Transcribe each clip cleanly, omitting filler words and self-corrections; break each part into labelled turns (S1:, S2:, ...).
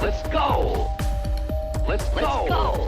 S1: Let's go! Let's go!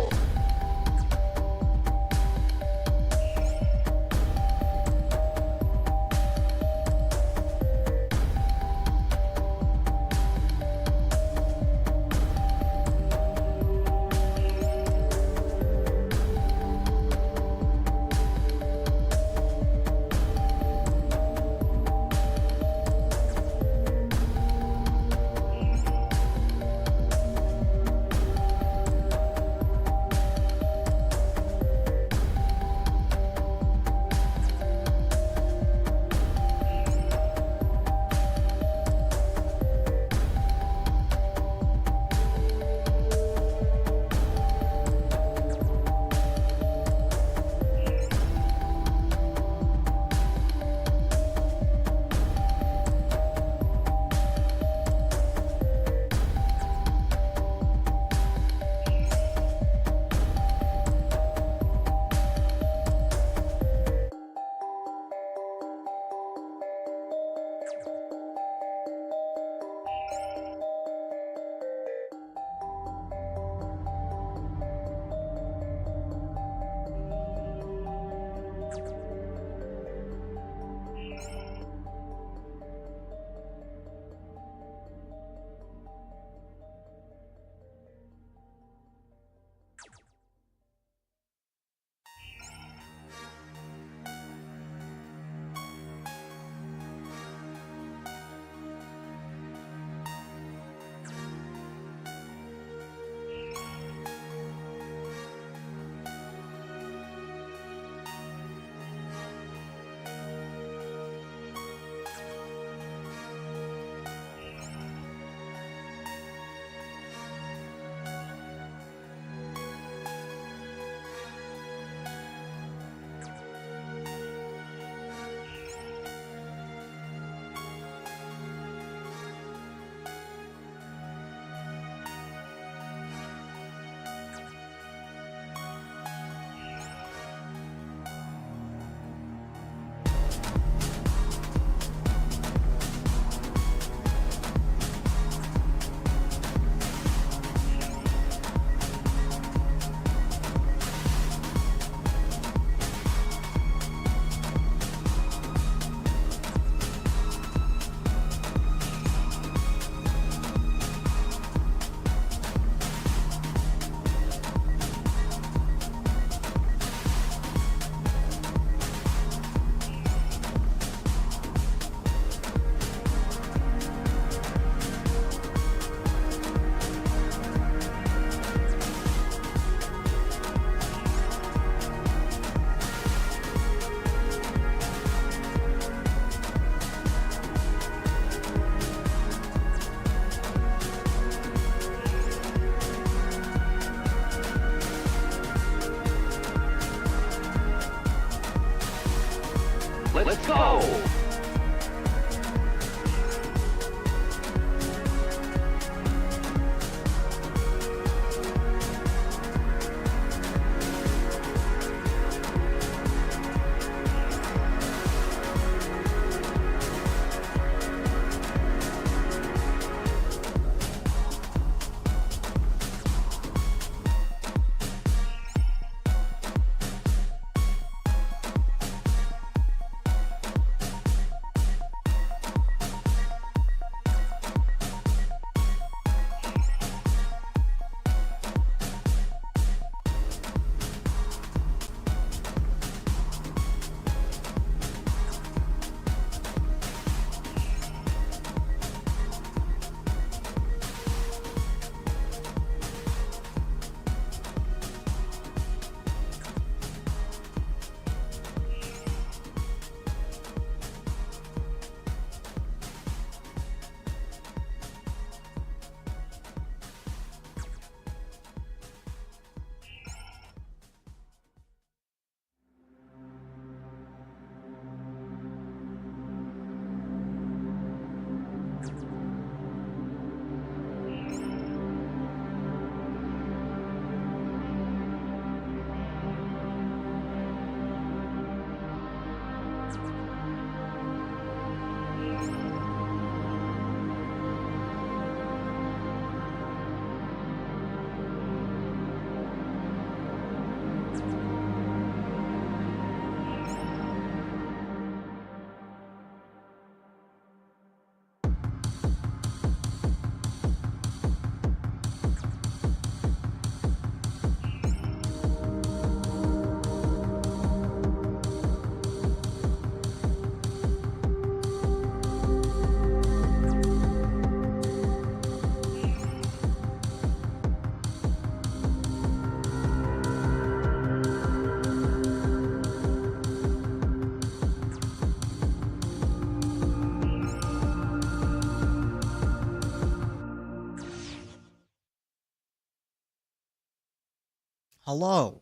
S2: Hello.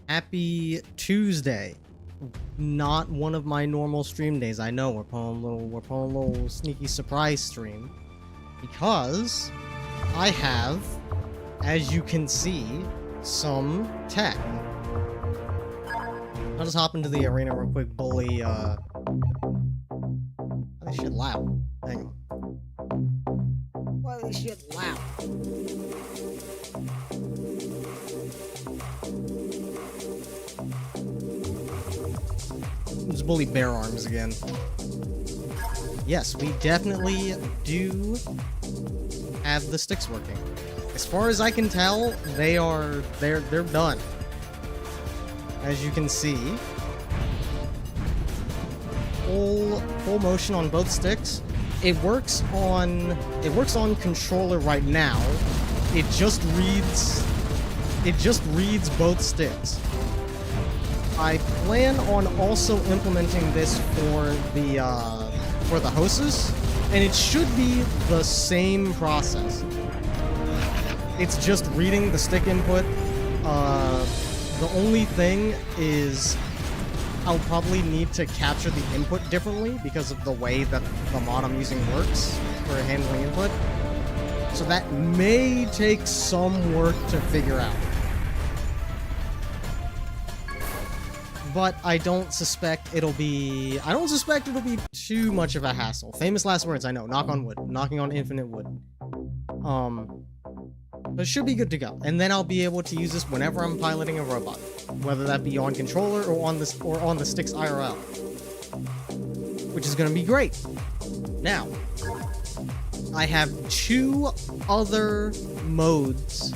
S2: Happy Tuesday. Not one of my normal stream days. I know we're pulling a little sneaky surprise stream because I have, as you can see, some tech. I'll just hop into the arena real quick, bully. This shit loud. Hang on. Why is this shit loud? Just bully bear arms again. Yes, we definitely do have the sticks working. As far as I can tell, they're done. As you can see, full motion on both sticks. It works on controller right now. It just reads both sticks. I plan on also implementing this for the hoses, and it should be the same process. It's just reading the stick input. The only thing is I'll probably need to capture the input differently because of the way that the mod I'm using works for handling input. So that may take some work to figure out. But I don't suspect it'll be too much of a hassle. Famous last words, I know. Knock on wood. Knocking on infinite wood. But it should be good to go. And then I'll be able to use this whenever I'm piloting a robot. Whether that be on controller or on the sticks IRL. Which is gonna be great. Now, I have two other modes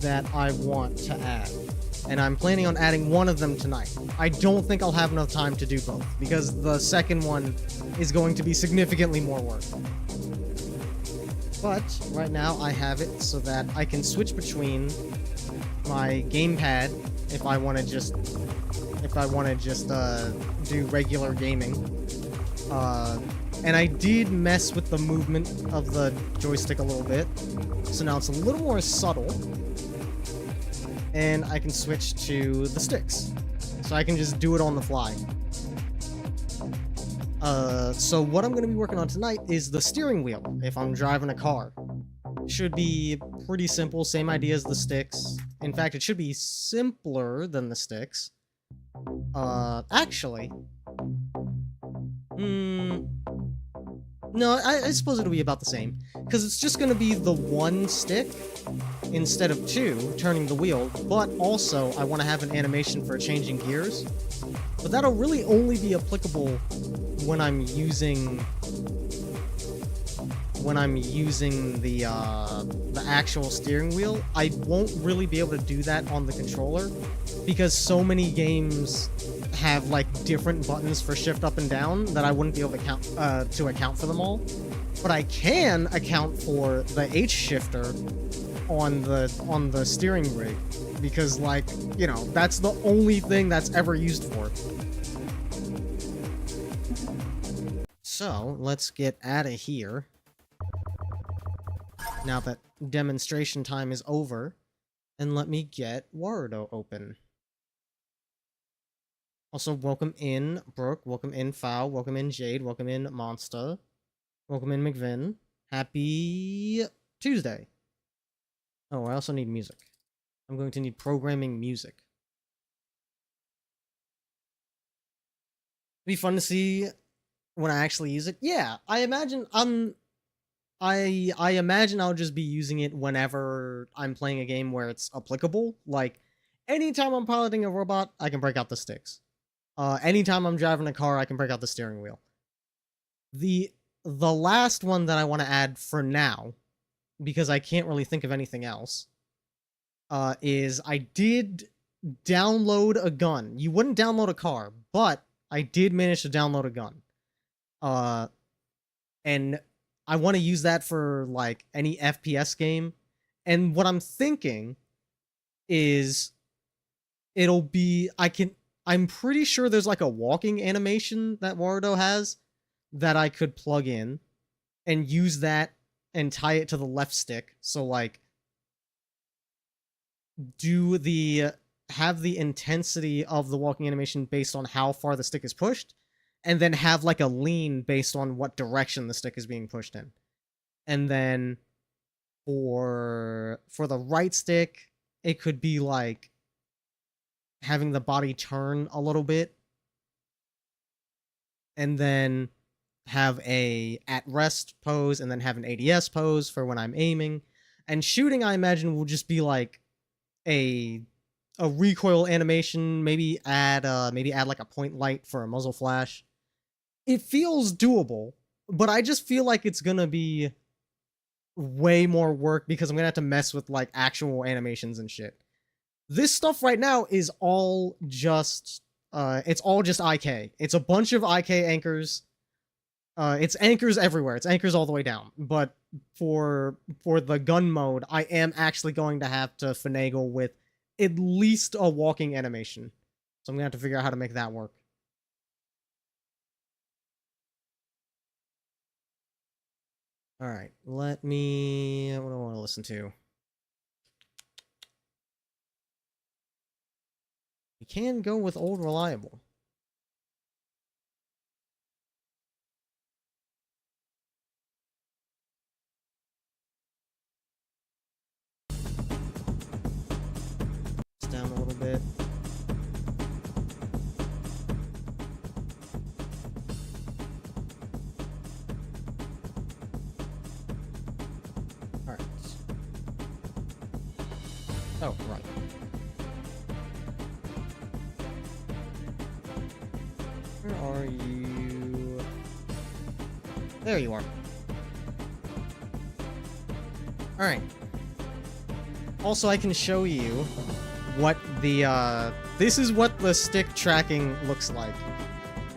S2: that I want to add. And I'm planning on adding one of them tonight. I don't think I'll have enough time to do both, because the second one is going to be significantly more work. But right now I have it so that I can switch between my gamepad if I want to just do regular gaming. And I did mess with the movement of the joystick a little bit, so now it's a little more subtle. And I can switch to the sticks, so I can just do it on the fly. So what I'm going to be working on tonight is the steering wheel, if I'm driving a car. Should be pretty simple, same idea as the sticks. In fact, it should be simpler than the sticks. Actually... No, I suppose it'll be about the same. Because it's just going to be the one stick instead of two, turning the wheel, but also I want to have an animation for changing gears. But that'll really only be applicable when I'm using the actual steering wheel. I won't really be able to do that on the controller because so many games have like different buttons for shift up and down that I wouldn't be able to account for them all. But I can account for the H shifter on the steering rig because, like, you know, that's the only thing that's ever used for. So let's get out of here now that demonstration time is over, and let me get Warudo open. Also, welcome in Brooke, welcome in Foul, welcome in Jade, welcome in Monster, welcome in McVin. Happy Tuesday. Oh, I also need music. I'm going to need programming music. It'd be fun to see when I actually use it. Yeah, I imagine I imagine I'll just be using it whenever I'm playing a game where it's applicable. Like, anytime I'm piloting a robot, I can break out the sticks. Anytime I'm driving a car, I can break out the steering wheel. The last one that I want to add for now, because I can't really think of anything else, is I did download a gun. You wouldn't download a car, but I did manage to download a gun. And I want to use that for, like, any FPS game. And what I'm thinking is it'll be... I'm pretty sure there's, like, a walking animation that Warudo has that I could plug in and use that and tie it to the left stick. So, like, have the intensity of the walking animation based on how far the stick is pushed, and then have like a lean based on what direction the stick is being pushed in. And then for the right stick, it could be like having the body turn a little bit, and then have a at rest pose, and then have an ADS pose for when I'm aiming. And shooting, I imagine, will just be like a recoil animation, maybe add like a point light for a muzzle flash. It feels doable, but I just feel like it's gonna be way more work because I'm gonna have to mess with like actual animations and shit. This stuff right now is all just it's all just A.K. It's a bunch of A.K. anchors. It's anchors everywhere. It's anchors all the way down. But for the gun mode, I am actually going to have to finagle with at least a walking animation. So I'm gonna have to figure out how to make that work. Alright, let me... what do I want to listen to? You can go with Old Reliable. It's down a little bit. Alright. Oh, right. Where are you? There you are. Alright. Also, I can show you what the, this is what the stick tracking looks like.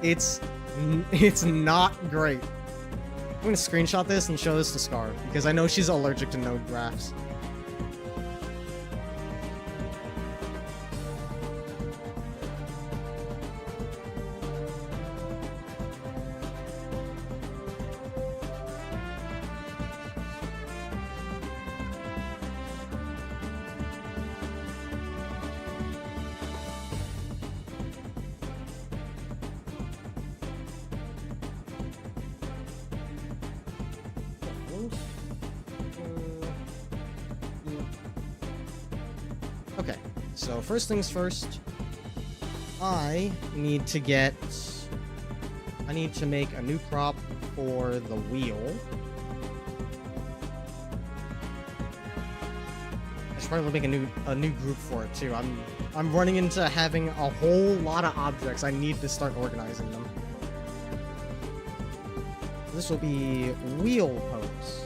S2: It's not great. I'm gonna screenshot this and show this to Scar, because I know she's allergic to node graphs. Okay, so first things first, I need to make a new prop for the wheel. I should probably make a new group for it too. I'm running into having a whole lot of objects. I need to start organizing them. This will be wheel pose.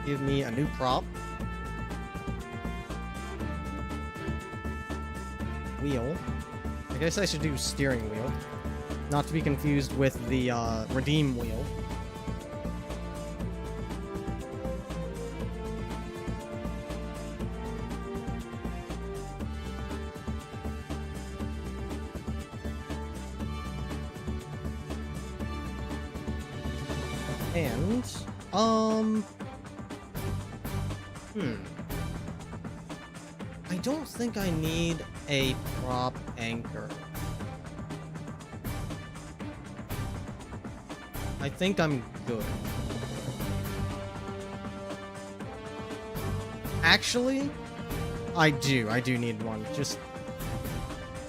S2: Give me a new prop. Wheel. I guess I should do steering wheel. Not to be confused with the redeem wheel. And, I don't think I need a prop anchor. I think I'm good. Actually, I do need one, just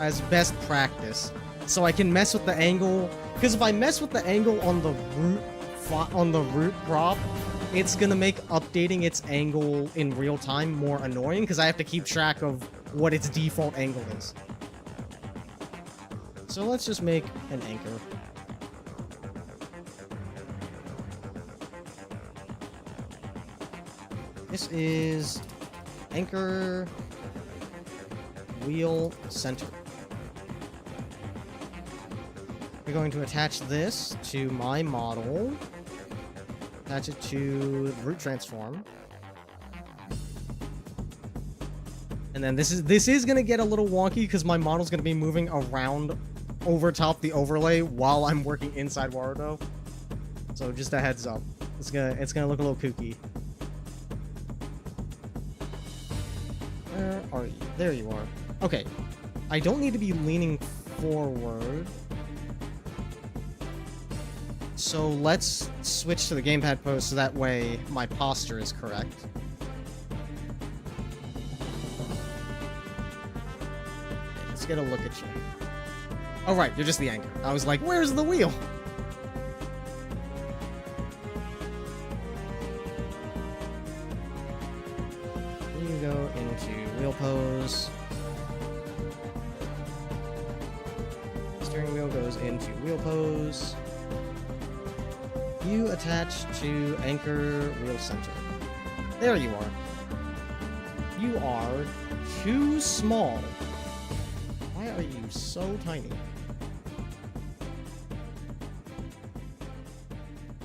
S2: as best practice. So I can mess with the angle, because if I mess with the angle on the root prop, it's gonna make updating its angle in real time more annoying, because I have to keep track of what its default angle is. So let's just make an anchor. This is anchor wheel center. We're going to attach this to my model. Attach it to the root transform. And then this is gonna get a little wonky because my model's gonna be moving around over top the overlay while I'm working inside Warudo. So just a heads up. It's gonna look a little kooky. Where are you? There you are. Okay. I don't need to be leaning forward. So let's switch to the gamepad pose so that way my posture is correct. Let's get a look at you. Oh right, you're just the anchor. I was like, where's the wheel? You go into wheel pose. Steering wheel goes into wheel pose. You attach to anchor wheel center. There you are. You are too small. Why are you so tiny?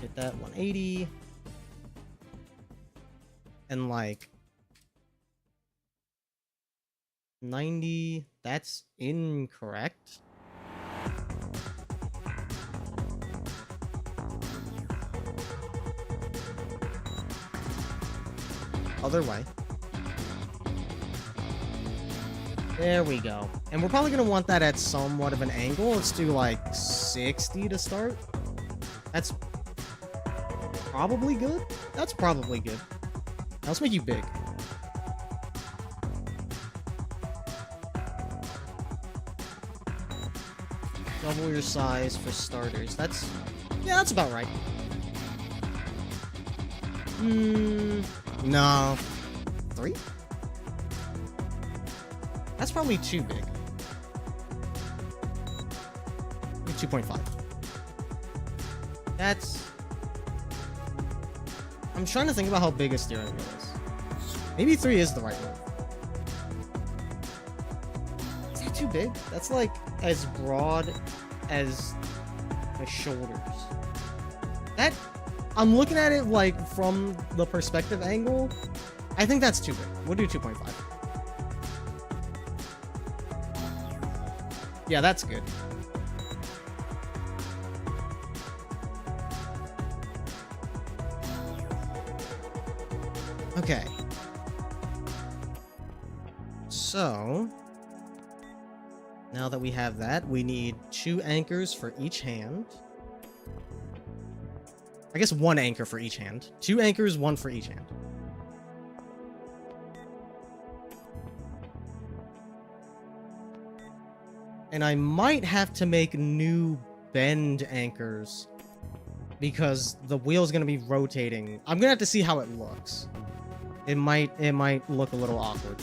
S2: Get that 180. And like 90. That's incorrect. Other way. There we go. And we're probably going to want that at somewhat of an angle. Let's do like 60 to start. That's probably good. That's probably good. Now let's make you big. Double your size for starters. That's... yeah, that's about right. No. 3? That's probably too big. Maybe 2.5. That's... I'm trying to think about how big a steering wheel is. Maybe 3 is the right one. Is that too big? That's like as broad as my shoulders. That... I'm looking at it like from the perspective angle. I think that's too big. We'll do 2.5. Yeah, that's good. Okay. So, now that we have that, we need 2 anchors for each hand. I guess 1 anchor for each hand. 2 anchors, 1 for each hand. And I might have to make new bend anchors because the wheel's gonna be rotating. I'm gonna have to see how it looks. It might look a little awkward.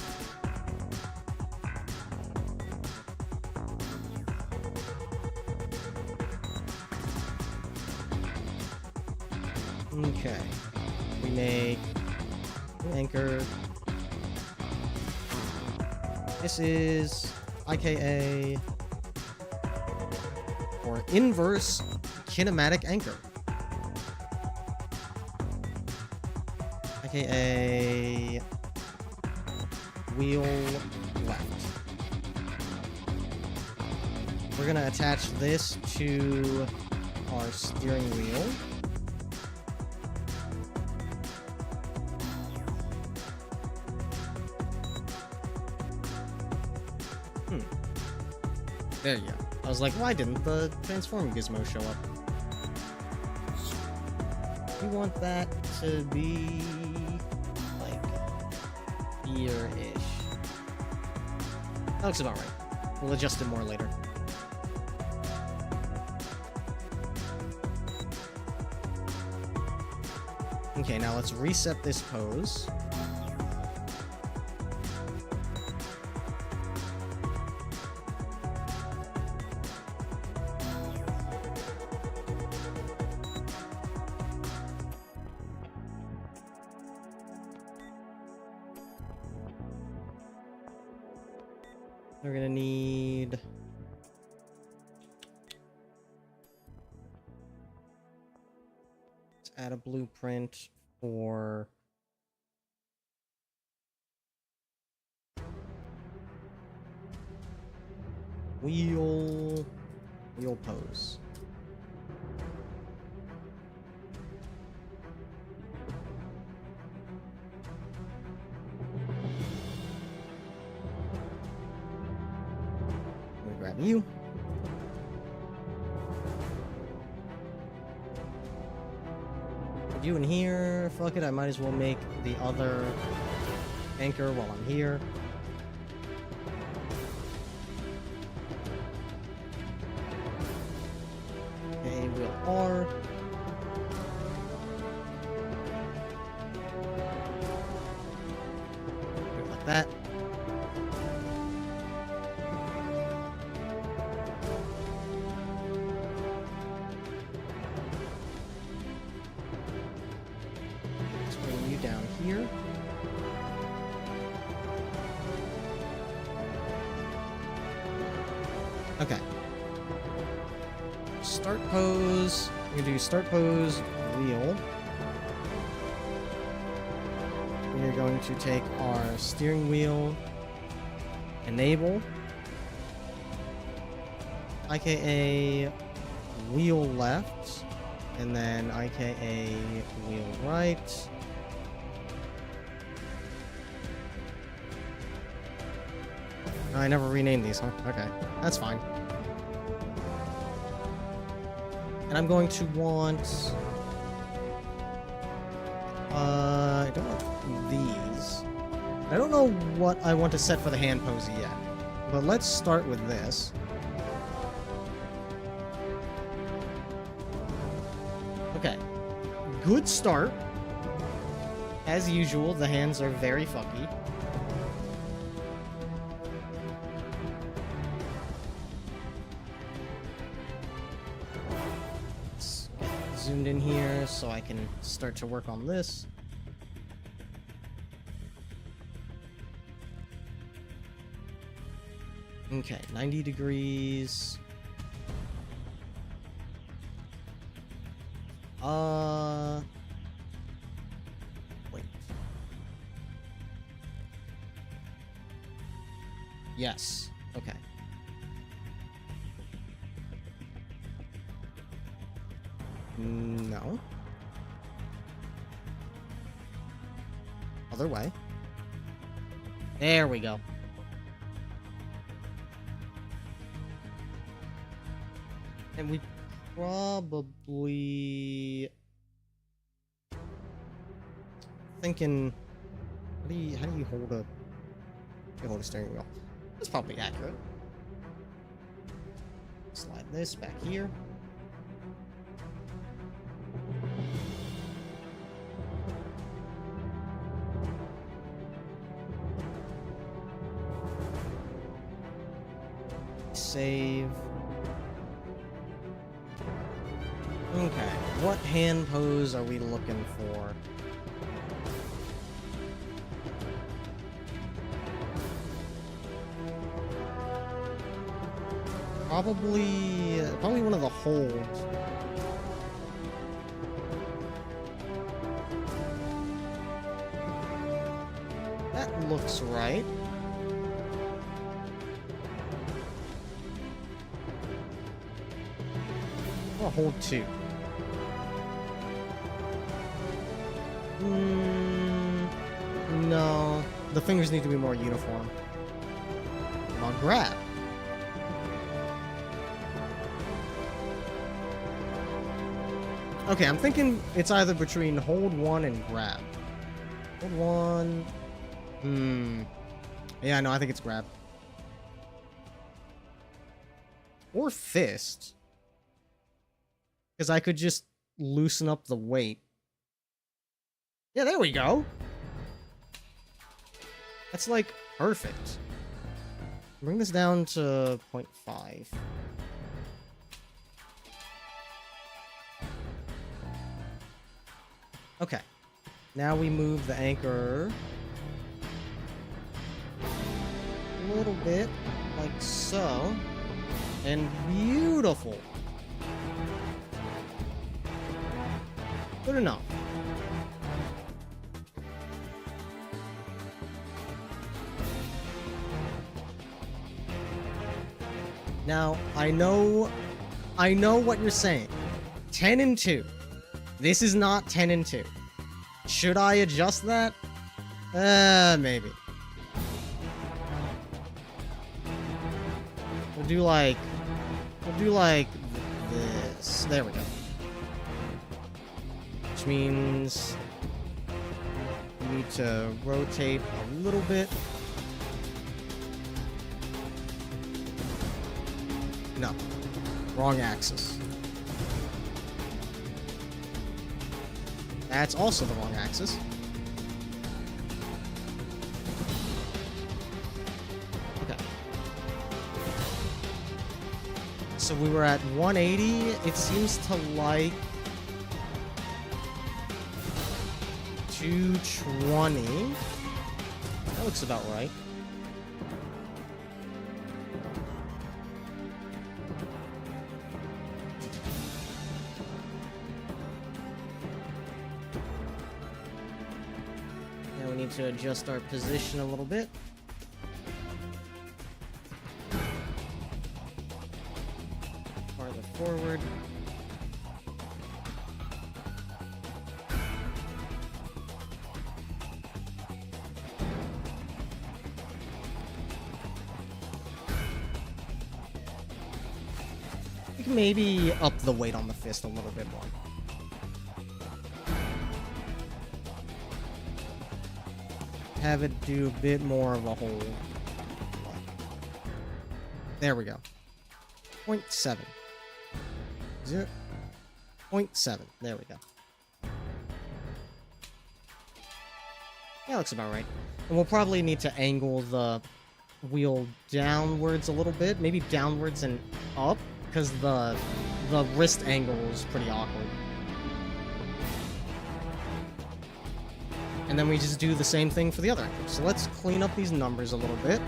S2: Okay. We make an anchor. This is A.K.A. or inverse kinematic anchor. A.K.A. wheel left. We're gonna attach this to our steering wheel. There you go. I was like, why didn't the transform gizmo show up? We want that to be like here-ish. That looks about right. We'll adjust it more later. Okay, now let's reset this pose. We're gonna need... let's add a blueprint for... Wheel pose. I'm gonna grab you. Put you in here. Fuck it, I might as well make the other anchor while I'm here. Okay, wheel R. Do it like that. Let's bring you down here. Okay. Start pose. We're gonna do start pose, wheel. We are going to take our steering wheel, enable, aka wheel left, and then aka wheel right. I never renamed these, huh? Okay, that's fine. And I'm going to want... I don't want these. I don't know what I want to set for the hand pose yet. But let's start with this. Okay. Good start. As usual, the hands are very fucky. Zoomed in here so I can start to work on this. Okay, 90 degrees. Wait. Yes. Okay. No. Other way. There we go. And we probably thinking, how do you hold a steering wheel? That's probably accurate. Slide this back here. Save. Okay, what hand pose are we looking for? Probably one of the holds. That looks right. I'll hold two. No. The fingers need to be more uniform. Come on, grab. Okay, I'm thinking it's either between hold one and grab. Hold one. Yeah, no, I think it's grab. Or fist. Because I could just loosen up the weight. Yeah, there we go. That's like perfect. Bring this down to 0.5. Okay. Now we move the anchor a little bit, like so. And beautiful. Good enough. Now, I know what you're saying. 10 and 2. This is not 10 and 2. Should I adjust that? Maybe. We'll do like this. There we go. Which means we need to rotate a little bit. No. Wrong axis. That's also the wrong axis. Okay. So we were at 180. It seems to like 220. That looks about right. Now we need to adjust our position a little bit. Farther forward. We can maybe up the weight on the fist a little bit more. Have it do a bit more of a whole. There we go. 0.7. 0.7. There we go. That looks about right. And we'll probably need to angle the wheel downwards a little bit. Maybe downwards and up, because the wrist angle is pretty awkward. And then we just do the same thing for the other ankle. So let's clean up these numbers a little bit.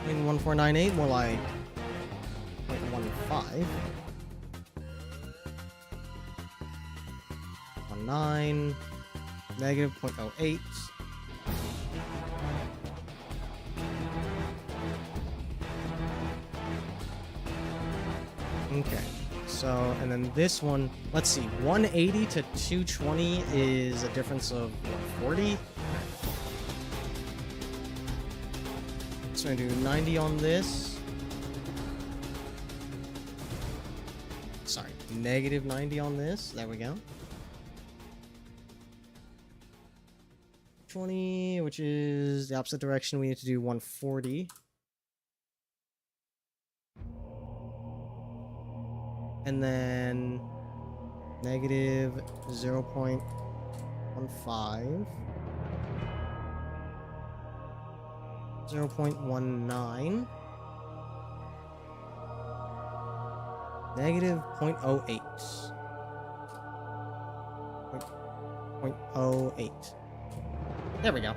S2: In 1498, more like 0.15. 19, negative 0.08. Okay, so, and then this one, let's see, 180 to 220 is a difference of, what, 40? So I'm gonna do 90 on this. Sorry, negative 90 on this. There we go. 20, which is the opposite direction. We need to do 140. And then negative 0.15. 0.19. Negative 0.08. 0.08. There we go.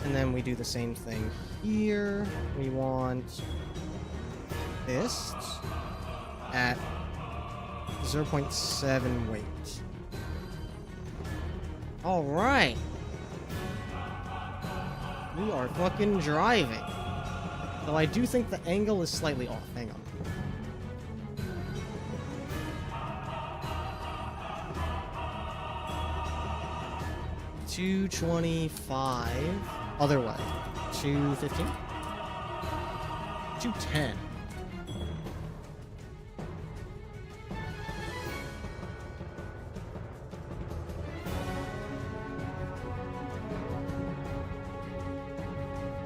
S2: And then we do the same thing here. We want this at 0.7 weight. All right. We are fucking driving. Though I do think the angle is slightly off. Hang on. $225. Other way. 215. 210.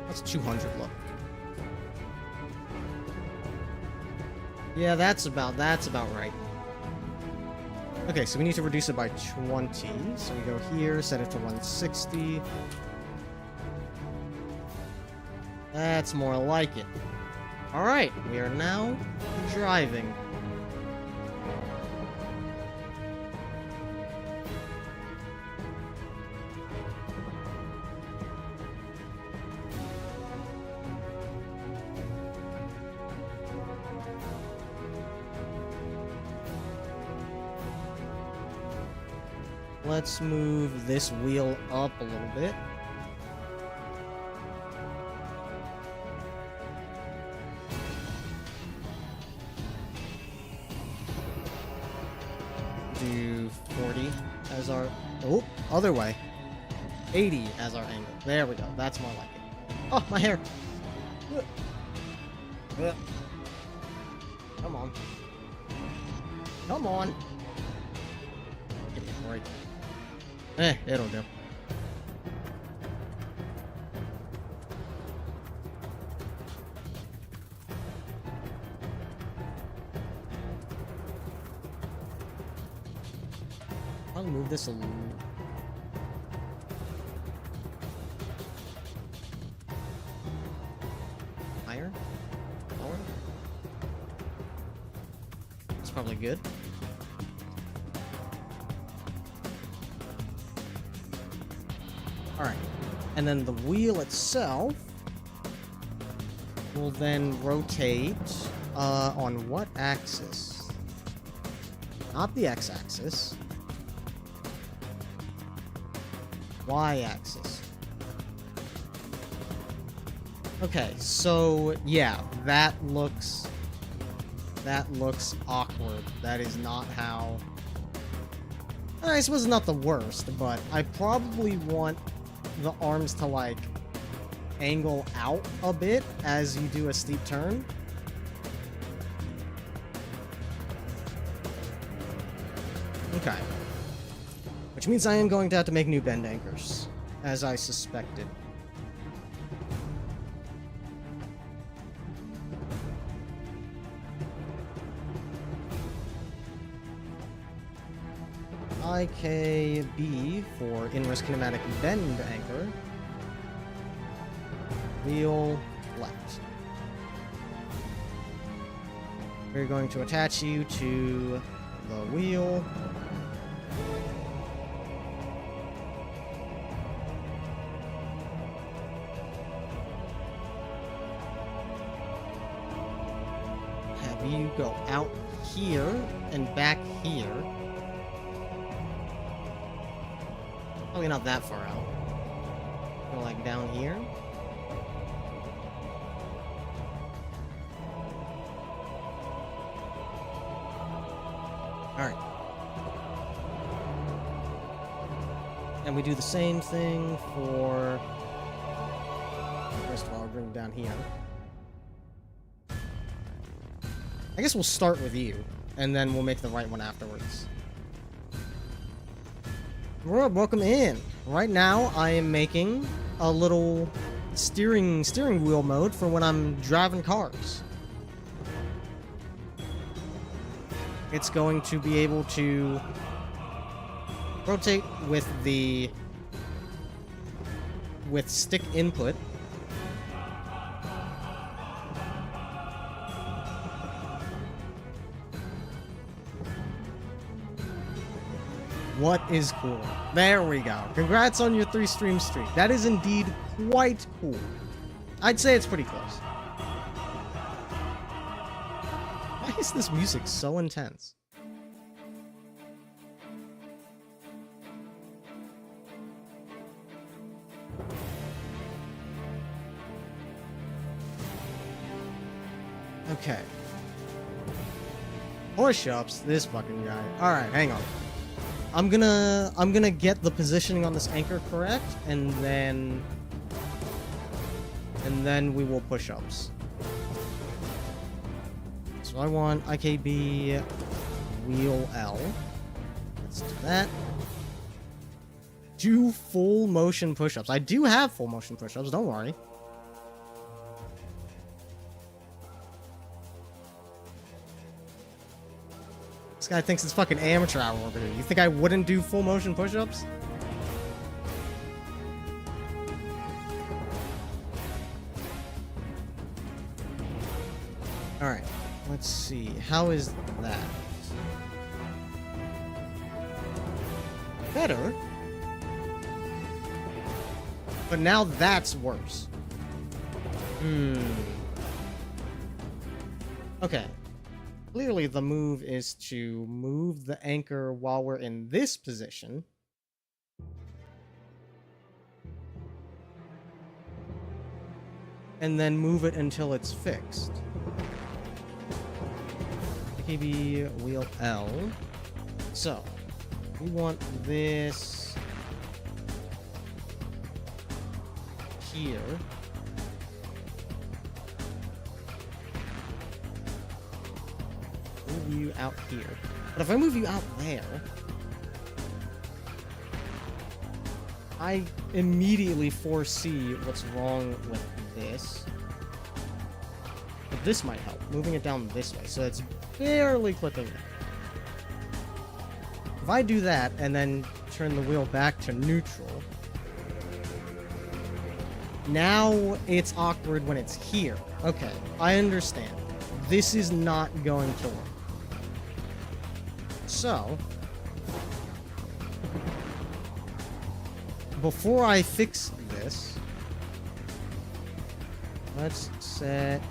S2: That's 200, look. Yeah, that's about right. Okay, so we need to reduce it by 20. So we go here, set it to 160. That's more like it. Alright, we are now driving. let's move this wheel up a little bit. Do 40 as our... Oh, other way. 80 as our angle. There we go. That's more like it. Oh, my hair. Come on. Come on. Give me a break. It'll do. I'll move this a little. Higher? Lower? That's probably good. Alright. And then the wheel itself will then rotate on what axis? Not the x-axis. Y-axis. Okay, so yeah, that looks awkward. That is not how... I suppose it's not the worst, but I probably want the arms to, like, angle out a bit as you do a steep turn. Okay. Which means I am going to have to make new bend anchors, as I suspected. A.K.B for inverse kinematic bend anchor. Wheel left. We're going to attach you to the wheel. Have you go out here and back here. Probably not that far out. Go like down here. Alright. And we do the same thing for... First of all, I'll bring it down here. I guess we'll start with you, and then we'll make the right one afterwards. Rob, welcome in. Right now, I am making a little steering wheel mode for when I'm driving cars. It's going to be able to rotate with stick input. What is cool? There we go. Congrats on your 3-stream streak. That is indeed quite cool. I'd say it's pretty close. Why is this music so intense? Okay. Push-ups, this fucking guy. Alright, hang on. I'm gonna get the positioning on this anchor correct, and then we will push-ups. So I want A.K.B. wheel L. Let's do that. Do full motion push-ups. I do have full motion push-ups, don't worry. This guy thinks it's fucking amateur hour over here. You think I wouldn't do full motion push-ups? Alright, let's see. How is that? Better. But now that's worse. Okay. Clearly the move is to move the anchor while we're in this position. and then move it until it's fixed. AKB wheel L. So, we want this here. Move you out here. But if I move you out there, I immediately foresee what's wrong with this. But this might help, moving it down this way, so it's barely clipping it. If I do that and then turn the wheel back to neutral, now it's awkward when it's here. Okay, I understand. This is not going to work. So, before I fix this, let's set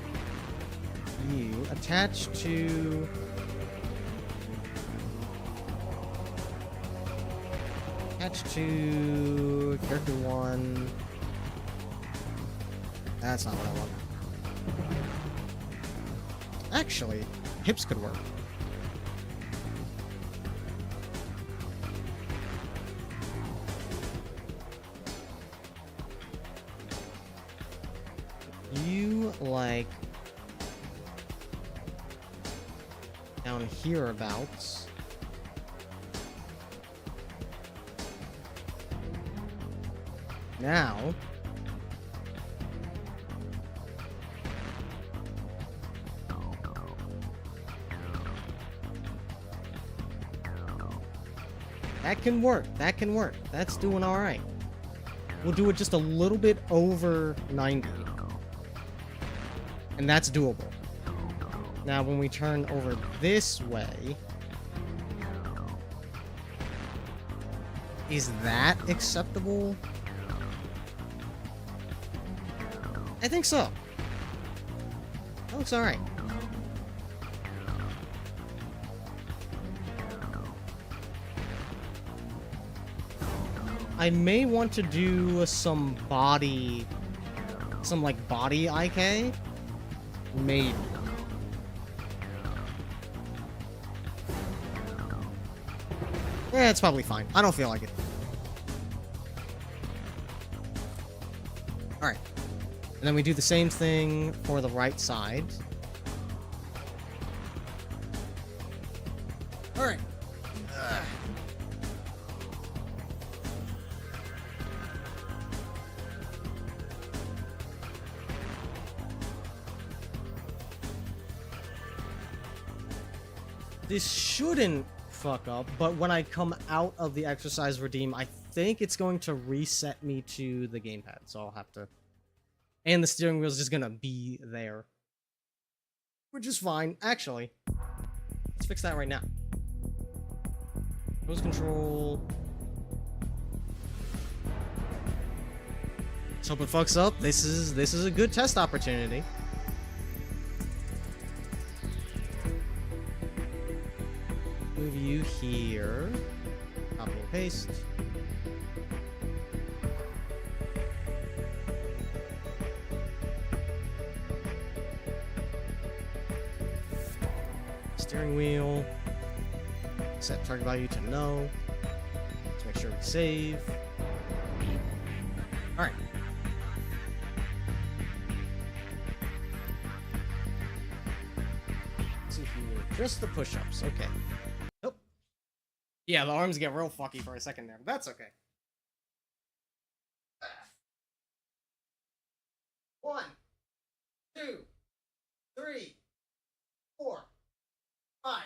S2: you attached to character 1. That's not what I want. Actually, hips could work. You like down hereabouts. Now that can work. That can work. That's doing all right. We'll do it just a little bit over 90. And that's doable. Now, when we turn over this way, is that acceptable? I think so. That looks all right. I may want to do some body, like body A.K. Maybe. Yeah, it's probably fine. I don't feel like it. Alright. And then we do the same thing for the right side. Alright. This shouldn't fuck up, but when I come out of the exercise redeem, I think it's going to reset me to the gamepad, so I'll have to... And the steering wheel's just gonna be there. Which is fine. Actually, let's fix that right now. Cruise control. Let's hope it fucks up. This is a good test opportunity. Move you here. Copy and paste. Steering wheel. Set target value to no. Let's make sure we save. Alright. Let's see here. Just the push-ups. Okay. Nope. Yeah, the arms get real fucky for a second there, but that's okay. 1, 2, 3, 4, 5.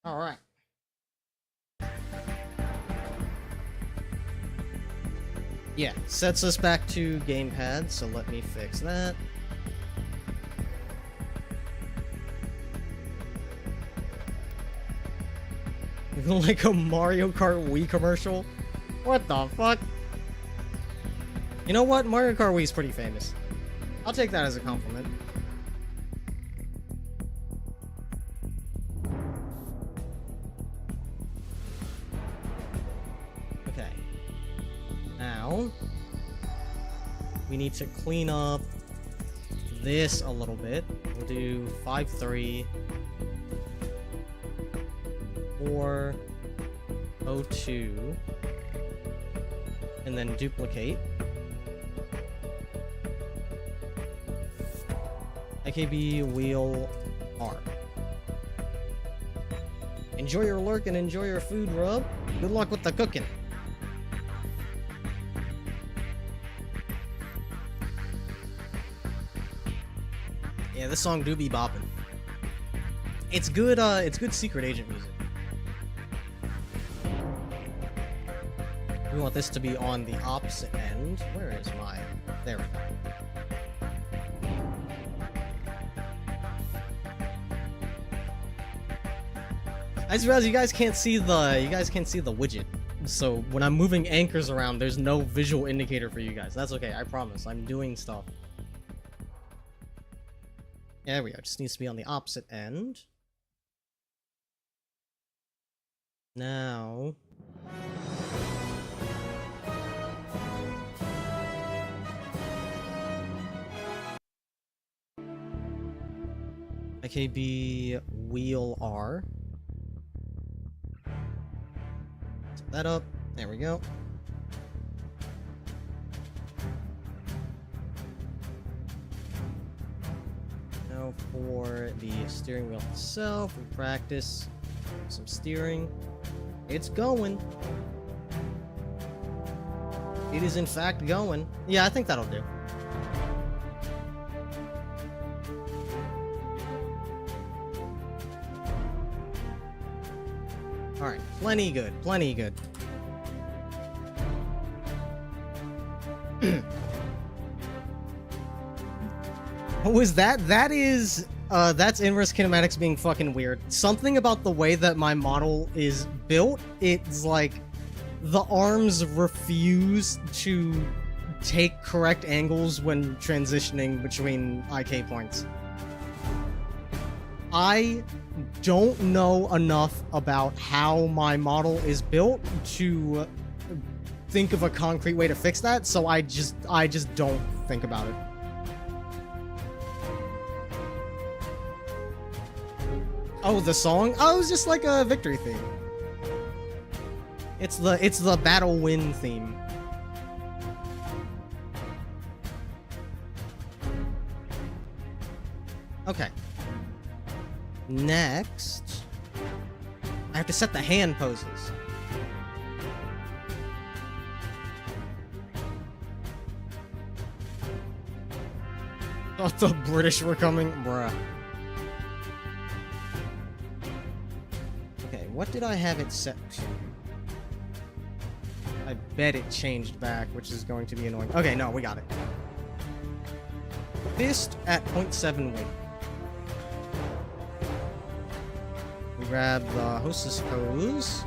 S2: All right. Yeah, sets us back to gamepad, so let me fix that. Like a Mario Kart Wii commercial? What the fuck? You know what? Mario Kart Wii is pretty famous. I'll take that as a compliment. Okay. Now... we need to clean up this a little bit. We'll do 5, 3, 4, 0, 2, and then duplicate. AKB wheel R. Enjoy your lurk and enjoy your food, Rub. Good luck with the cooking. Yeah, this song do be bopping. It's good secret agent music. We want this to be on the opposite end. Where is my... There we go. I just realized you guys can't see the widget. So when I'm moving anchors around, there's no visual indicator for you guys. That's okay, I promise. I'm doing stuff. There we go. Just needs to be on the opposite end. Now... AKB wheel R. Set that up. There we go. Now for the steering wheel itself, we practice some steering. It's going. It is in fact going. Yeah, I think that'll do. Alright, plenty good, plenty good. What was that? That is, that's inverse kinematics being fucking weird. Something about the way that my model is built, it's like, the arms refuse to take correct angles when transitioning between IK points. I don't know enough about how my model is built to think of a concrete way to fix that, so I just don't think about it. Oh, the song? Oh, it was just like a victory theme. It's the battle win theme. Okay. Next, I have to set the hand poses. Thought the British were coming? Bruh. Okay, what did I have it set to? I bet it changed back, which is going to be annoying. Okay, no, we got it. Fist at 0.7 weight. Grab the hostess pose.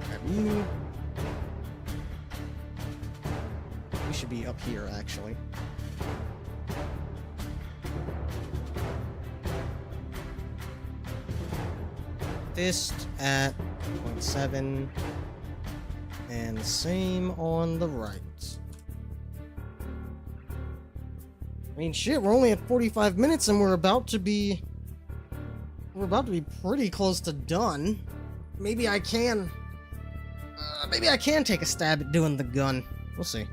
S2: Grab you. We should be up here, actually. Fist at 0.7. And same on the right. I mean, shit, we're only at 45 minutes and we're about to be pretty close to done. Maybe I can take a stab at doing the gun. We'll see.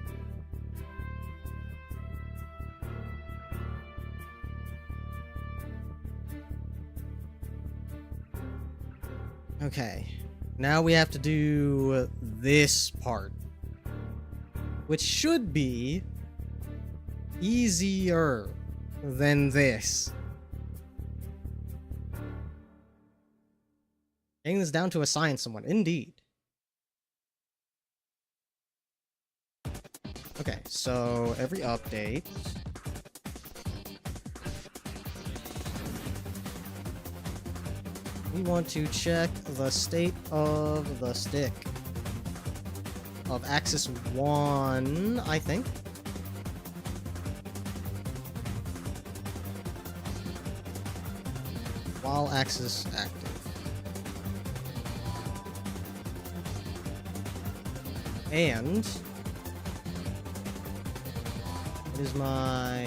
S2: Okay. Now we have to do this part, which should be easier than this. Getting this down to assign someone, indeed. Okay, so every update. We want to check the state of the stick. Of axis 1, I think. While axis active. And is my...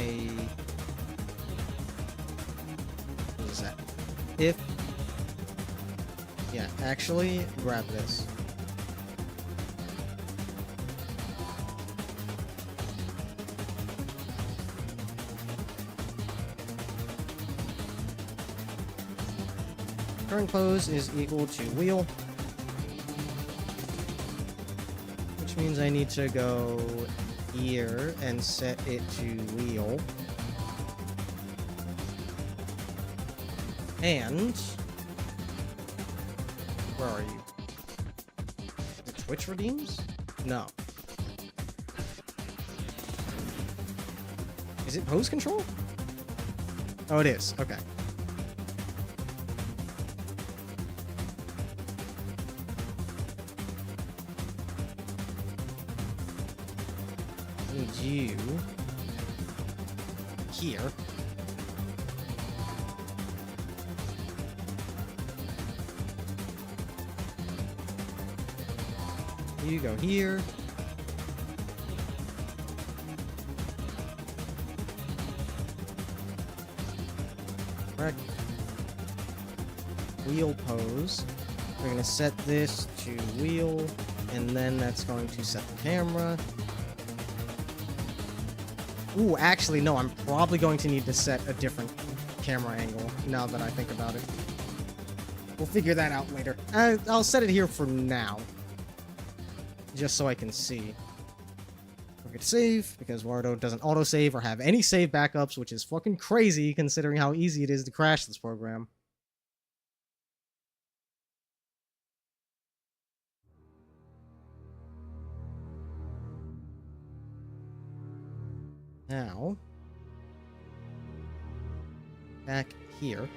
S2: What is that? If... Yeah, actually, grab this. Current pose is equal to wheel. Which means I need to go here and set it to wheel. And... Where are you? Is it Twitch redeems? No. Is it pose control? Oh, it is. Okay. Need you here. You go here. Correct. Wheel pose. We're gonna set this to wheel, and then that's going to set the camera. Ooh, actually, no, I'm probably going to need to set a different camera angle, now that I think about it. We'll figure that out later. I'll set it here for now. Just so I can see. Forget to save, because Wardo doesn't autosave or have any save backups, which is fucking crazy, considering how easy it is to crash this program. Now, back here.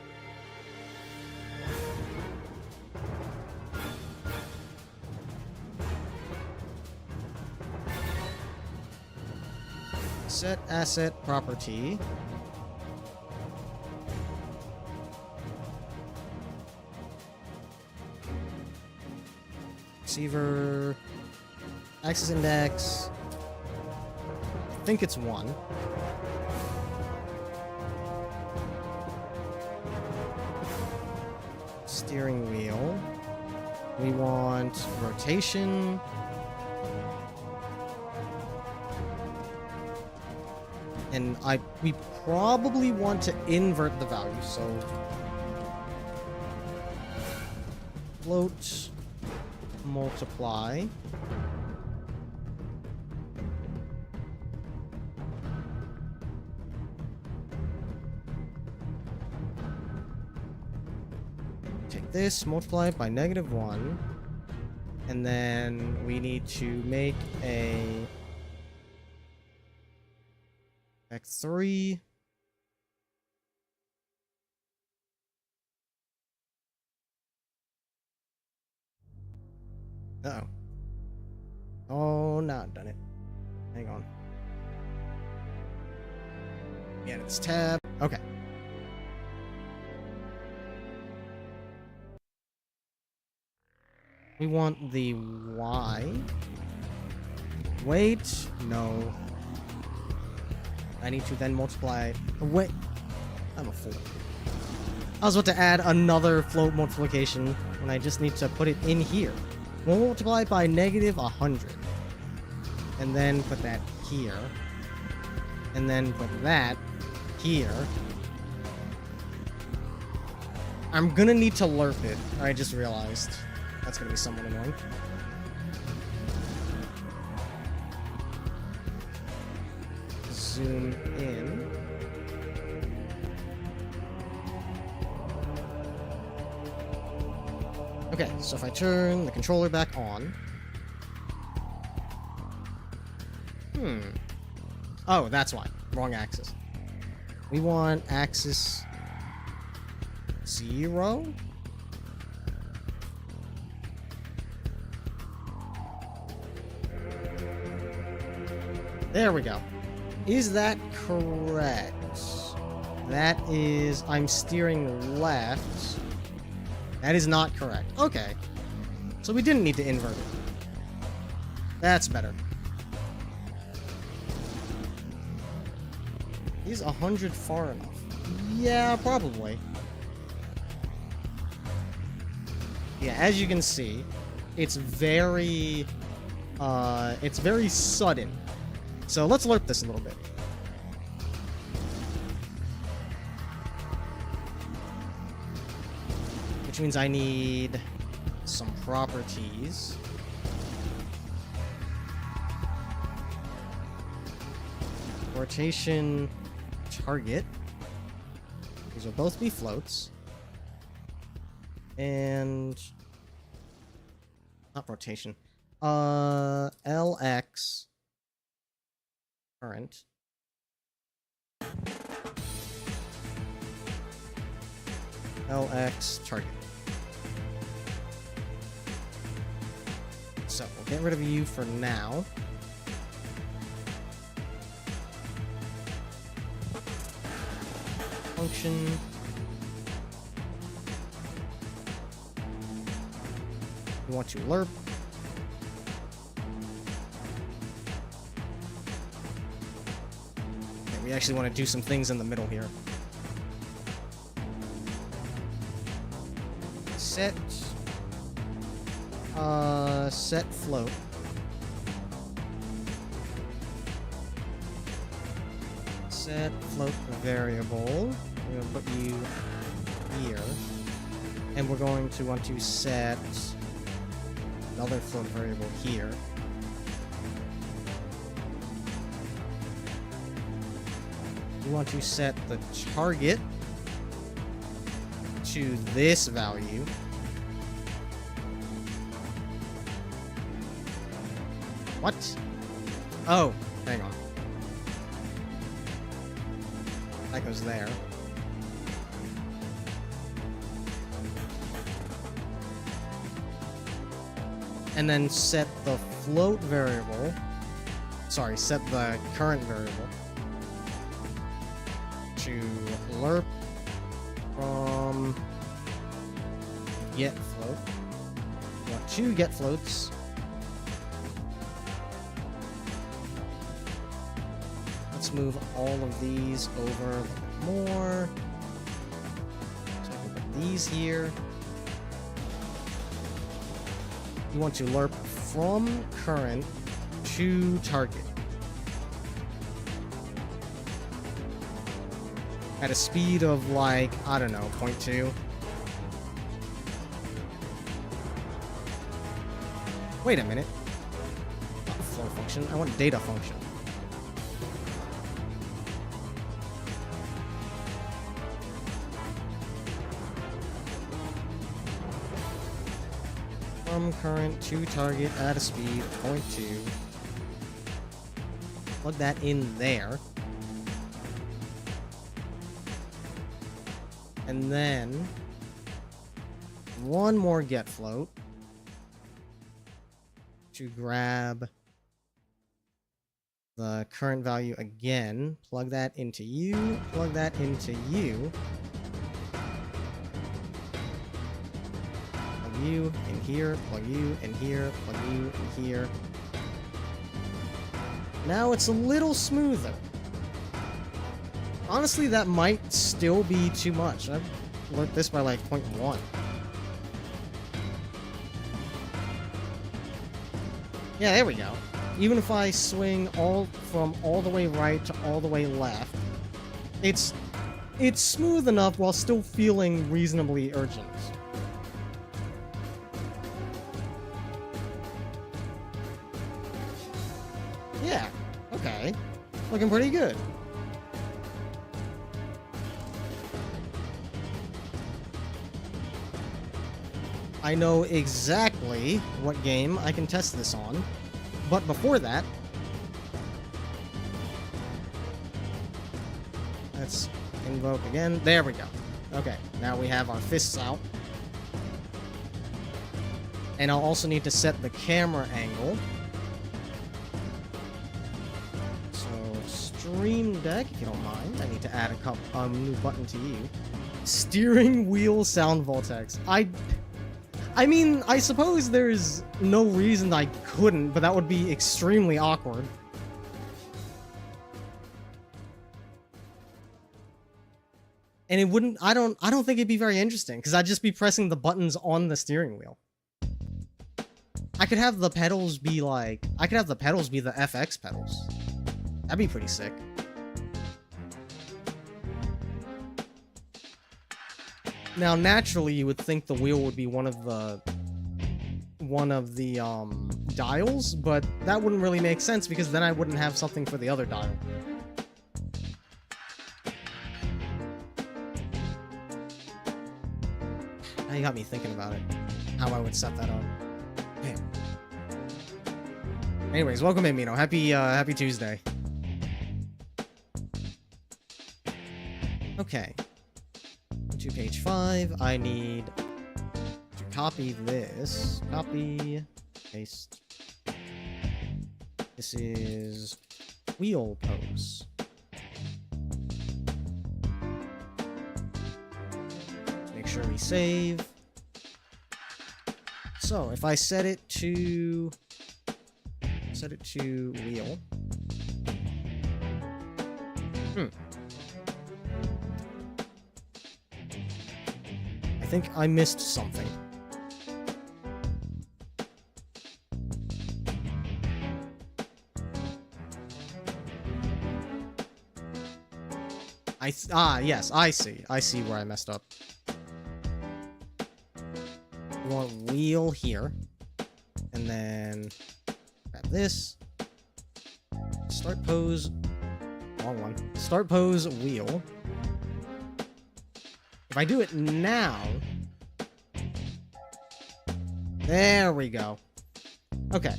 S2: Set asset property. Receiver. Axis index. I think it's 1. Steering wheel. We want rotation. And we probably want to invert the value, so float multiply. Take this, multiply it by -1, and then we need to make a X3. Uh-oh. Oh, no, I've done it. Hang on. Yeah, it's tab. Okay. We want the Y. Wait, no. I need to then multiply. Wait, I'm a fool. I was about to add another float multiplication when I just need to put it in here. We'll multiply it by -100. And then put that here. And then put that here. I'm gonna need to lerp it. I just realized. That's gonna be somewhat annoying. Zoom in. Okay, so if I turn the controller back on. Oh, that's why. Wrong axis. We want axis 0. There we go. Is that correct? That is... I'm steering left. That is not correct. Okay. So we didn't need to invert it. Is 100 far enough? Yeah, probably. Yeah, as you can see, it's very sudden. So let's lerp this a little bit. Which means I need some properties. Rotation target. These will both be floats. And not rotation. LX current. LX target. So we'll get rid of you for now. Function. We want to lerp. Okay, we actually want to do some things in the middle here. Set. Set float. Set float variable. We're going to put you here. And we're going to want to set another float variable here. We want to set the target to this value. What? Oh, hang on. That goes there. And then set the float variable. Sorry, set the current variable to lerp from get float. We want two get floats. Let's move all of these over a little more. So I can put these here. You want to lerp from current to target at a speed of like, I don't know, 0.2. Wait a minute. Not flow function. I want data function. From current to target at a speed of 0.2. Plug that in there. And then one more get float to grab the current value again. Plug that into you. Plug that into you. You in here, plug you in here, plug you in here. Now it's a little smoother. Honestly, that might still be too much. I've learned this by like 0.1. Yeah, there we go. Even if I swing from all the way right to all the way left, it's smooth enough while still feeling reasonably urgent. Yeah, okay. Looking pretty good. I know exactly what game I can test this on, but before that, let's invoke again. There we go. Okay, now we have our fists out. And I'll also need to set the camera angle. Stream Deck, if you don't mind. I need to add a new button to you. Steering wheel sound vortex. I mean, I suppose there's no reason I couldn't, but that would be extremely awkward. And it wouldn't, I don't think it'd be very interesting, because I'd just be pressing the buttons on the steering wheel. I could have the pedals be like, I could have the pedals be the FX pedals. That'd be pretty sick. Now, naturally, you would think the wheel would be one of the dials, but that wouldn't really make sense, because then I wouldn't have something for the other dial. Now you got me thinking about it, how I would set that up. Damn. Anyways, welcome in, Mino. Happy Tuesday. Okay. To page 5, I need to copy this. Copy, paste. This is wheel pose. Make sure we save. So if I set it to wheel. I think I missed something. Yes, I see. I see where I messed up. We want wheel here. And then grab this. Start pose. Wrong one. Start pose wheel. If I do it now... There we go. Okay.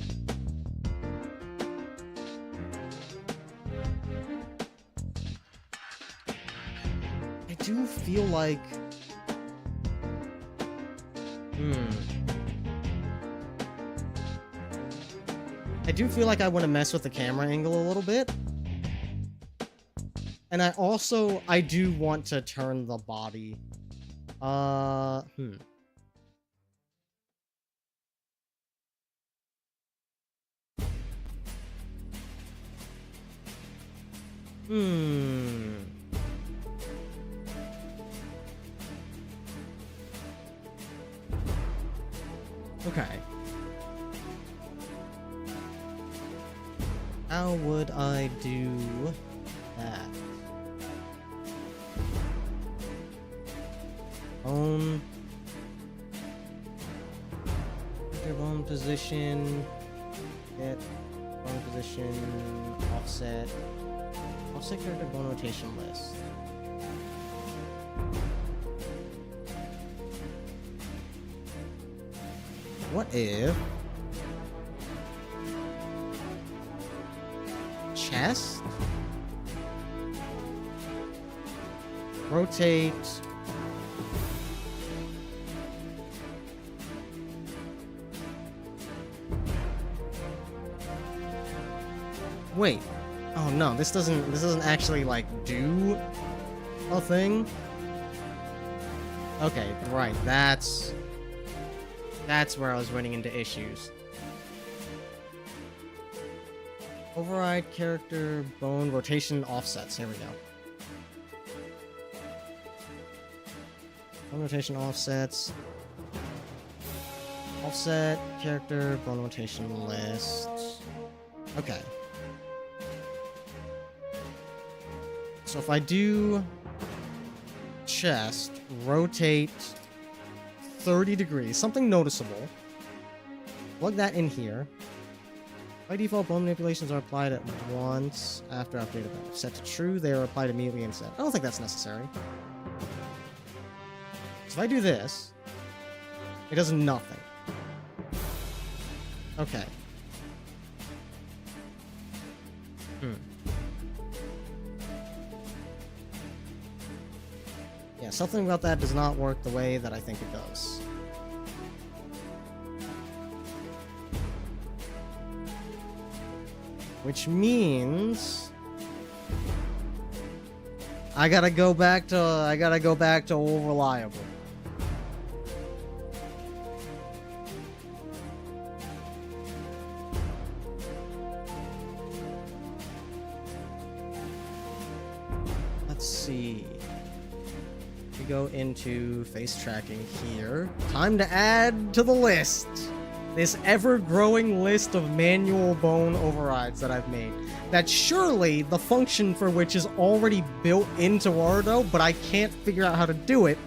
S2: I do feel like... I do feel like I want to mess with the camera angle a little bit. And I do want to turn the body. Okay. How would I do that? Bone position. Get bone position. Offset. Offset character bone rotation list. What if chest? Rotate. Wait. Oh no, this doesn't actually like do a thing. Okay, right, that's where I was running into issues. Override character bone rotation offsets. Here we go. Bone rotation offsets. Offset character bone rotation list. Okay. So if I do chest, rotate 30 degrees, something noticeable. Plug that in here. By default, bone manipulations are applied at once after update event. Set to true, they are applied immediately instead. I don't think that's necessary. So if I do this, it does nothing. Okay. Yeah, something about that does not work the way that I think it does. Which means I gotta go back to all reliable. Let's see. go into face tracking here. Time to add to the list. This ever-growing list of manual bone overrides that I've made. That surely the function for which is already built into Warudo, but I can't figure out how to do it.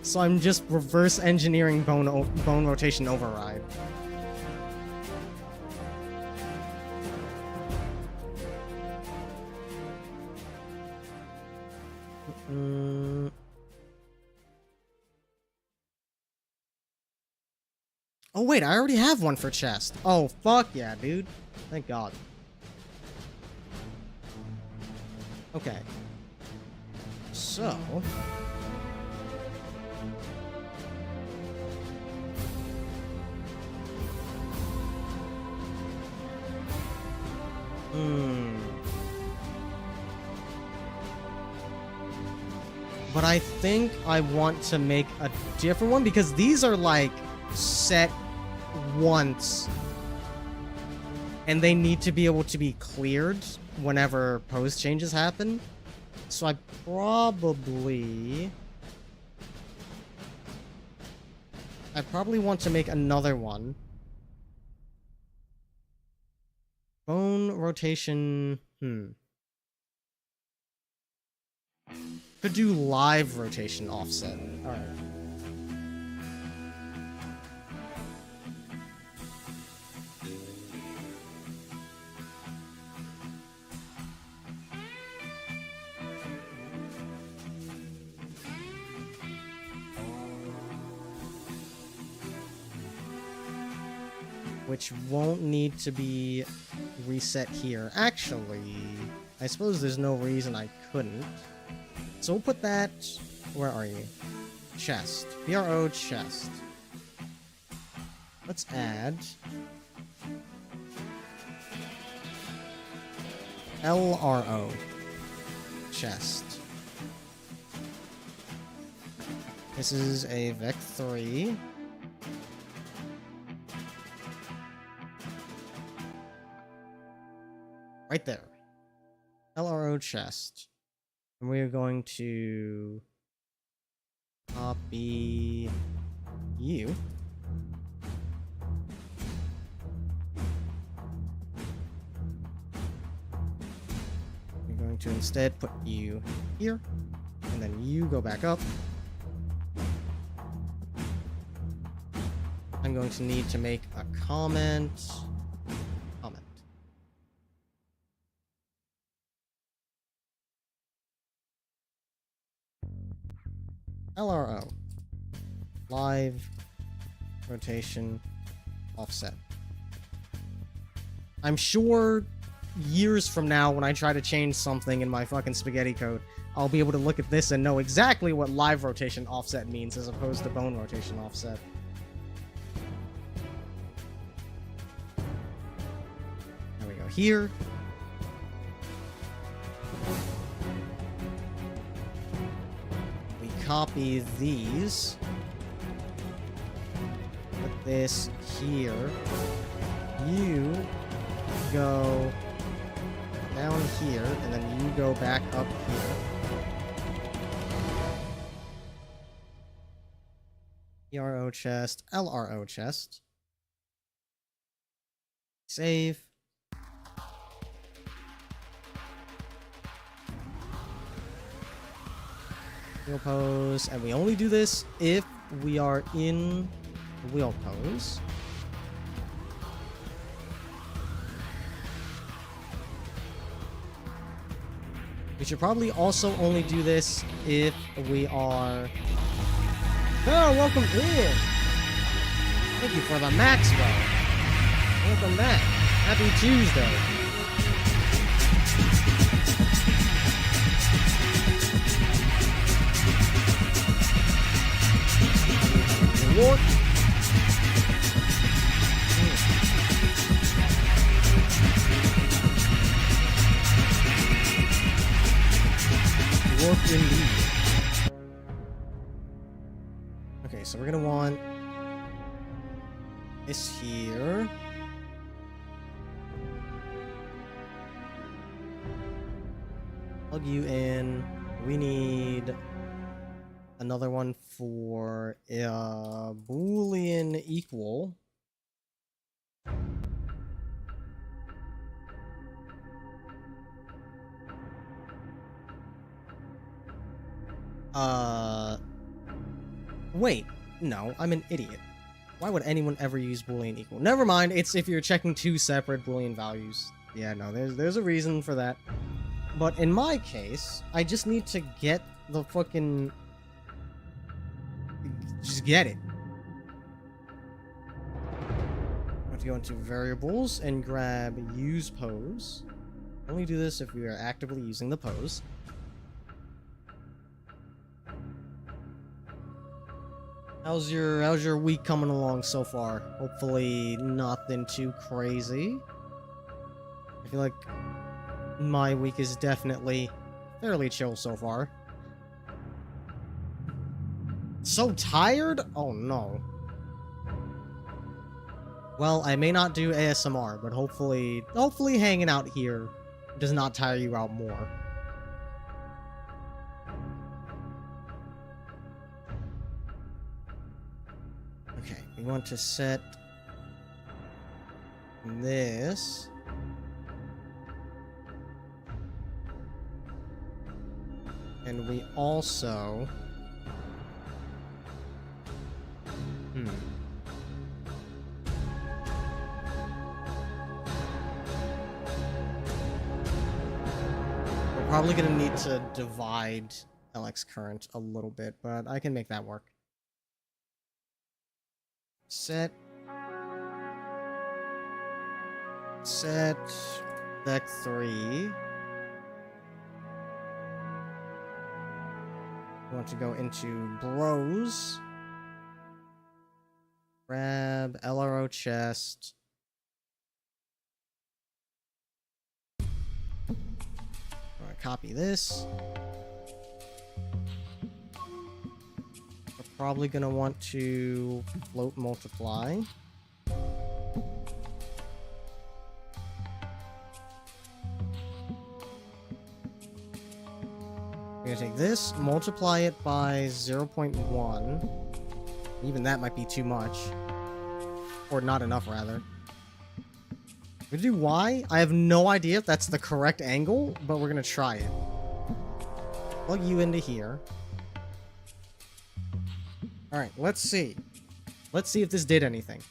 S2: So I'm just reverse engineering bone rotation override. Oh wait, I already have one for chest. Oh fuck yeah, dude. Thank God. Okay. So... But I think I want to make a different one because these are like set once. And they need to be able to be cleared whenever pose changes happen. So I probably want to make another one. Bone rotation, Could do live rotation offset. Alright. Which won't need to be reset here. Actually, I suppose there's no reason I couldn't. So we'll put that... Where are you? Chest. PRO chest. Let's add... LRO chest. This is a Vec 3. Right there. LRO chest. And we're going to copy you. We're going to instead put you here, and then you go back up. I'm going to need to make a comment. LRO. Live rotation offset. I'm sure years from now when I try to change something in my fucking spaghetti code, I'll be able to look at this and know exactly what live rotation offset means as opposed to bone rotation offset. There we go. Here. Copy these. Put this here. You go down here, and then you go back up here. PRO chest, LRO chest. Save. Wheel pose, and we only do this if we are in the wheel pose. We should probably also only do this if we are... Oh, welcome in! Thank you for the Maxwell. Welcome back. Happy Tuesday. Warp. Warp indeed. Okay, so we're gonna want this here. Plug you in. We need Another one for Boolean equal. Wait, no, I'm an idiot. Why would anyone ever use Boolean equal? Never mind, it's if you're checking two separate Boolean values. Yeah, no, there's a reason for that. But in my case, I just need to get the fucking... Just get it. I have to go into variables and grab use pose. Only do this if we are actively using the pose. How's your week coming along so far? Hopefully nothing too crazy. I feel like my week is definitely fairly chill so far. So tired? Oh no. Well, I may not do ASMR, but hopefully hanging out here does not tire you out more. Okay, we want to set this. And we also... We're probably gonna need to divide LX current a little bit, but I can make that work. Set Vec 3. We want to go into bros. Grab LRO chest. I'm gonna copy this. We're probably gonna want to float multiply. We're gonna take this, multiply it by 0.1. Even that might be too much. Or not enough, rather. We're gonna do Y. I have no idea if that's the correct angle, but we're gonna try it. Plug you into here. Alright, let's see. Let's see if this did anything.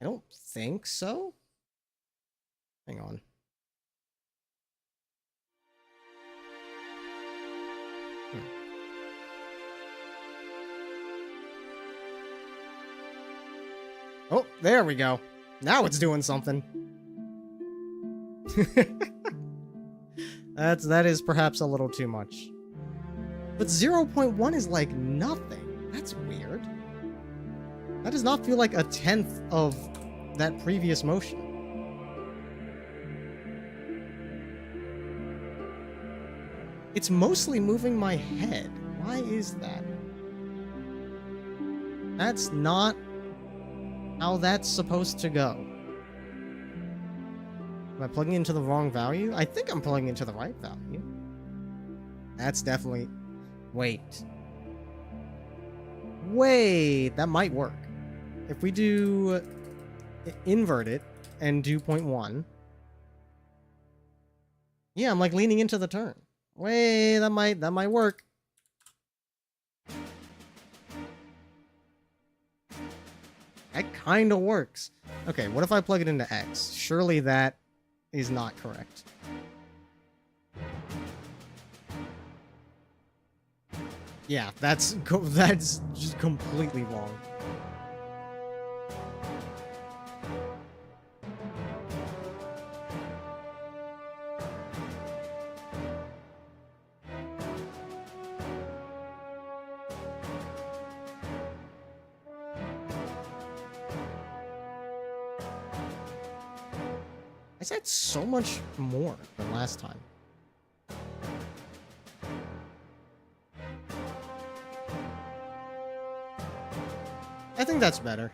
S2: I don't think so. Hang on. Oh, there we go. Now it's doing something. That is perhaps a little too much. But 0.1 is like nothing. That's weird. That does not feel like a tenth of that previous motion. It's mostly moving my head. Why is that? That's not how that's supposed to go. Am I plugging into the wrong value? I think I'm plugging into the right value. That's definitely... Wait, that might work. If we do invert it and do 0.1. Yeah, I'm like leaning into the turn. Wait, that might work. That kind of works. Okay, what if I plug it into X? Surely that is not correct. Yeah, that's just completely wrong. I said so much more than last time. I think that's better.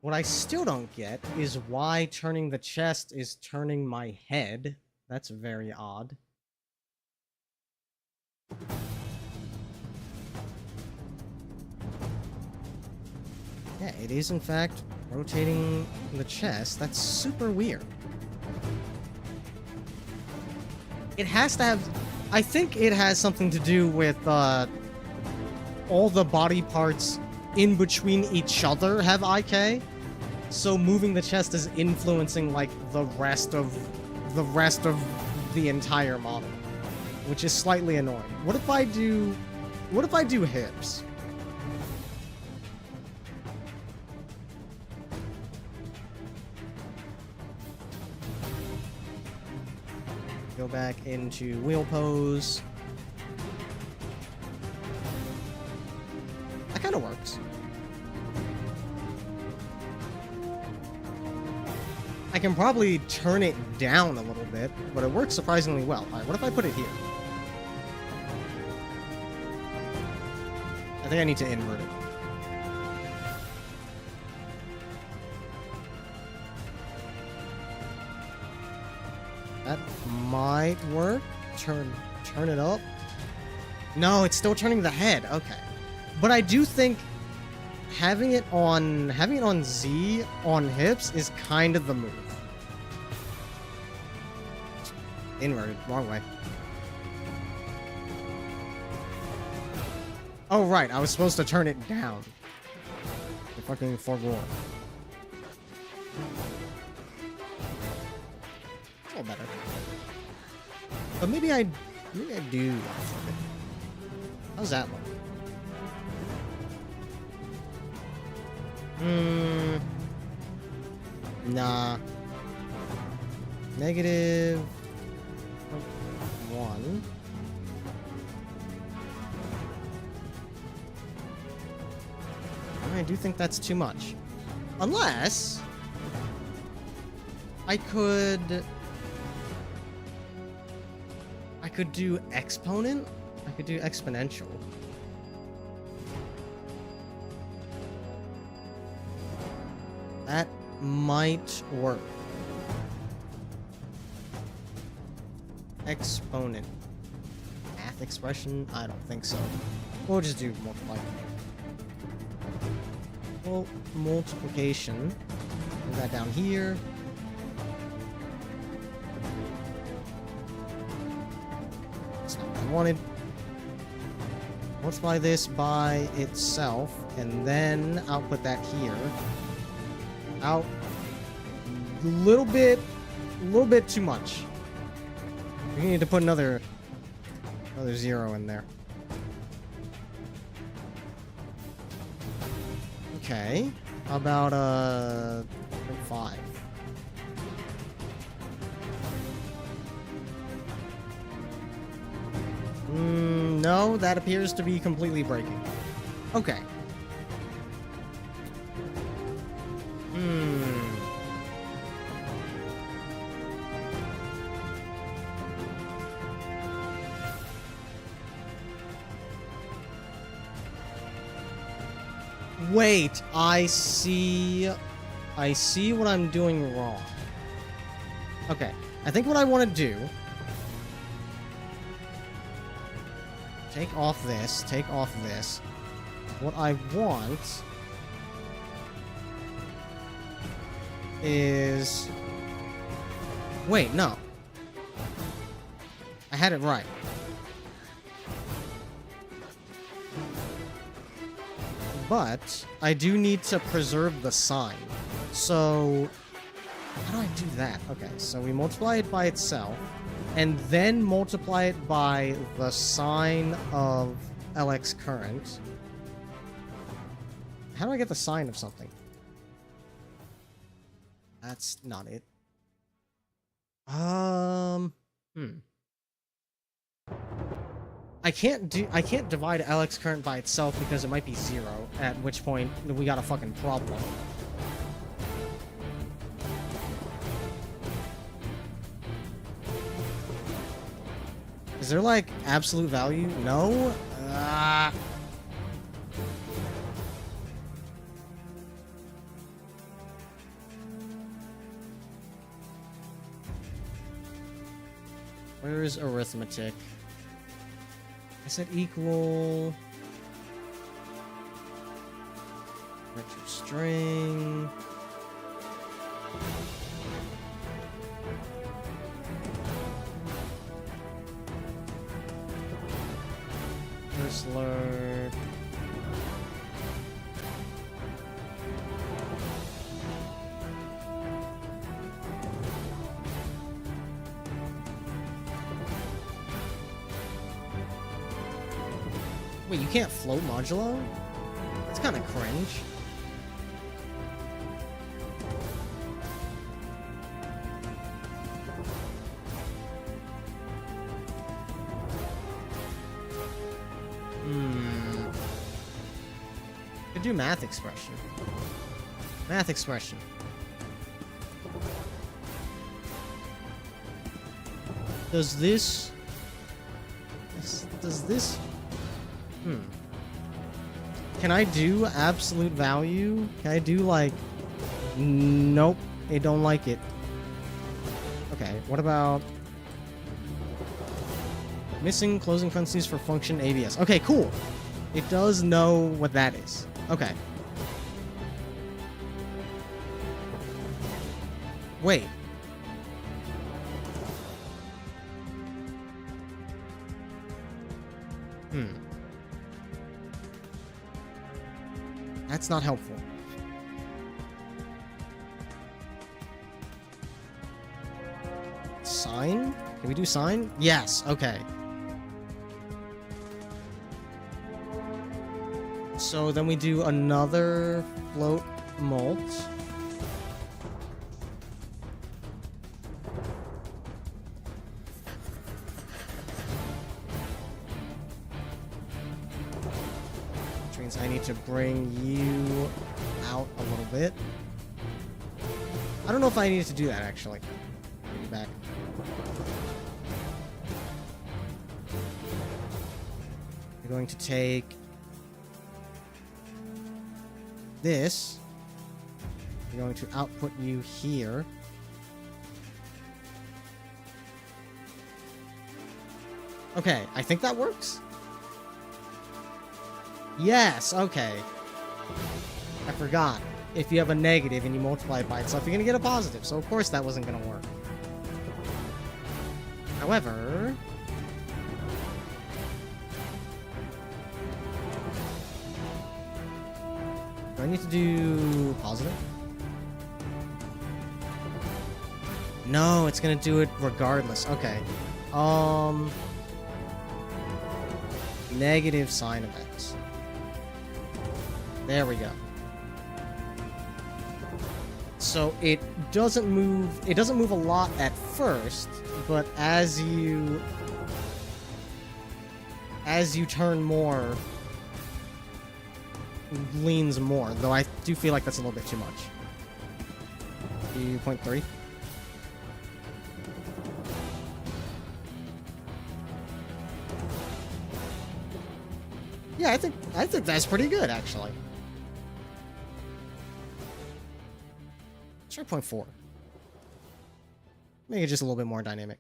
S2: What I still don't get is why turning the chest is turning my head. That's very odd. Yeah, it is in fact rotating the chest. That's super weird. It has to have... I think it has something to do with, all the body parts in between each other have A.K. So moving the chest is influencing, like, the rest of the entire model. Which is slightly annoying. What if I do hips? Go back into wheel pose. That kind of works. I can probably turn it down a little bit, but it works surprisingly well. Alright, what if I put it here? I think I need to invert it. That might work. Turn it up. No, it's still turning the head. Okay. But I do think having it on Z on hips is kind of the move. Inverted, wrong way. Oh right, I was supposed to turn it down. I fucking forgot. It's all better. But maybe I do. How's that look? Nah. -1. I do think that's too much. Unless I could do exponent. I could do exponential. That might work. Exponent. Math expression? I don't think so. We'll just do multiply. Well, multiplication. Move that down here. That's not what I wanted. Multiply this by itself, and then output that here. Out a little bit too much. We need to put another 0 in there. Okay. How about 5? No, that appears to be completely breaking. Okay. Wait, I see what I'm doing wrong. Okay, I think what I want to do... Take off this. What I want... is... Wait, no. I had it right. But I do need to preserve the sign. So how do I do that? Okay, so we multiply it by itself and then multiply it by the sign of LX current. How do I get the sign of something? That's not it. I can't divide LX current by itself because it might be 0, at which point we got a fucking problem. Is there like absolute value? No? Where is arithmetic? I said equal. Retro string. Whistler. Wait, you can't float modulo? That's kind of cringe. Could do math expression. Math expression. Does this... Does this... Can I do absolute value? Can I do, like... Nope. It don't like it. Okay, what about... Missing closing parentheses for function ABS. Okay, cool. It does know what that is. Okay. Wait. That's not helpful. Sign? Can we do sign? Yes, okay. So then we do another float mult. Which means I need to bring you out a little bit. I don't know if I need to do that, actually. Bring you back. You're going to take this. You're going to output you here. Okay, I think that works. Yes, okay. I forgot. If you have a negative and you multiply it by itself, you're gonna get a positive. So of course that wasn't gonna work. However... do I need to do positive? No, it's gonna do it regardless. Okay. Negative sign of X. There we go. So it doesn't move a lot at first, but as you turn more, leans more, though I do feel like that's a little bit too much. 2.3. Yeah, I think that's pretty good, actually. Sure, 0.4. Make it just a little bit more dynamic.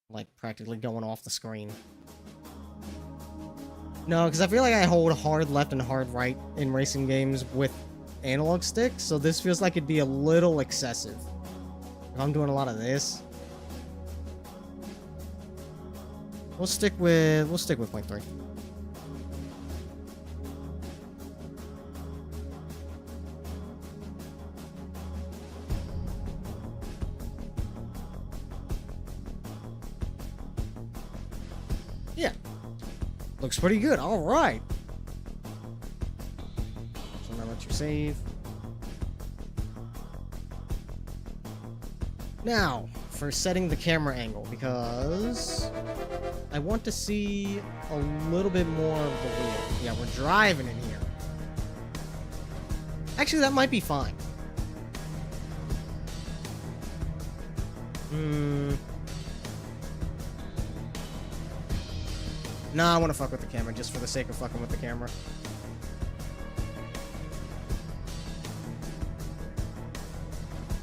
S2: Like, practically going off the screen. No, because I feel like I hold hard left and hard right in racing games with analog sticks, so this feels like it'd be a little excessive. If I'm doing a lot of this. We'll stick with 0.3. Yeah. Looks pretty good. All right. So now let you save. Now, for setting the camera angle, because I want to see a little bit more of the wheel. Yeah, we're driving in here. Actually, that might be fine. Nah, I want to fuck with the camera just for the sake of fucking with the camera.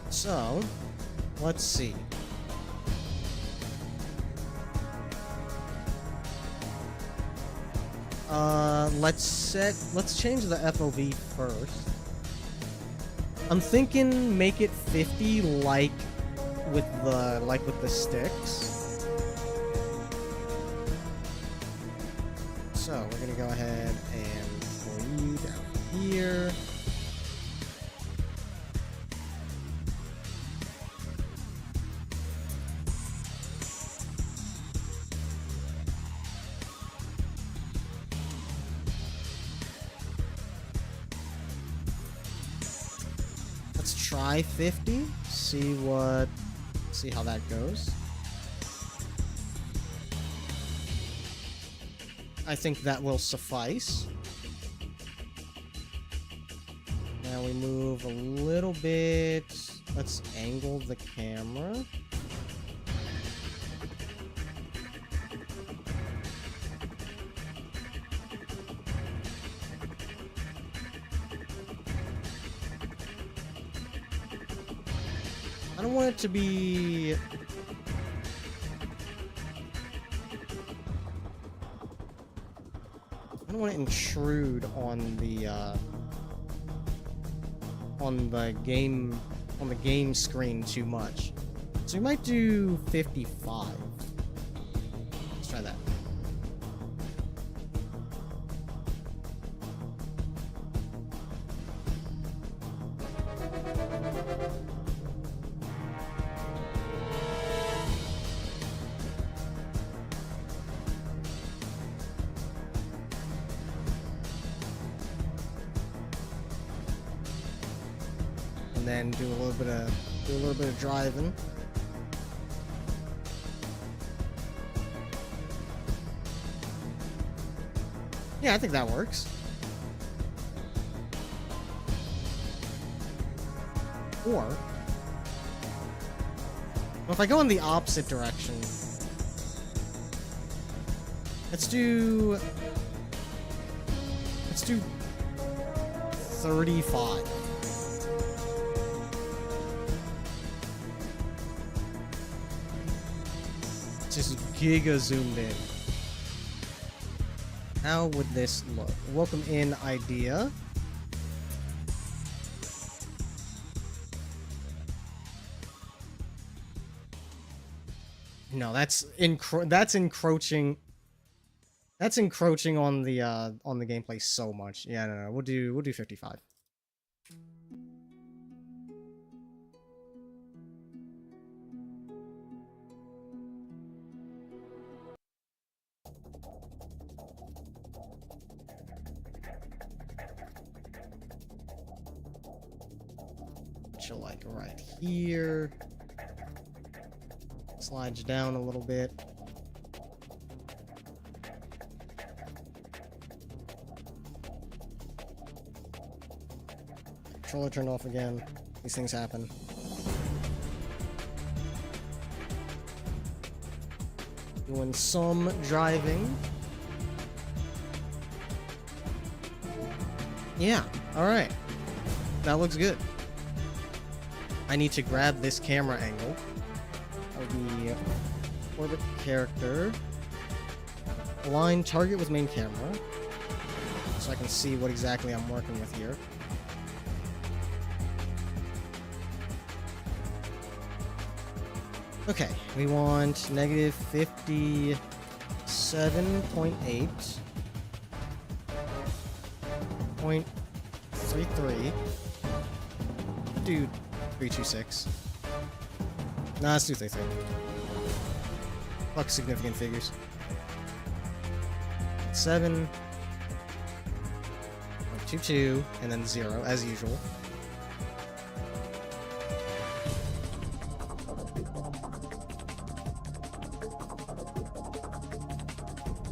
S2: So, let's see. Let's change the FOV first. I'm thinking make it 50 like with the sticks. So we're gonna go ahead and pull you down here. Try 50, see how that goes. I think that will suffice. Now we move a little bit. Let's angle the camera. I don't want it to be... I don't want to intrude on the game screen too much. So we might do 55. Let's try that. Then do a little bit of driving. Yeah, I think that works. Or well, if I go in the opposite direction, let's do 35. Just giga zoomed in. How would this look? Welcome in idea. No, that's encroaching. That's encroaching on the gameplay so much. Yeah, no, we'll do 55. Like right here. Slides down a little bit. Controller turned off again. These things happen. Doing some driving. Yeah, alright. That looks good. I need to grab this camera angle. That would be orbit character. Align target with main camera. So I can see what exactly I'm working with here. Okay, we want negative 57.8. 0.33. Dude. 326. Nah, let's do 33. Fuck significant figures. 7. 22, and then 0, as usual.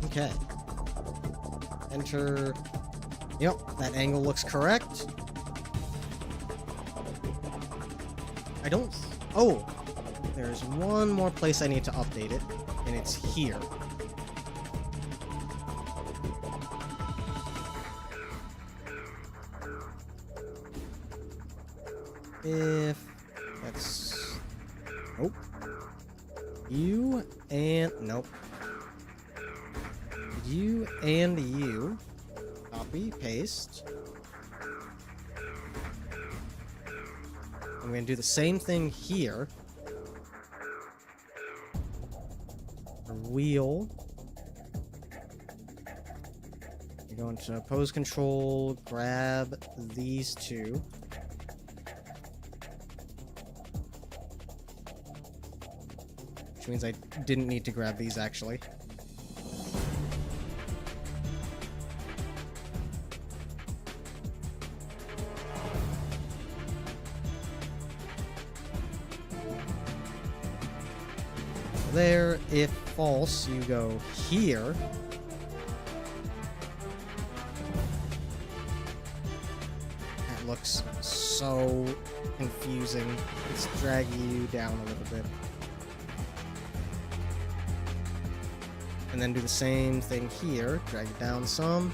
S2: Okay. Enter. Yep, that angle looks correct. I don't... Oh! There's one more place I need to update it, and it's here. If... That's... Nope. You and... Nope. you and you. Copy, paste. I'm going to do the same thing here. Wheel. You're going to pose control, grab these two. Which means I didn't need to grab these, actually. There, if false, you go here. That looks so confusing. It's dragging you down a little bit. And then do the same thing here. Drag it down some.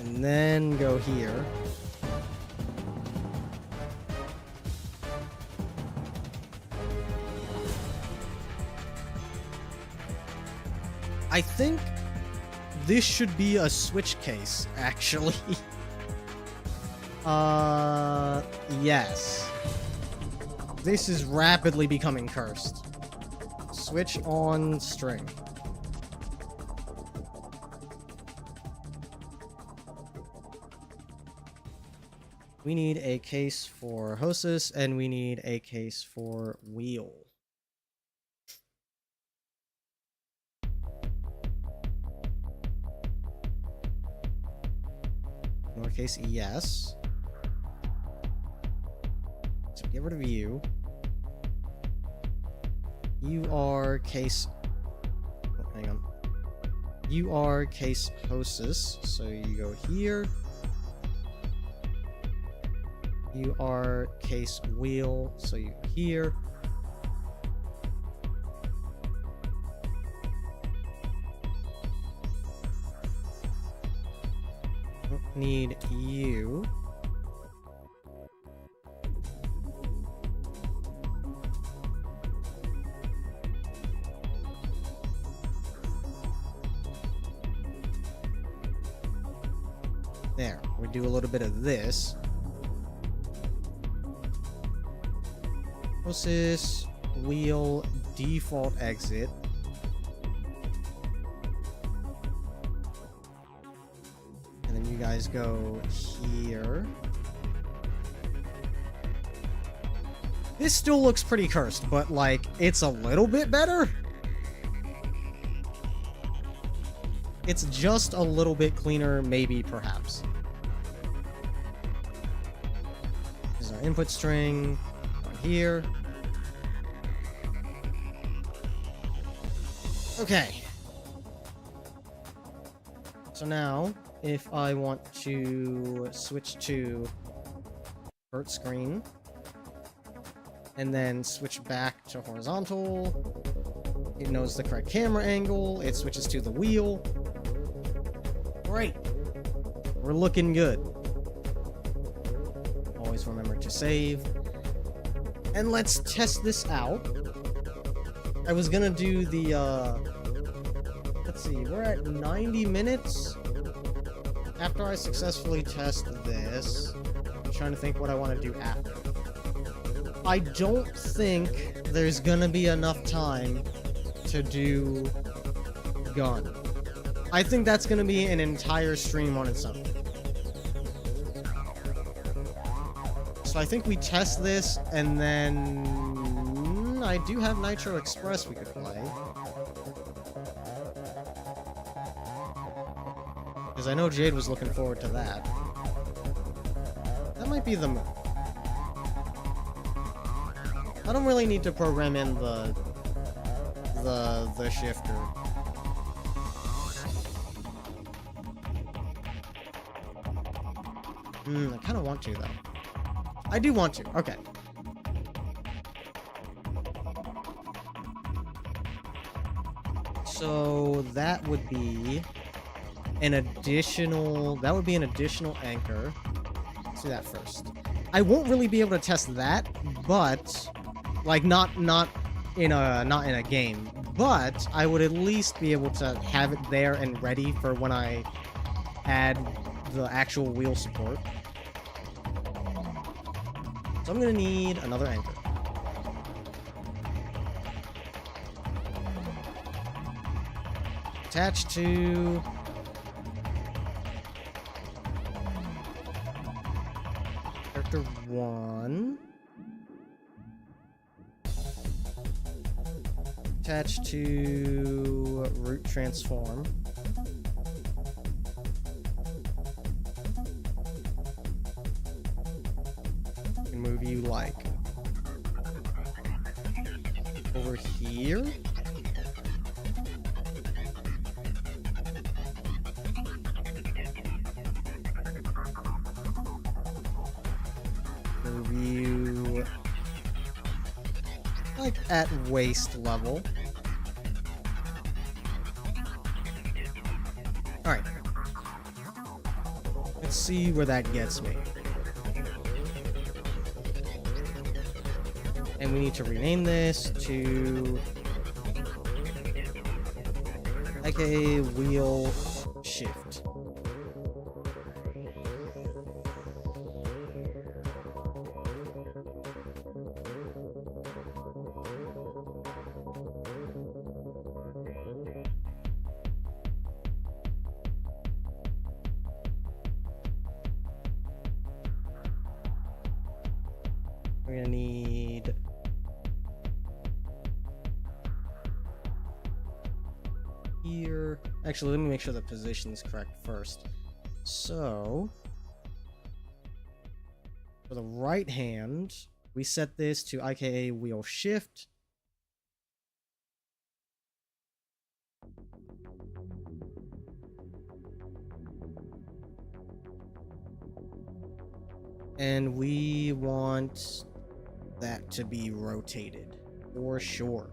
S2: And then go here. I think this should be a switch case, actually. Yes. This is rapidly becoming cursed. Switch on string. We need a case for Hostess, and we need a case for Wheel. Lowercase yes. So get rid of you. You are case... Oh, hang on. You are case Hostess, so you go here. You are case Wheel, so you go here. Don't need you. There, we do a little bit of this. Hostess, Wheel, default exit. And then you guys go here. This still looks pretty cursed, but like, it's a little bit better. It's just a little bit cleaner, maybe, perhaps. This is our input string. Here. Okay. So now, if I want to switch to vert screen, and then switch back to horizontal, it knows the correct camera angle, it switches to the wheel. Great. We're looking good. Always remember to save. And let's test this out. I was gonna do the, let's see, we're at 90 minutes. After I successfully test this, I'm trying to think what I want to do after. I don't think there's gonna be enough time to do gun. I think that's gonna be an entire stream on its own. So I think we test this, and then I do have Nitro Express we could play. Because I know Jade was looking forward to that. That might be the move. I don't really need to program in the shifter. I kind of want to, though. I do want to. Okay. So that would be an additional... That would be an additional anchor. Let's do that first. I won't really be able to test that, but like not in a game, but I would at least be able to have it there and ready for when I add the actual wheel support. So I'm gonna need another anchor. Attached to character 1. Attached to root transform. Can move you like over here. Move you like at waist level. Alright. Let's see where that gets me. And we need to rename this to A.K.A. wheel shift. We're gonna need here. Actually, let me make sure the position is correct first. So, for the right hand, we set this to A.K.A. wheel shift. And we want that to be rotated, for sure.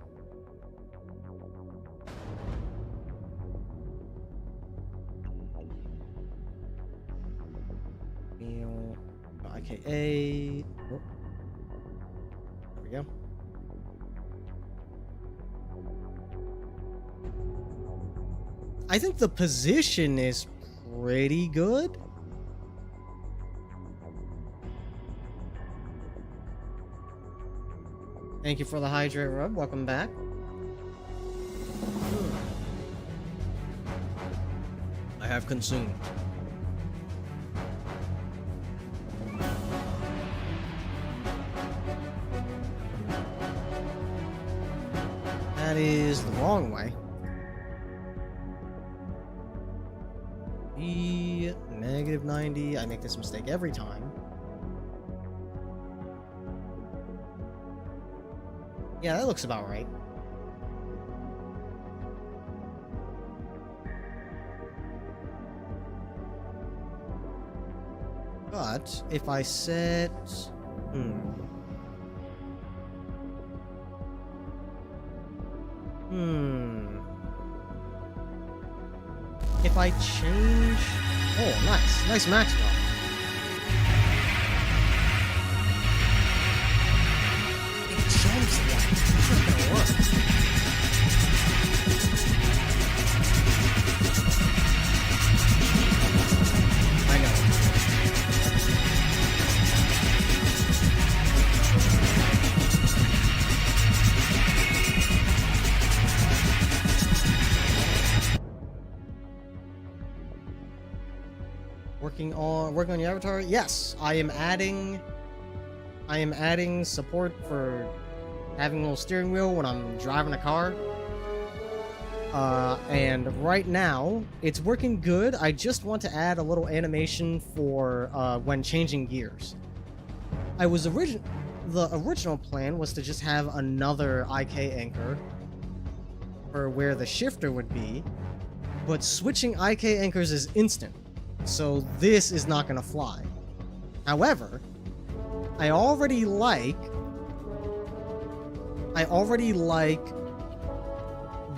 S2: A.K.A. Oh. There we go. I think the position is pretty good. Thank you for the hydrate rub. Welcome back. I have consumed. That is the wrong way. -90. I make this mistake every time. Yeah, that looks about right. But if I set... If I change... Oh, nice. Nice Maxwell. It jumps like... It's not gonna work. I know. Working on your avatar? Yes, I am adding support for having a little steering wheel when I'm driving a car. And right now, it's working good. I just want to add a little animation for when changing gears. The original plan was to just have another IK anchor for where the shifter would be, but switching IK anchors is instant. So this is not going to fly. However, I already like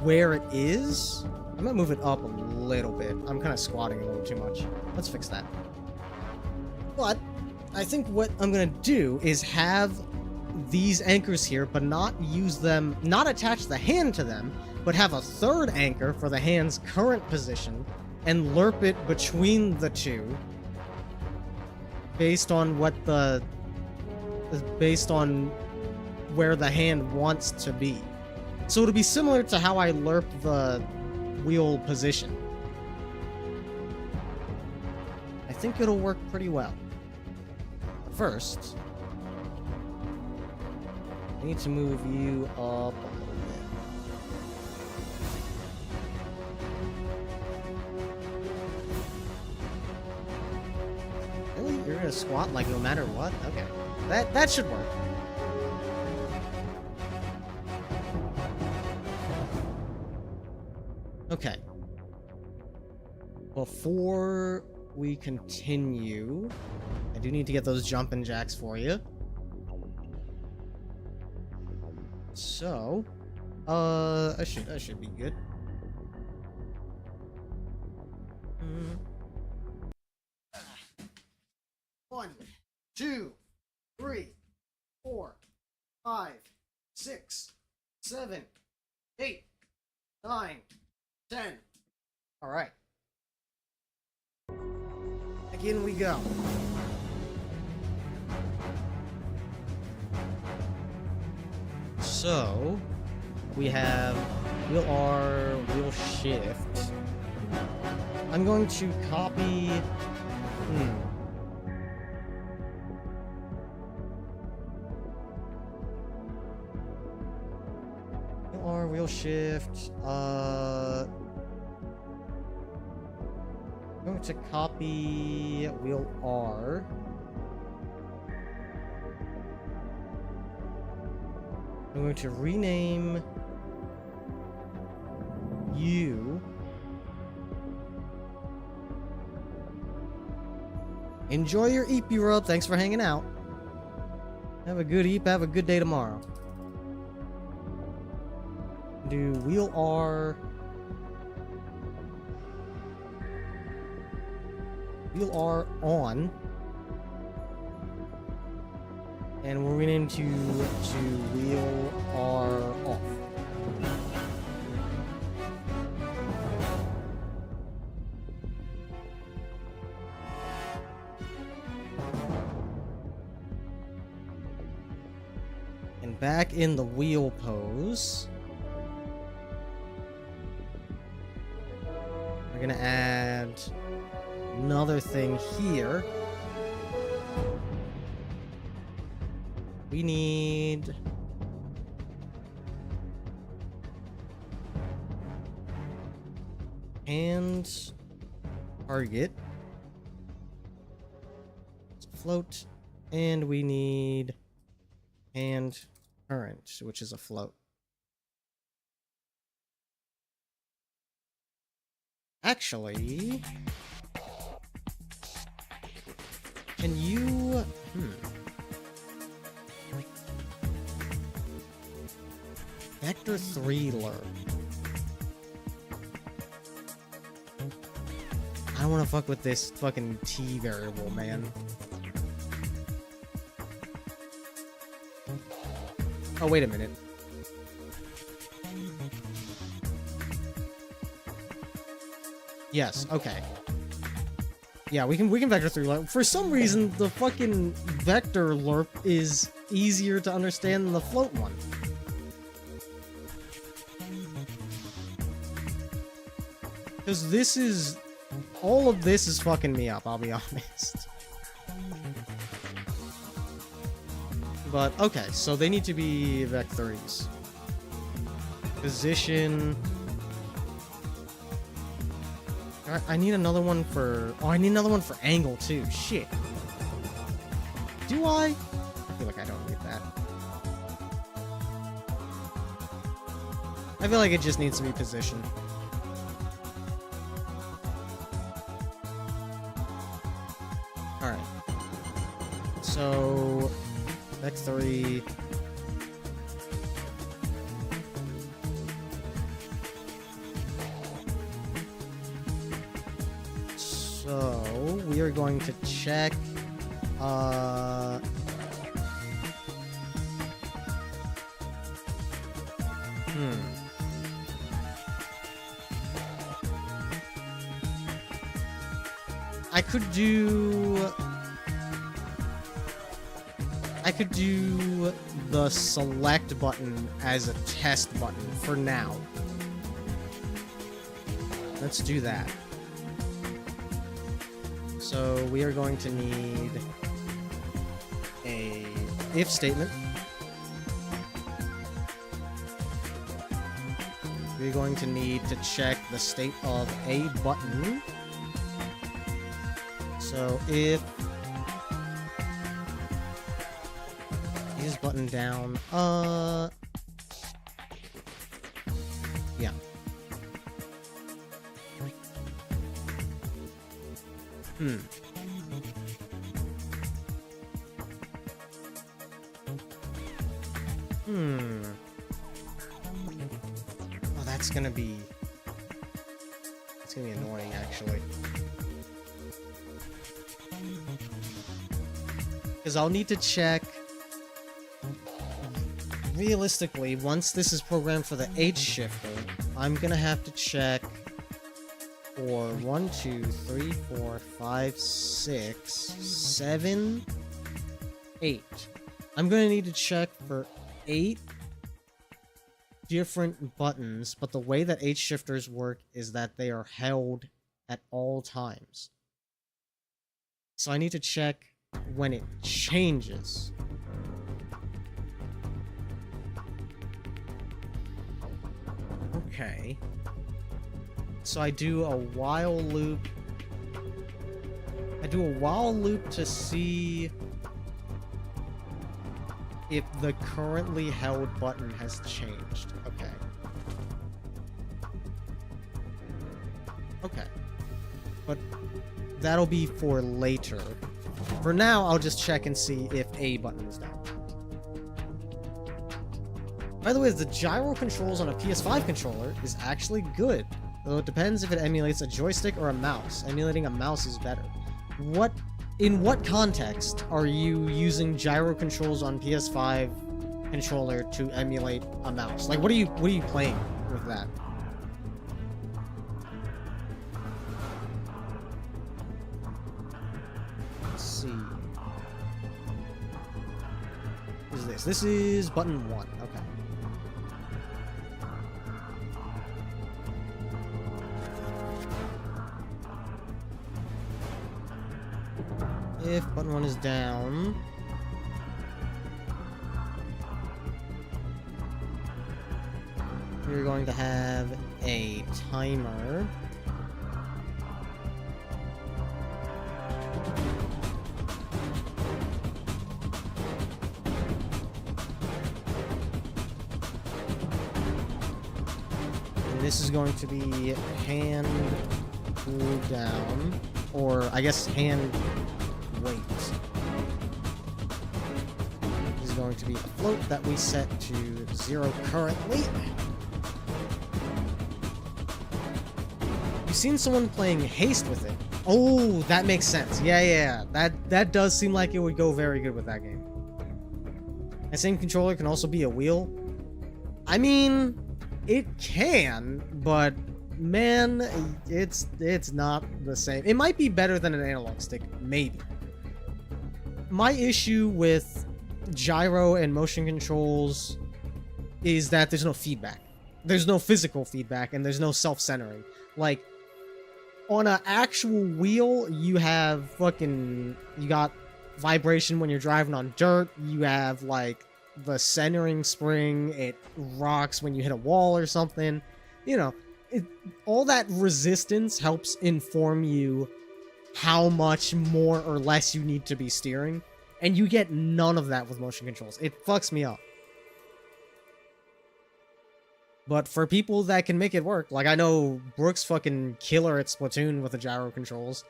S2: where it is. I'm going to move it up a little bit. I'm kind of squatting a little too much. Let's fix that. But I think what I'm gonna do is have these anchors here, but not use them, not attach the hand to them, but have a third anchor for the hand's current position and lerp it between the two based on where the hand wants to be. So it'll be similar to how I lerp the wheel position. I think it'll work pretty well. But first, I need to move you up a little bit. Really? You're gonna squat like no matter what? Okay. That should work. Okay. Before we continue, I do need to get those jumping jacks for you. So, I should be good. 1, 2, 3, 4, 5, 6, 7, 8, 9, 10. All right. Again we go. So, we have wheel R, wheel shift. I'm going to copy... Wheel R, wheel shift. I'm going to copy wheel R. I'm going to rename you. Enjoy your EP rub. Thanks for hanging out. Have a good EP. Have a good day tomorrow. Do wheel R. Wheel R on. And we're going to wheel R off. And back in the wheel pose, we're gonna add another thing here. We need hand target, float, and we need hand current, which is a float. Actually, can you... Vector 3 lurk. I don't want to fuck with this fucking T variable, man. Oh, wait a minute. Yes, okay. Yeah, we can vector 3 lurp. For some reason, the fucking vector lurp is easier to understand than the float one. Because this is... all of this is fucking me up, I'll be honest. But, okay, so they need to be vec3s. Position... I need another one for... oh, I need another one for angle, too. Shit. Do I? I feel like I don't need that. I feel like it just needs to be position. Alright. So... vec3... So, we are going to check I could do the select button as a test button for now. Let's do that. So we are going to need a if statement. We're going to need to check the state of a button. So if is button down, yeah. Oh, that's gonna be annoying, actually. Because I'll need to check. Realistically, once this is programmed for the H shifter, I'm gonna have to check for 1, 2, 3, 4, 5, 6, 7, 8. I'm gonna need to check for 8 different buttons, but the way that H shifters work is that they are held at all times. So I need to check when it changes. Okay. So I do a while loop. I do a while loop to see if the currently held button has changed. Okay. Okay. But that'll be for later. For now, I'll just check and see if A button is down. By the way, the gyro controls on a PS5 controller is actually good, though it depends if it emulates a joystick or a mouse. Emulating a mouse is better. In what context are you using gyro controls on PS5 controller to emulate a mouse? Like, what are you playing with that? Let's see. What is this? This is button 1. Okay. If button 1 is down, we're going to have a timer. And this is going to be hand pull down, or I guess hand weight. This is going to be a float that we set to 0 currently. You've seen someone playing haste with it. Oh, that makes sense. Yeah. That does seem like it would go very good with that game. That same controller can also be a wheel. I mean, it can, but man, it's not the same. It might be better than an analog stick, maybe. My issue with gyro and motion controls is that there's no feedback. There's no physical feedback, and there's no self-centering. Like, on an actual wheel, you got vibration when you're driving on dirt, you have, like, the centering spring, it rocks when you hit a wall or something. You know, all that resistance helps inform you how much more or less you need to be steering, and you get none of that with motion controls. It fucks me up. But for people that can make it work, like I know Brooke's fucking killer at Splatoon with the gyro controls.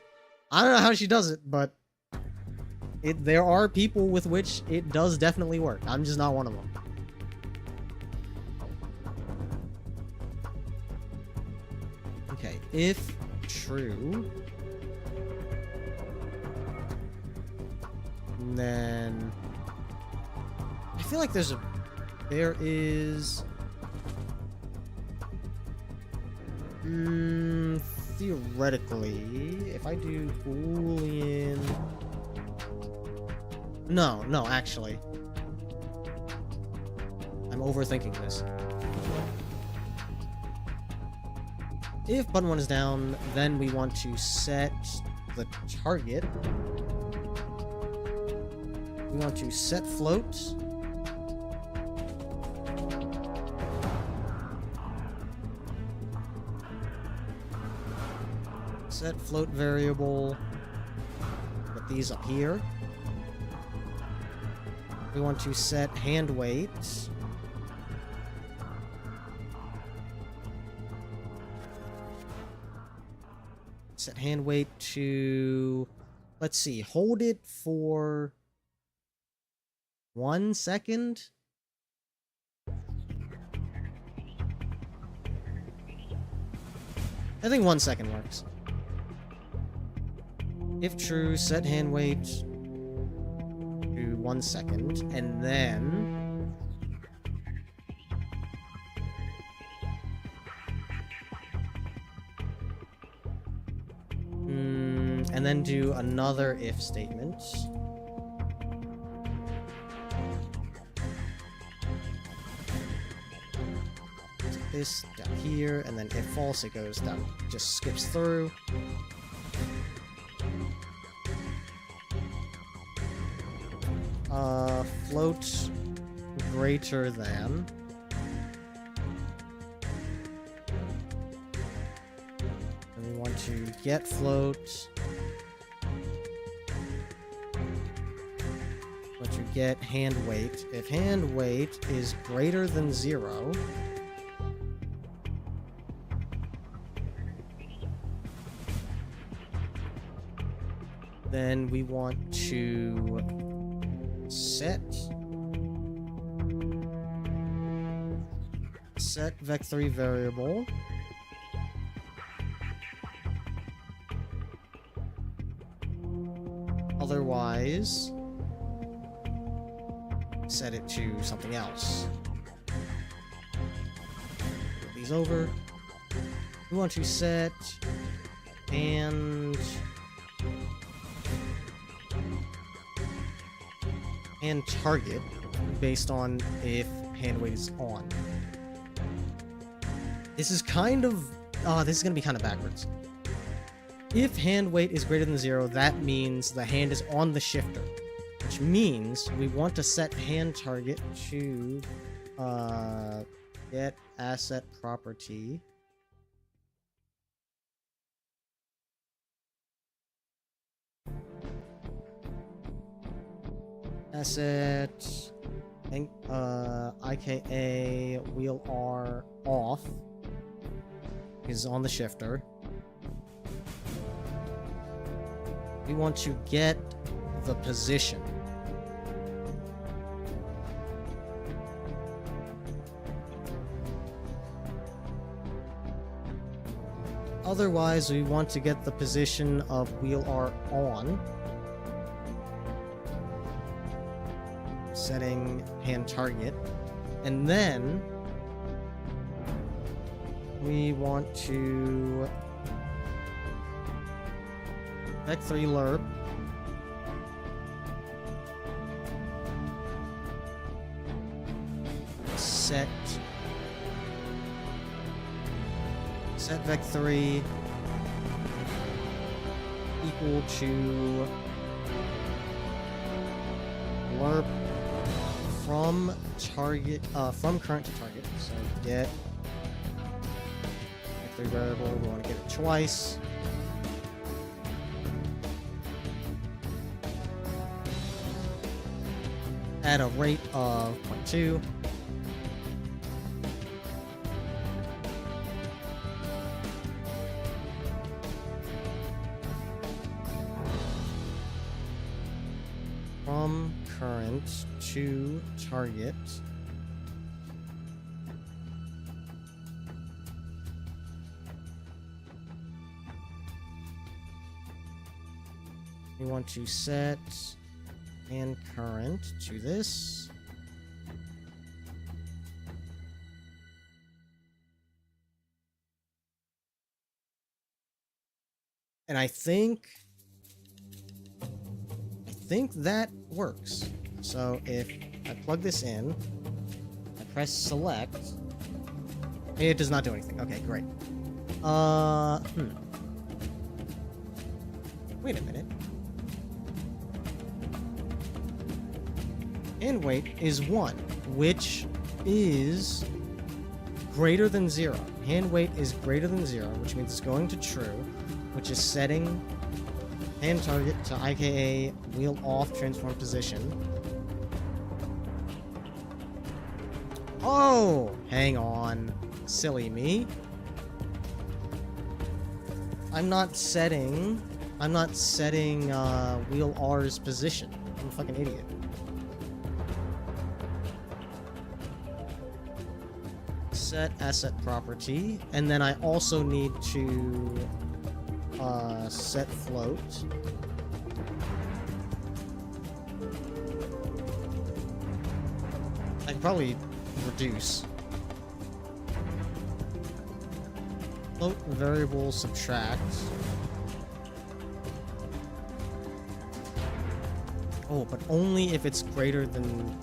S2: I don't know how she does it, but there are people with which it does definitely work. I'm just not one of them. Okay, if true. And then I feel like there is theoretically, if I do Boolean, no, actually, I'm overthinking this. If button 1 is down, then we want to set the target. We want to set float. Set float variable. Put these up here. We want to set hand weight. Set hand weight to, let's see, hold it for 1 second. I think 1 second works. If true, set hand weight to 1 second, and then do another if statement. Take this down here, and then if false, it goes down, just skips through. Float greater than. And we want to get float. Want to get hand weight. If hand weight is greater than 0, then we want to set vec3 variable. Otherwise, set it to something else. Put these over. We want to set and target based on if hand weight is on. This is kind of this is gonna be kind of backwards. If hand weight is greater than 0, that means the hand is on the shifter, which means we want to set hand target to get asset property. Asset IKA wheel R off is on the shifter. We want to get the position. Otherwise, we want to get the position of wheel R on. Setting hand target. And then we want to vec3 lerp. Set vec3 equal to lerp from target, from current to target. So get vec3 variable. We want to get it twice. At a rate of 0.2. From current to target. We want to set hand current to this. And I think that works. So if I plug this in, I press select, it does not do anything. Okay, great. Wait a minute. Hand weight is 1, which is greater than 0. Hand weight is greater than 0, which means it's going to true, which is setting hand target to A.K.A. wheel off transform position. Oh, hang on. Silly me. I'm not setting wheel R's position. I'm a fucking idiot. Set asset property, and then I also need to set float. I can probably reduce. Float variable subtract. Oh, but only if it's greater than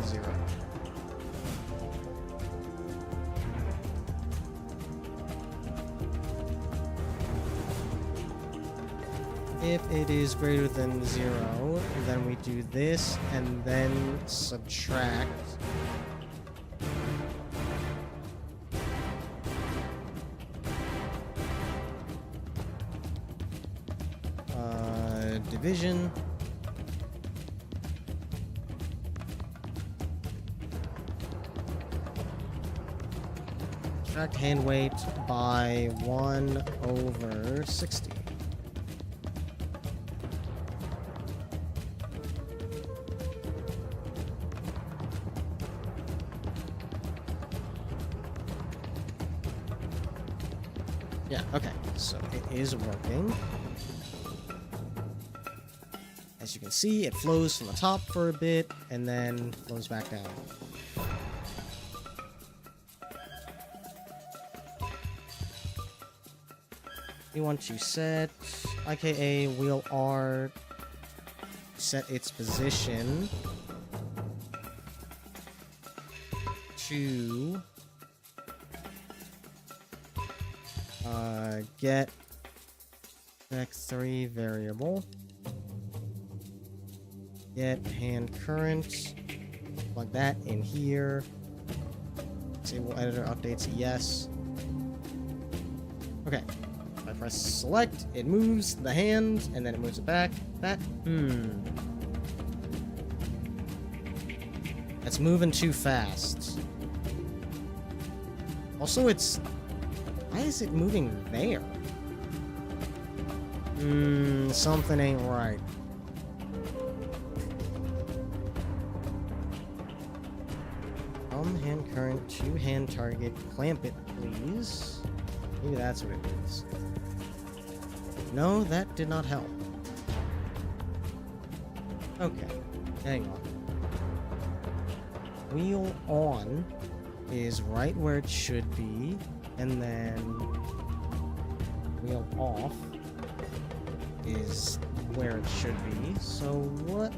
S2: 0. If it is greater than 0, then we do this and then subtract. Division. Subtract hand weight by 1/60. Yeah, okay, so it is working. As you can see, it flows from the top for a bit, and then flows back down. We want to set A.K.A. wheel R, set its position to get X3 variable, get hand current, plug that in here, disable editor updates, yes. Okay, if I press select, it moves the hand, and then it moves it back. That's moving too fast. Also, why is it moving there? Something ain't right. From hand current to hand target, clamp it, please. Maybe that's what it is. No, that did not help. Okay, hang on. Wheel on is right where it should be, and then wheel off is where it should be. So what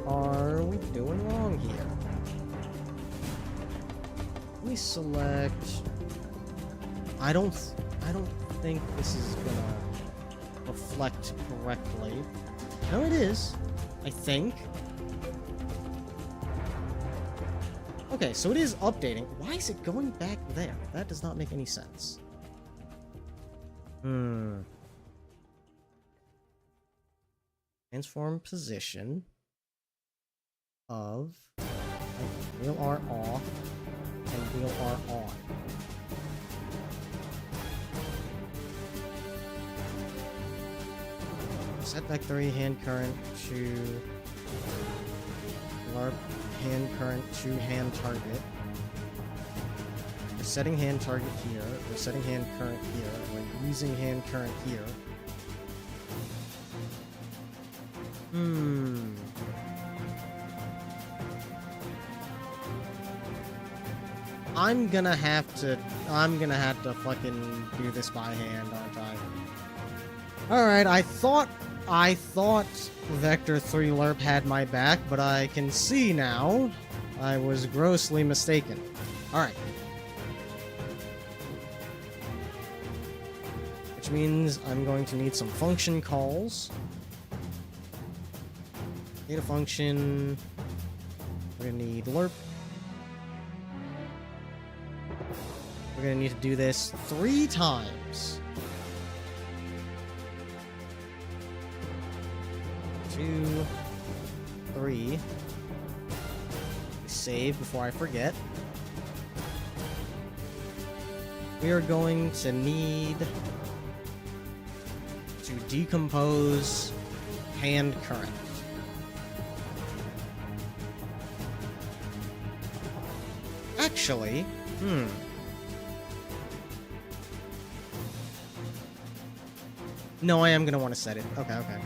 S2: are we doing wrong here? Let me select. I don't think this is gonna reflect correctly. No, it is. I think. Okay, so it is updating. Why is it going back there? That does not make any sense. Transform position of wheel R off and wheel R on. Set back 3 hand current to LARP hand current to hand target. We're setting hand target here. We're setting hand current here. We're using hand current here. Hmm. I'm gonna have to fucking do this by hand, aren't I? Alright, I thought Vector 3 Lerp had my back, but I can see now I was grossly mistaken. Alright. Which means I'm going to need some function calls. Data function. We're gonna need Lerp. We're gonna need to do this 3 times. 2, 3. Save before I forget. We are going to need to decompose hand current. Actually, no, I am gonna want to set it. Okay, okay.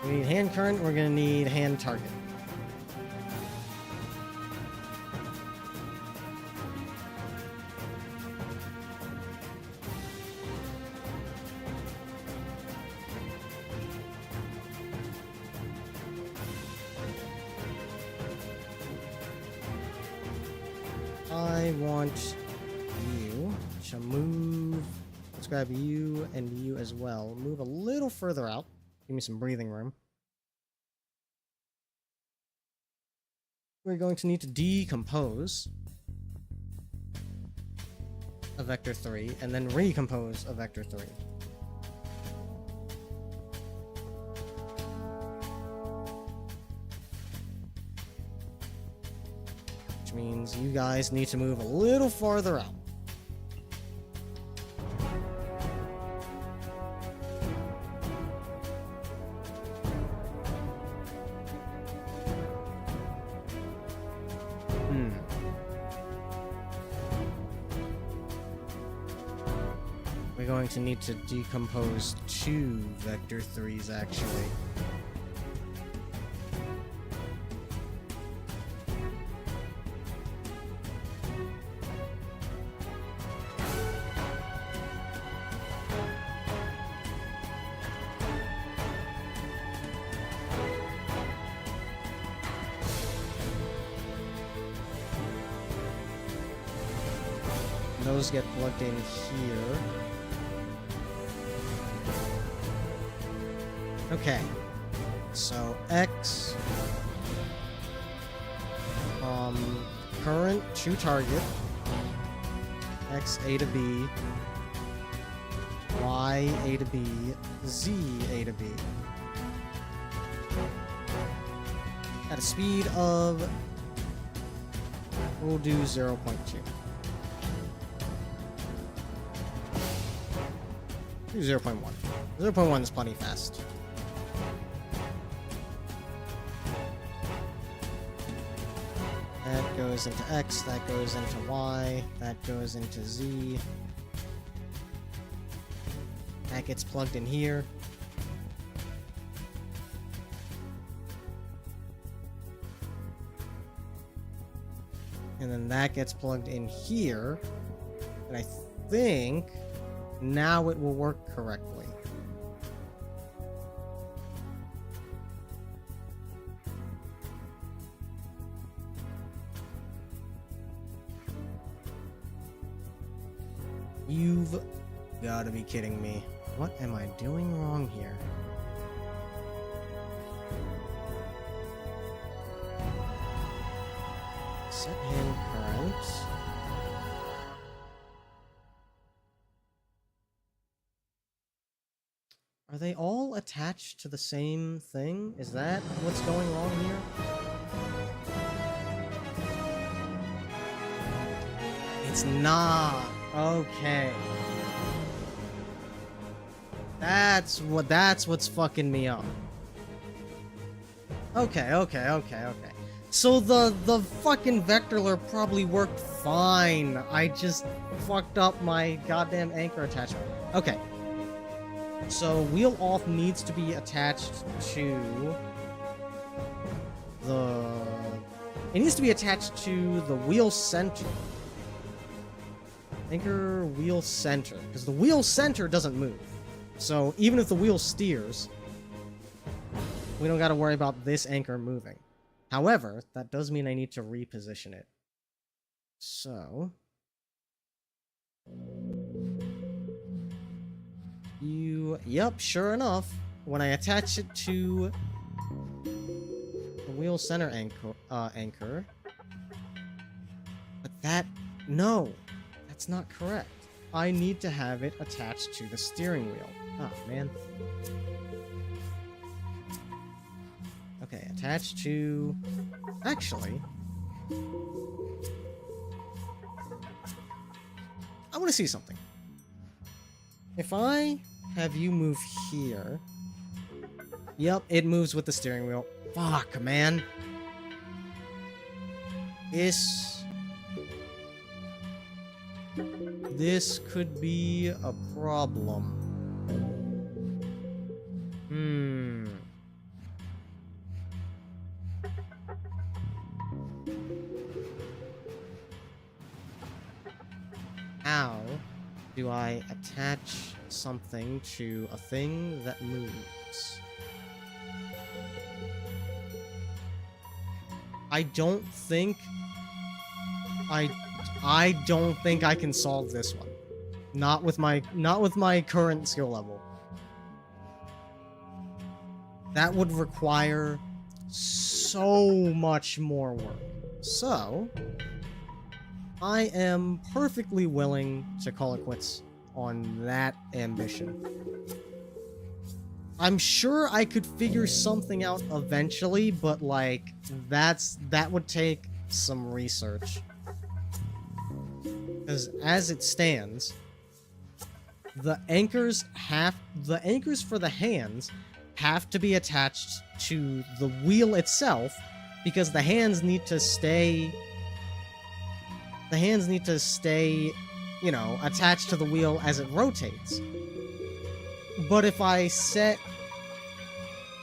S2: We need hand current, we're gonna need hand target. I want you to move. Let's grab you and you as well. Move a little further out. Give me some breathing room. We're going to need to decompose a vector 3 and then recompose a vector 3. Which means you guys need to move a little farther out. We're going to need to decompose 2 vector 3s, actually. Those get plugged in here. Okay, so X current to target, X A to B, Y A to B, Z A to B. At a speed of, we'll do 0.2. 0.1. 0.1 is plenty fast. That goes into X, that goes into Y, that goes into Z. That gets plugged in here. And then that gets plugged in here. And I think now it will work correctly. You've got to be kidding me. What am I doing wrong here? Set hand current. Are they all attached to the same thing? Is that what's going wrong here? It's not. Okay. That's what's fucking me up. Okay. So the fucking vectorler probably worked fine. I just fucked up my goddamn anchor attachment. Okay. So wheel off needs to be attached to the... It needs to be attached to the wheel center. Anchor wheel center. Because the wheel center doesn't move. So even if the wheel steers, we don't got to worry about this anchor moving. However, that does mean I need to reposition it. So... Yep, sure enough, when I attach it to the wheel center anchor... But that... No! That's not correct. I need to have it attached to the steering wheel. Oh, man. Okay, attached to... Actually... I want to see something. If I have you move here... Yep, it moves with the steering wheel. Fuck, man. This could be a problem. How do I attach something to a thing that moves? I don't think I can solve this one. Not with my current skill level. That would require so much more work. So, I am perfectly willing to call it quits on that ambition. I'm sure I could figure something out eventually, but like that would take some research. Because as it stands, the anchors for the hands have to be attached to the wheel itself because the hands need to stay, you know, attached to the wheel as it rotates. But if I set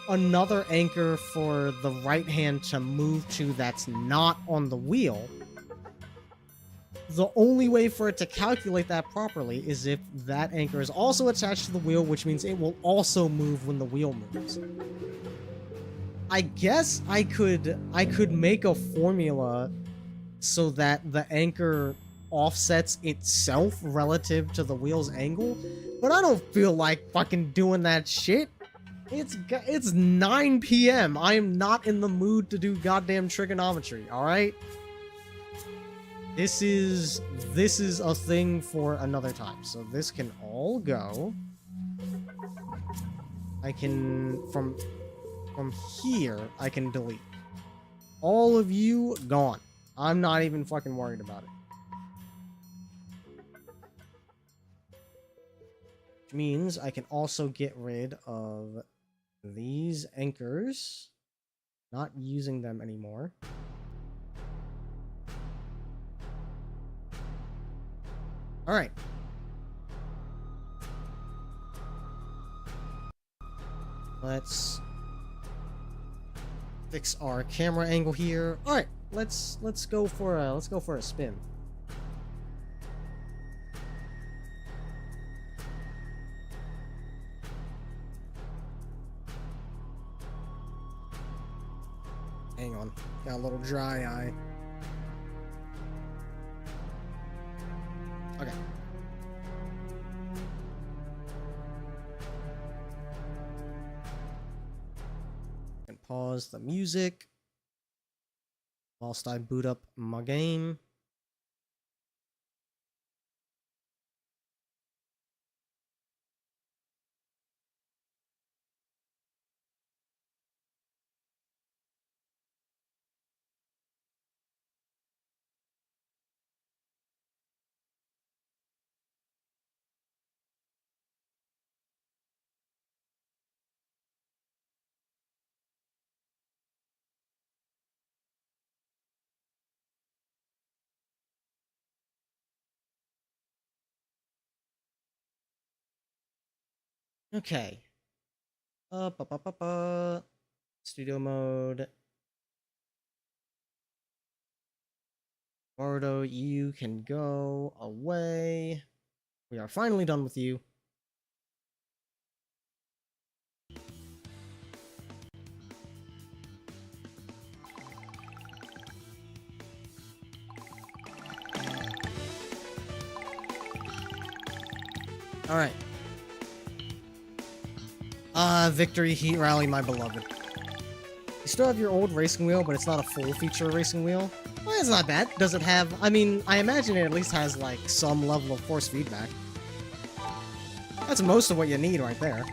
S2: another anchor for the right hand to move to that's not on the wheel, the only way for it to calculate that properly is if that anchor is also attached to the wheel, which means it will also move when the wheel moves. I guess I could make a formula so that the anchor offsets itself relative to the wheel's angle, but I don't feel like fucking doing that shit. It's 9 p.m. I am not in the mood to do goddamn trigonometry, alright? This is a thing for another time. So this can all go. I can, from here, I can delete. All of you, gone. I'm not even fucking worried about it. Which means I can also get rid of these anchors. Not using them anymore. Alright. Let's fix our camera angle here. Alright, let's go for a spin. Hang on. Got a little dry eye. Okay. And pause the music whilst I boot up my game. Okay. Studio mode. Bardo, you can go away. We are finally done with you. Alright. Victory Heat Rally, my beloved. You still have your old racing wheel, but it's not a full-feature racing wheel. Well, it's not bad. Does it have... I mean, I imagine it at least has, like, some level of force feedback. That's most of what you need right there.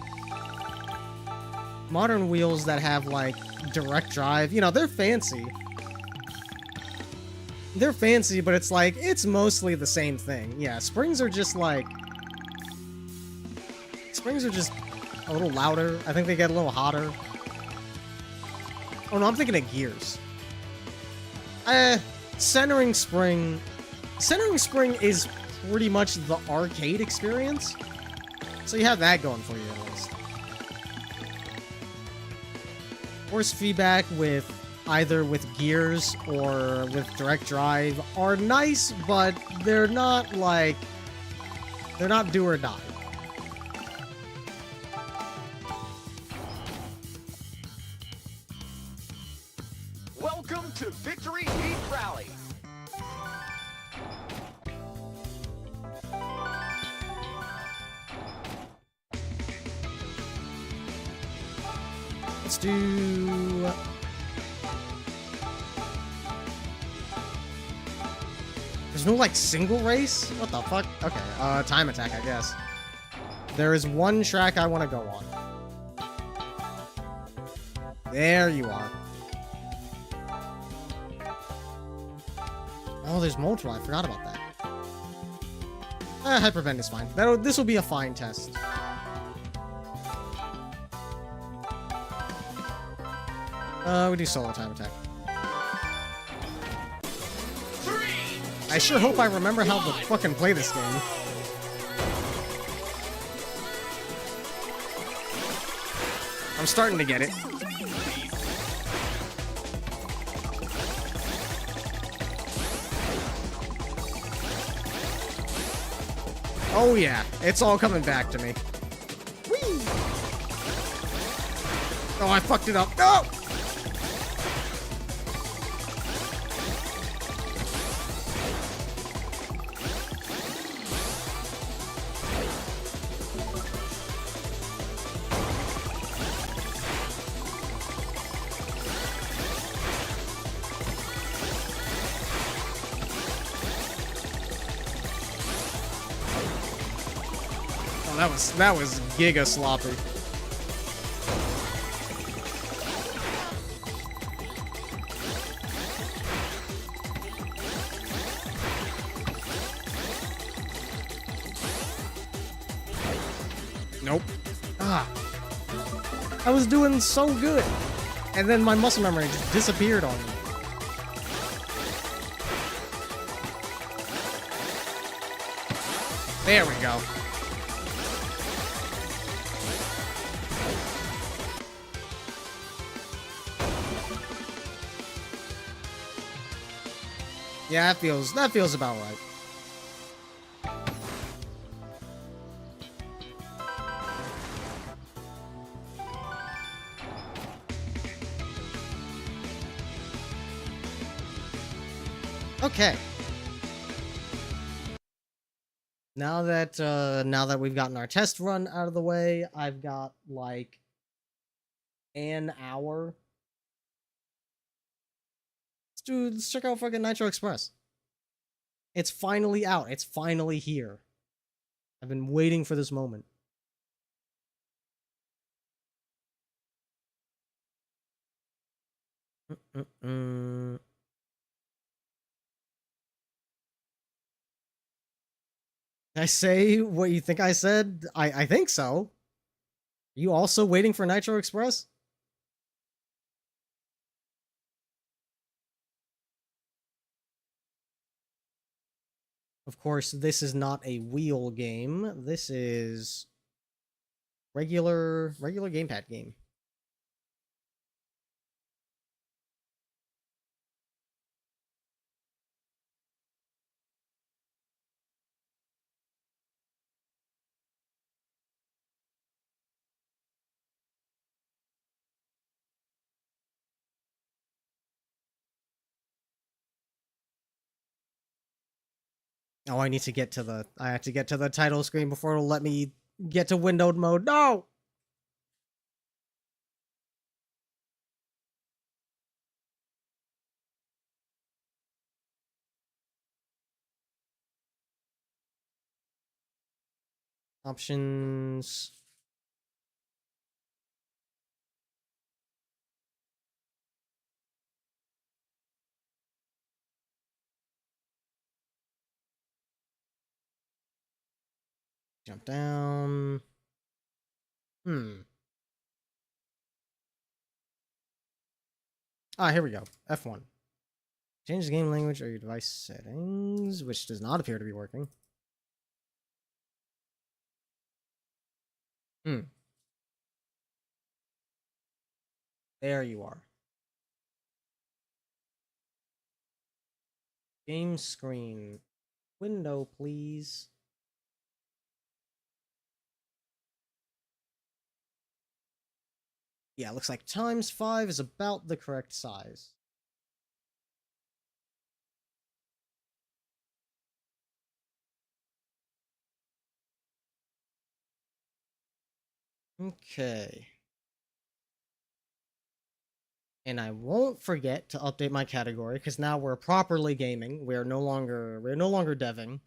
S2: Modern wheels that have, like, direct drive, you know, they're fancy. They're fancy, but it's like, it's mostly the same thing. Yeah, springs are just, like... Springs are just a little louder. I think they get a little hotter. Oh no, I'm thinking of gears. Centering spring is pretty much the arcade experience. So you have that going for you at least. Force feedback with either with gears or with direct drive are nice, but they're not like... They're not do or die.
S1: Welcome to Victory Heat Rally.
S2: Let's do... There's no, like, single race? What the fuck? Okay, time attack, I guess. There is one track I want to go on. There you are. Oh, there's multiple. I forgot about that. Hyperbend is fine. This will be a fine test. We do solo time attack. I sure hope I remember how to fucking play this game. I'm starting to get it. Oh yeah, it's all coming back to me. Whee! Oh, I fucked it up. No! That was giga sloppy. Nope. Ah. I was doing so good. And then my muscle memory just disappeared on me. There we go. Yeah, that feels about right. Okay. Now that we've gotten our test run out of the way, I've got like an hour. Let's check out fucking Nitro Express. It's finally out. It's finally here. I've been waiting for this moment. Did I say what you think I said? I think so. Are you also waiting for Nitro Express? Of course, this is not a wheel game. This is regular gamepad game. Oh, I need to get to the I have to get to the title screen before it'll let me get to windowed mode. No. Options. Jump down. Ah, here we go. F1. Change the game language or your device settings, which does not appear to be working. There you are. Game screen. Window, please. Yeah, looks like ×5 is about the correct size. Okay. And I won't forget to update my category because now we're properly gaming. We're no longer deving.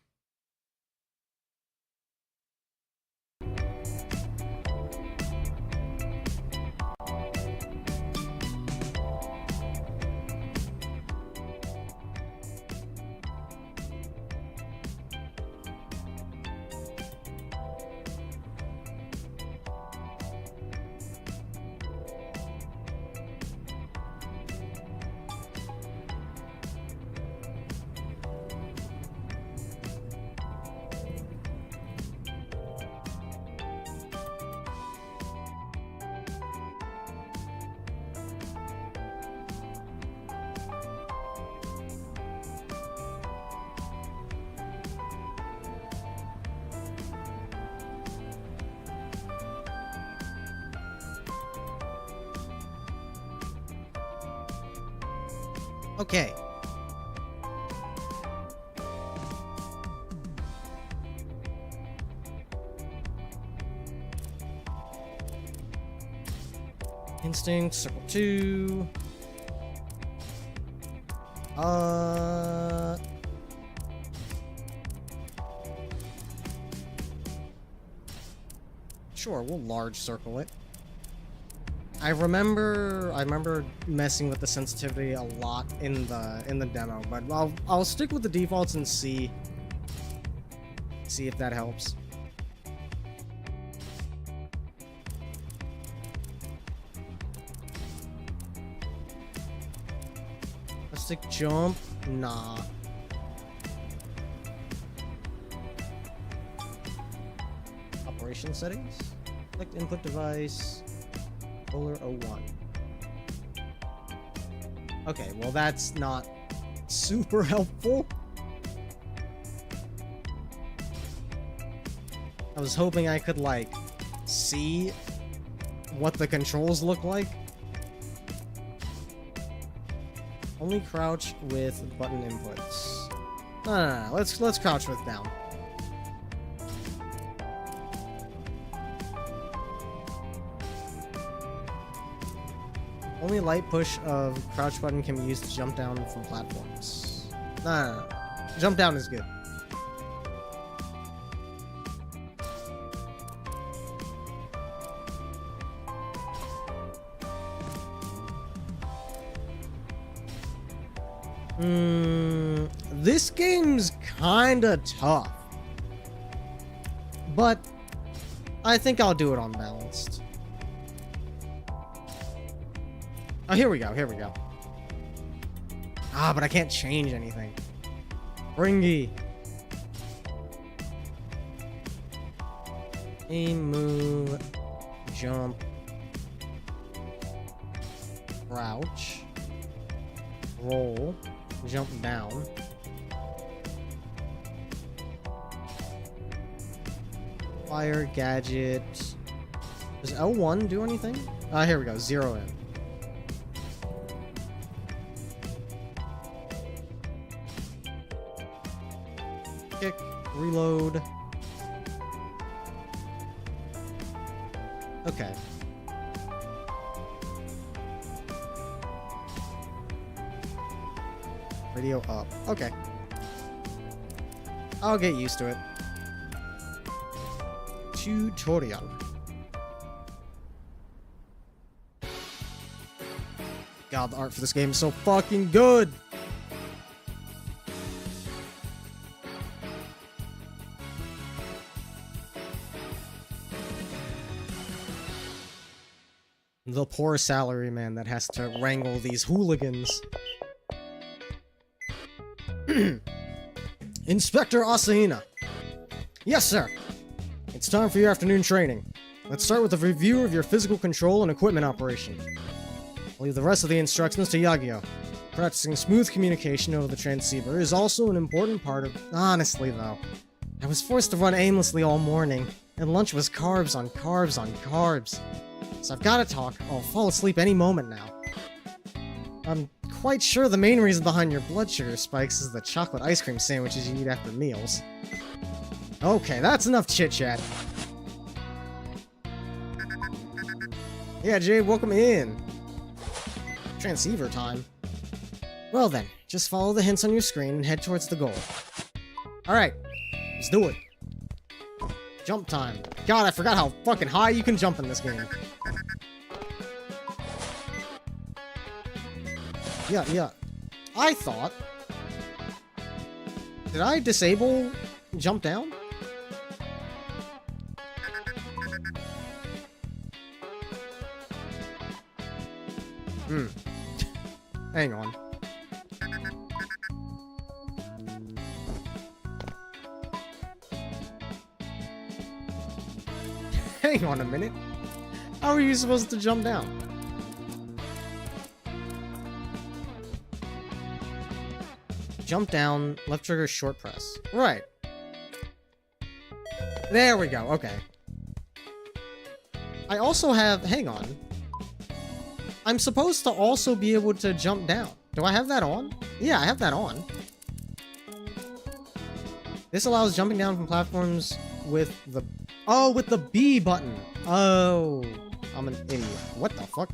S2: Okay. Instinct, circle 2. Sure, we'll large circle it. I remember messing with the sensitivity a lot in the demo, but I'll stick with the defaults and see if that helps. Stick jump? Nah. Operation settings? Select input device. Solar 01. Okay, well that's not super helpful. I was hoping I could, like, see what the controls look like. Only crouch with button inputs. No. Let's crouch with down. Only light push of crouch button can be used to jump down from platforms. No. Jump down is good. This game's kinda tough. But I think I'll do it on balanced. Oh, here we go. Ah, but I can't change anything. Ringy. Aim, move, jump, crouch, roll, jump down. Fire, gadget. Does L1 do anything? Here we go. Zero in. Kick, reload. Okay. Radio up. Okay. I'll get used to it. Tutorial. God, the art for this game is so fucking good! The poor salaryman that has to wrangle these hooligans. Inspector Asahina. Yes, sir. It's time for your afternoon training. Let's start with a review of your physical control and equipment operation. I'll leave the rest of the instructions to Yagyo. Practicing smooth communication over the transceiver is also an important part of... Honestly, though, I was forced to run aimlessly all morning, and lunch was carbs on carbs on carbs. So I've gotta talk, or I'll fall asleep any moment now. I'm quite sure the main reason behind your blood sugar spikes is the chocolate ice cream sandwiches you eat after meals. Okay, that's enough chit-chat. Yeah, Jay, welcome in. Transceiver time. Well then, just follow the hints on your screen and head towards the goal. Alright, let's do it. Jump time. God, I forgot how fucking high you can jump in this game. Yeah. I thought... Did I disable jump down? Hang on. Hang on a minute. How are you supposed to jump down? Jump down, left trigger, short press. Right. There we go, okay. I also have... Hang on. I'm supposed to also be able to jump down. Do I have that on? Yeah, I have that on. This allows jumping down from platforms with the... Oh, with the B button. Oh. I'm an idiot. What the fuck?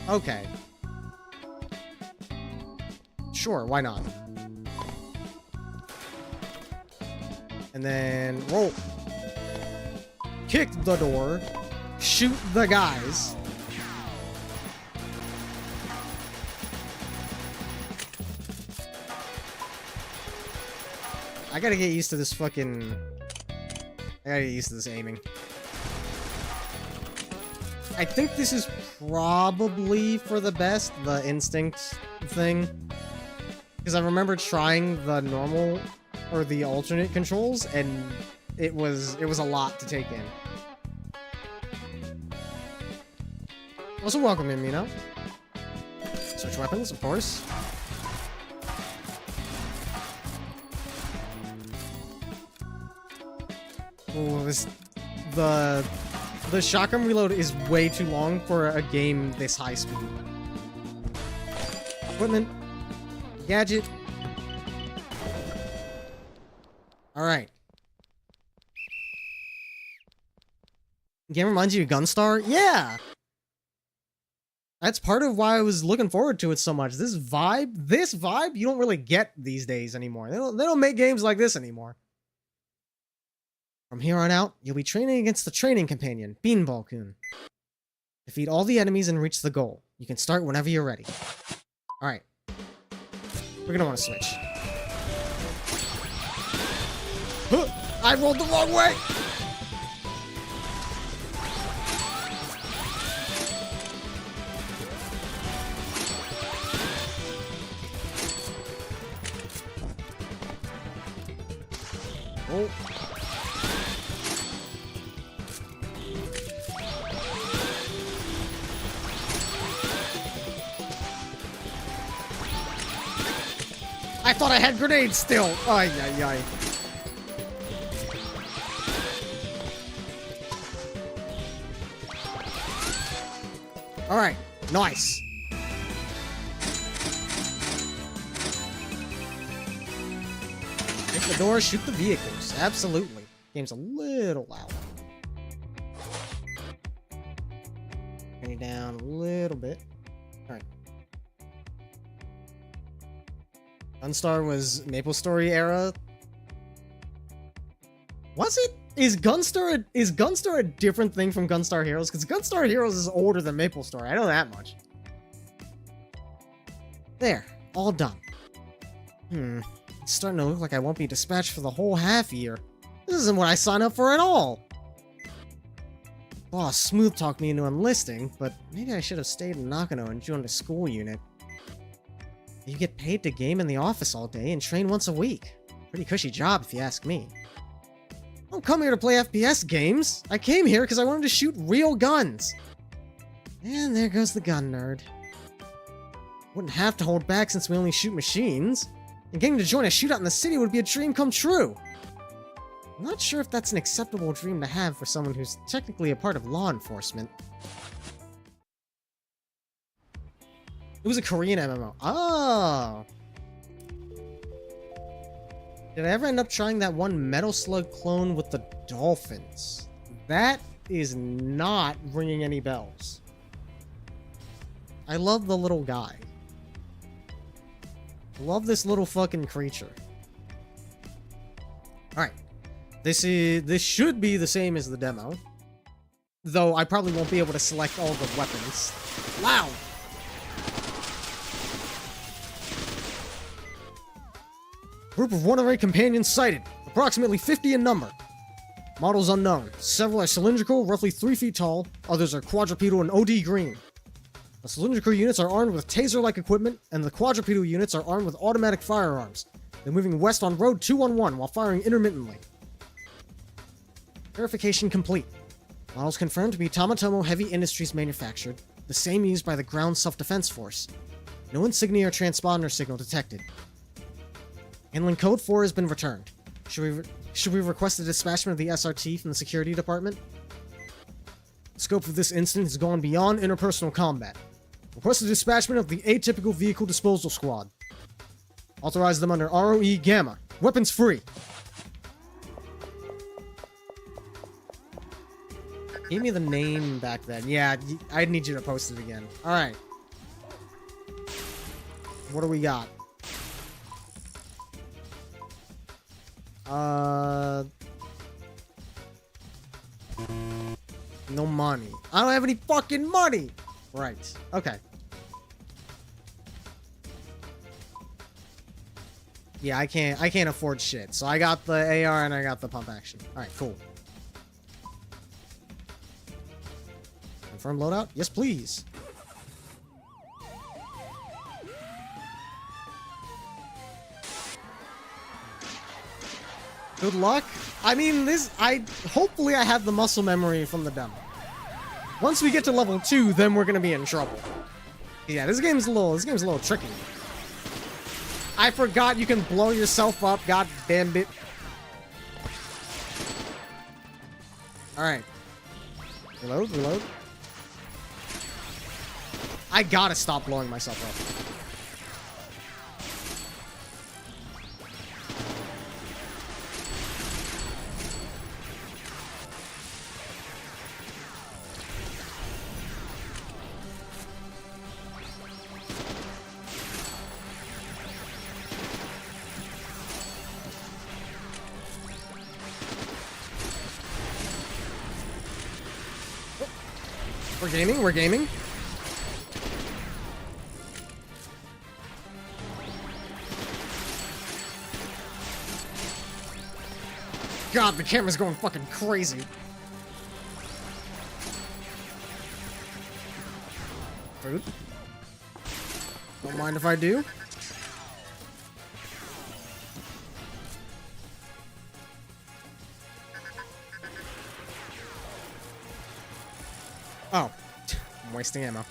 S2: Okay. Sure, why not? And then roll. Kick the door. Shoot the guys. I gotta get used to this fucking... I gotta get used to this aiming. I think this is probably for the best, the instinct thing. Because I remember trying the normal, or the alternate controls, and it was a lot to take in. Also, welcome in, Mino. Switch weapons, of course. Oh, the shotgun reload is way too long for a game this high speed. Equipment. Gadget. Alright. Game reminds you of Gunstar? Yeah! That's part of why I was looking forward to it so much. This vibe, you don't really get these days anymore. They don't make games like this anymore. From here on out, you'll be training against the training companion, Beanball-kun. Defeat all the enemies and reach the goal. You can start whenever you're ready. Alright. We're gonna want to switch. Huh! I rolled the wrong way! Oh. thought I had grenades still! Ay, ay, ay. Alright, nice. Hit the door, shoot the vehicles. Absolutely. Game's a little loud. Turn it down a little bit. Alright. Gunstar was Maple Story era. Was it? Is Gunstar a different thing from Gunstar Heroes? Because Gunstar Heroes is older than Maple Story. I know that much. There. All done. It's starting to look like I won't be dispatched for the whole half year. This isn't what I signed up for at all. Boss smooth-talked me into enlisting, but maybe I should have stayed in Nakano and joined a school unit. You get paid to game in the office all day and train once a week. Pretty cushy job, if you ask me. I don't come here to play FPS games. I came here because I wanted to shoot real guns. And there goes the gun nerd. Wouldn't have to hold back since we only shoot machines. And getting to join a shootout in the city would be a dream come true. I'm not sure if that's an acceptable dream to have for someone who's technically a part of law enforcement. It was a Korean MMO. Oh! Did I ever end up trying that one Metal Slug clone with the dolphins? That is not ringing any bells. I love the little guy. I love this little fucking creature. Alright. This should be the same as the demo. Though I probably won't be able to select all the weapons. Loud! Group of runaway companions sighted. Approximately 50 in number. Models unknown. Several are cylindrical, roughly 3 feet tall. Others are quadrupedal and OD green. The cylindrical units are armed with taser-like equipment, and the quadrupedal units are armed with automatic firearms. They're moving west on Road 211 while firing intermittently. Verification complete. Models confirmed to be Tamatomo Heavy Industries manufactured, the same used by the Ground Self-Defense Force. No insignia or transponder signal detected. Handling Code 4 has been returned. Should we request the dispatchment of the SRT from the security department? The scope of this incident has gone beyond interpersonal combat. Request the dispatchment of the Atypical Vehicle Disposal Squad. Authorize them under ROE Gamma. Weapons free. Give me the name back then. Yeah, I need you to post it again. Alright. What do we got? No money. I don't have any fucking money! Right. Okay. Yeah, I can't afford shit. So I got the AR and I got the pump action. Alright, cool. Confirm loadout? Yes, please. Good luck. I mean, hopefully I have the muscle memory from the demo. Once we get to level 2, then we're gonna be in trouble. Yeah, this game's a little tricky. I forgot you can blow yourself up, god damn it. Alright. Reload. I gotta stop blowing myself up. We're gaming. God, the camera's going fucking crazy. Food. Don't mind if I do. Oh. I'm wasting ammo.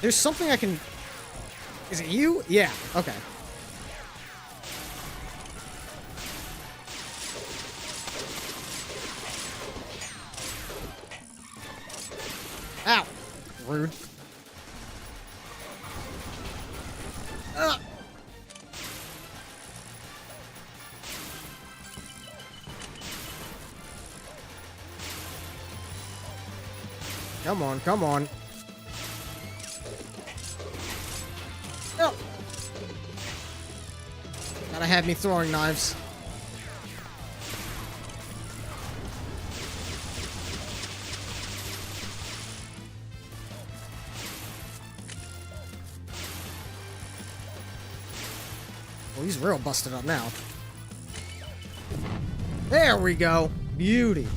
S2: There's something I can... Is it you? Yeah, okay. Ow! Rude. Come on, come on. Oh. Gotta have me throwing knives. Well, he's real busted up now. There we go. Beauty.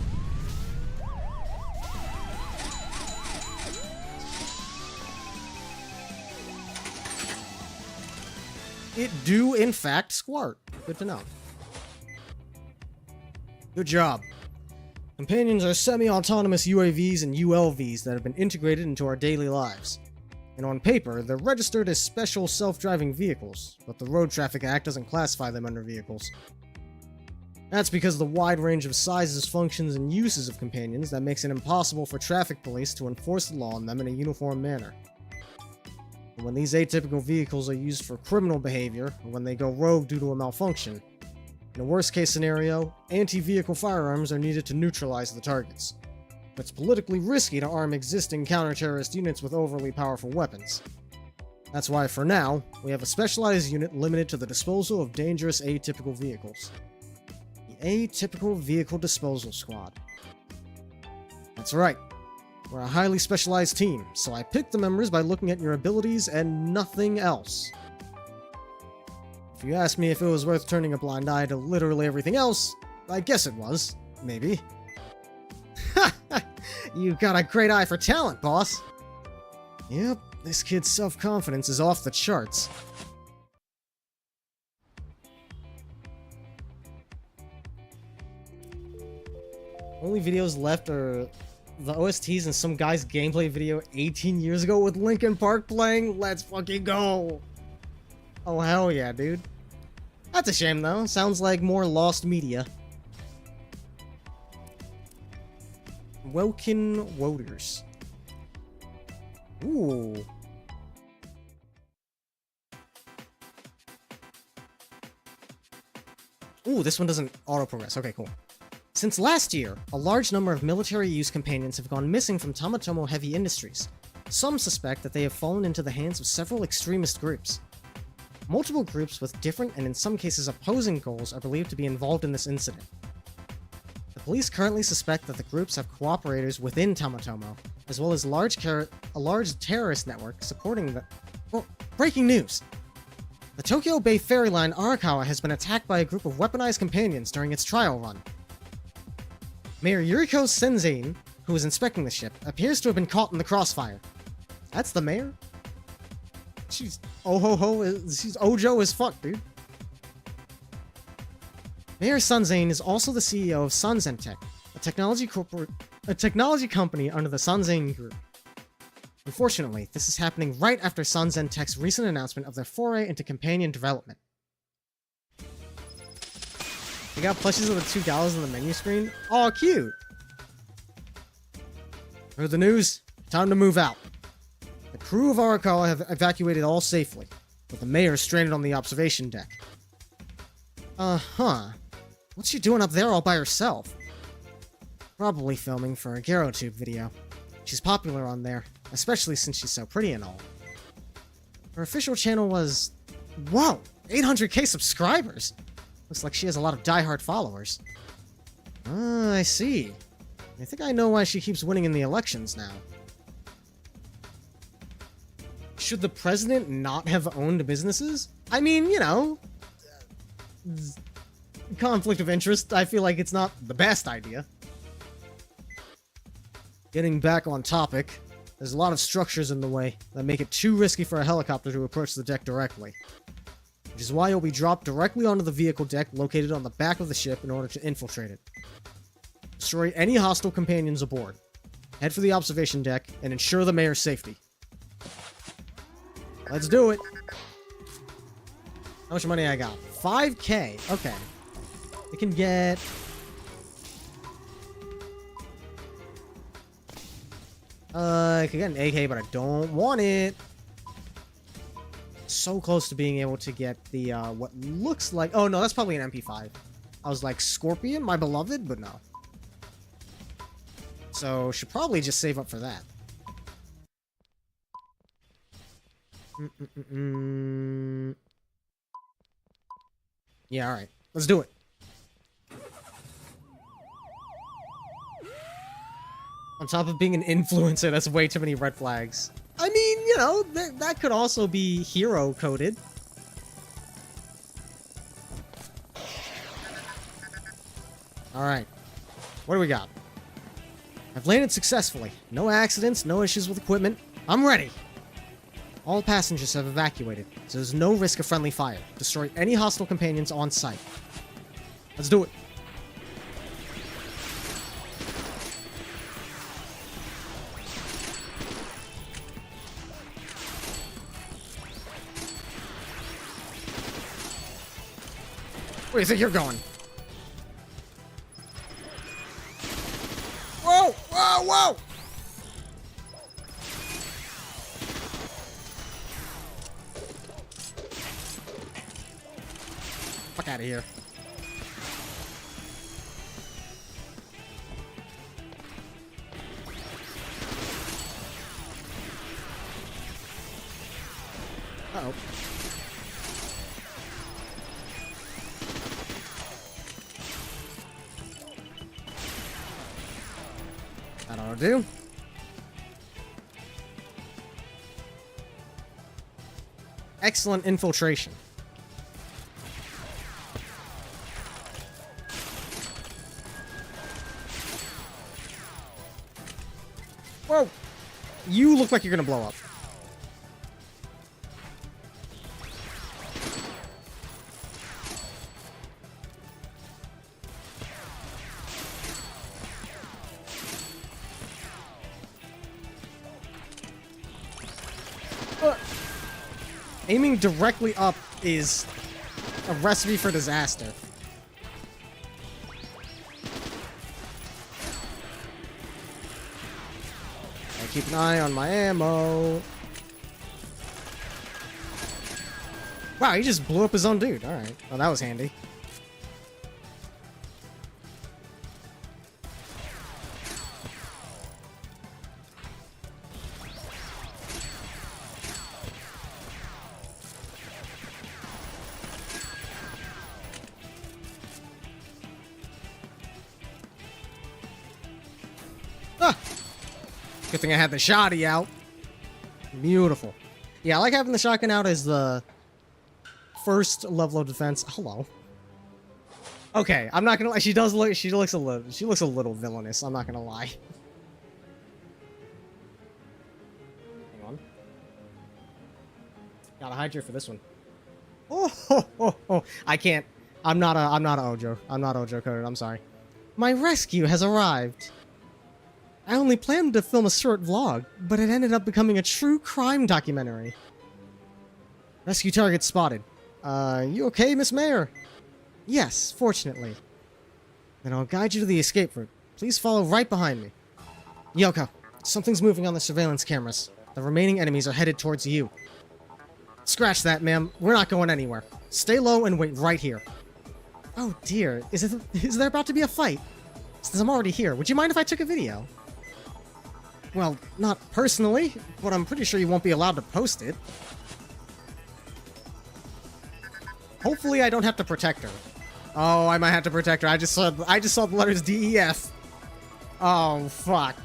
S2: It do, in fact, squirt. Good to know. Good job. Companions are semi-autonomous UAVs and ULVs that have been integrated into our daily lives. And on paper, they're registered as special self-driving vehicles, but the Road Traffic Act doesn't classify them under vehicles. That's because of the wide range of sizes, functions, and uses of companions that makes it impossible for traffic police to enforce the law on them in a uniform manner. And when these atypical vehicles are used for criminal behavior, or when they go rogue due to a malfunction, in a worst-case scenario, anti-vehicle firearms are needed to neutralize the targets. It's politically risky to arm existing counter-terrorist units with overly powerful weapons. That's why, for now, we have a specialized unit limited to the disposal of dangerous atypical vehicles. The Atypical Vehicle Disposal Squad. That's right. We're a highly specialized team, so I picked the members by looking at your abilities and nothing else. If you ask me if it was worth turning a blind eye to literally everything else, I guess it was. Maybe. You've got a great eye for talent, boss. Yep, this kid's self-confidence is off the charts. Only videos left are the OSTs and some guy's gameplay video 18 years ago with Linkin Park playing. Let's fucking go! Oh, hell yeah, dude. That's a shame, though. Sounds like more lost media. Welkin Woders. Ooh. Ooh, this one doesn't auto-progress. Okay, cool. Since last year, a large number of military-use companions have gone missing from Tamatomo Heavy Industries. Some suspect that they have fallen into the hands of several extremist groups. Multiple groups with different and in some cases opposing goals are believed to be involved in this incident. The police currently suspect that the groups have cooperators within Tamatomo, as well as a large terrorist network supporting the... Well, breaking news! The Tokyo Bay ferry line Arakawa has been attacked by a group of weaponized companions during its trial run. Mayor Yuriko Senzane, who was inspecting the ship, appears to have been caught in the crossfire. That's the mayor? She's she's Ojo as fuck, dude. Mayor Senzane is also the CEO of Sanzen Tech, a technology company under the Sanzen Group. Unfortunately, this is happening right after Sanzen Tech's recent announcement of their foray into companion development. You got plushes of the two galas on the menu screen? Aw, cute! Heard the news? Time to move out. The crew of Arakawa have evacuated all safely, with the mayor stranded on the observation deck. Uh-huh. What's she doing up there all by herself? Probably filming for a GaroTube video. She's popular on there, especially since she's so pretty and all. Her official channel was... Whoa! 800k subscribers! Looks like she has a lot of diehard followers. Ah, I see. I think I know why she keeps winning in the elections now. Should the president not have owned businesses? I mean, you know... conflict of interest, I feel like it's not the best idea. Getting back on topic, there's a lot of structures in the way that make it too risky for a helicopter to approach the deck directly. Which is why you'll be dropped directly onto the vehicle deck located on the back of the ship in order to infiltrate it. Destroy any hostile companions aboard. Head for the observation deck and ensure the mayor's safety. Let's do it. How much money I got? 5K. Okay. We can get... I could get an A.K., but I don't want it. So close to being able to get the, what looks like... Oh, no, that's probably an MP5. I was like, Scorpion, my beloved, but no. So, should probably just save up for that. Yeah, alright. Let's do it. On top of being an influencer, that's way too many red flags. I mean, you know, that could also be hero-coded. Alright. What do we got? I've landed successfully. No accidents, no issues with equipment. I'm ready! All passengers have evacuated, so there's no risk of friendly fire. Destroy any hostile companions on sight. Let's do it. Where do you think you're going? Whoa! Whoa! Whoa! Fuck out of here. Uh-oh. That ought to do. Excellent infiltration. Whoa! You look like you're gonna blow up. Aiming directly up is a recipe for disaster. I keep an eye on my ammo. Wow, he just blew up his own dude. Alright. Well, that was handy. Good thing I had the shotty out. Beautiful. Yeah, I like having the shotgun out as the first level of defense. Hello. Okay, I'm not gonna lie. She looks a little villainous. I'm not gonna lie. Hang on. Gotta hide here for this one. Oh. I can't. I'm not Ojo. I'm not Ojo coded. I'm sorry. My rescue has arrived. I only planned to film a short vlog, but it ended up becoming a true crime documentary. Rescue target spotted. You okay, Miss Mayor? Yes, fortunately. Then I'll guide you to the escape route. Please follow right behind me. Yoko, something's moving on the surveillance cameras. The remaining enemies are headed towards you. Scratch that, ma'am. We're not going anywhere. Stay low and wait right here. Oh dear, is there about to be a fight? Since I'm already here, would you mind if I took a video? Well, not personally, but I'm pretty sure you won't be allowed to post it. Hopefully I don't have to protect her. Oh, I might have to protect her. I just saw the letters D-E-F. Oh, fuck.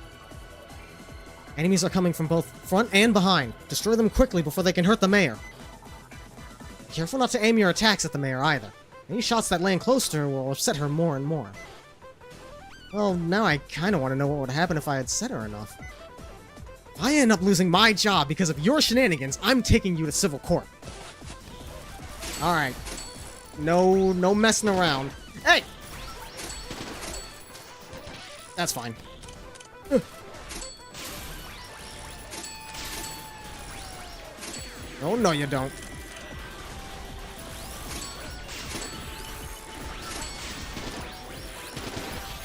S2: Enemies are coming from both front and behind. Destroy them quickly before they can hurt the mayor. Careful not to aim your attacks at the mayor either. Any shots that land close to her will upset her more and more. Well, now I kind of want to know what would happen if I had said her enough. If I end up losing my job because of your shenanigans, I'm taking you to civil court. Alright. No messing around. Hey! That's fine. Oh, no, you don't.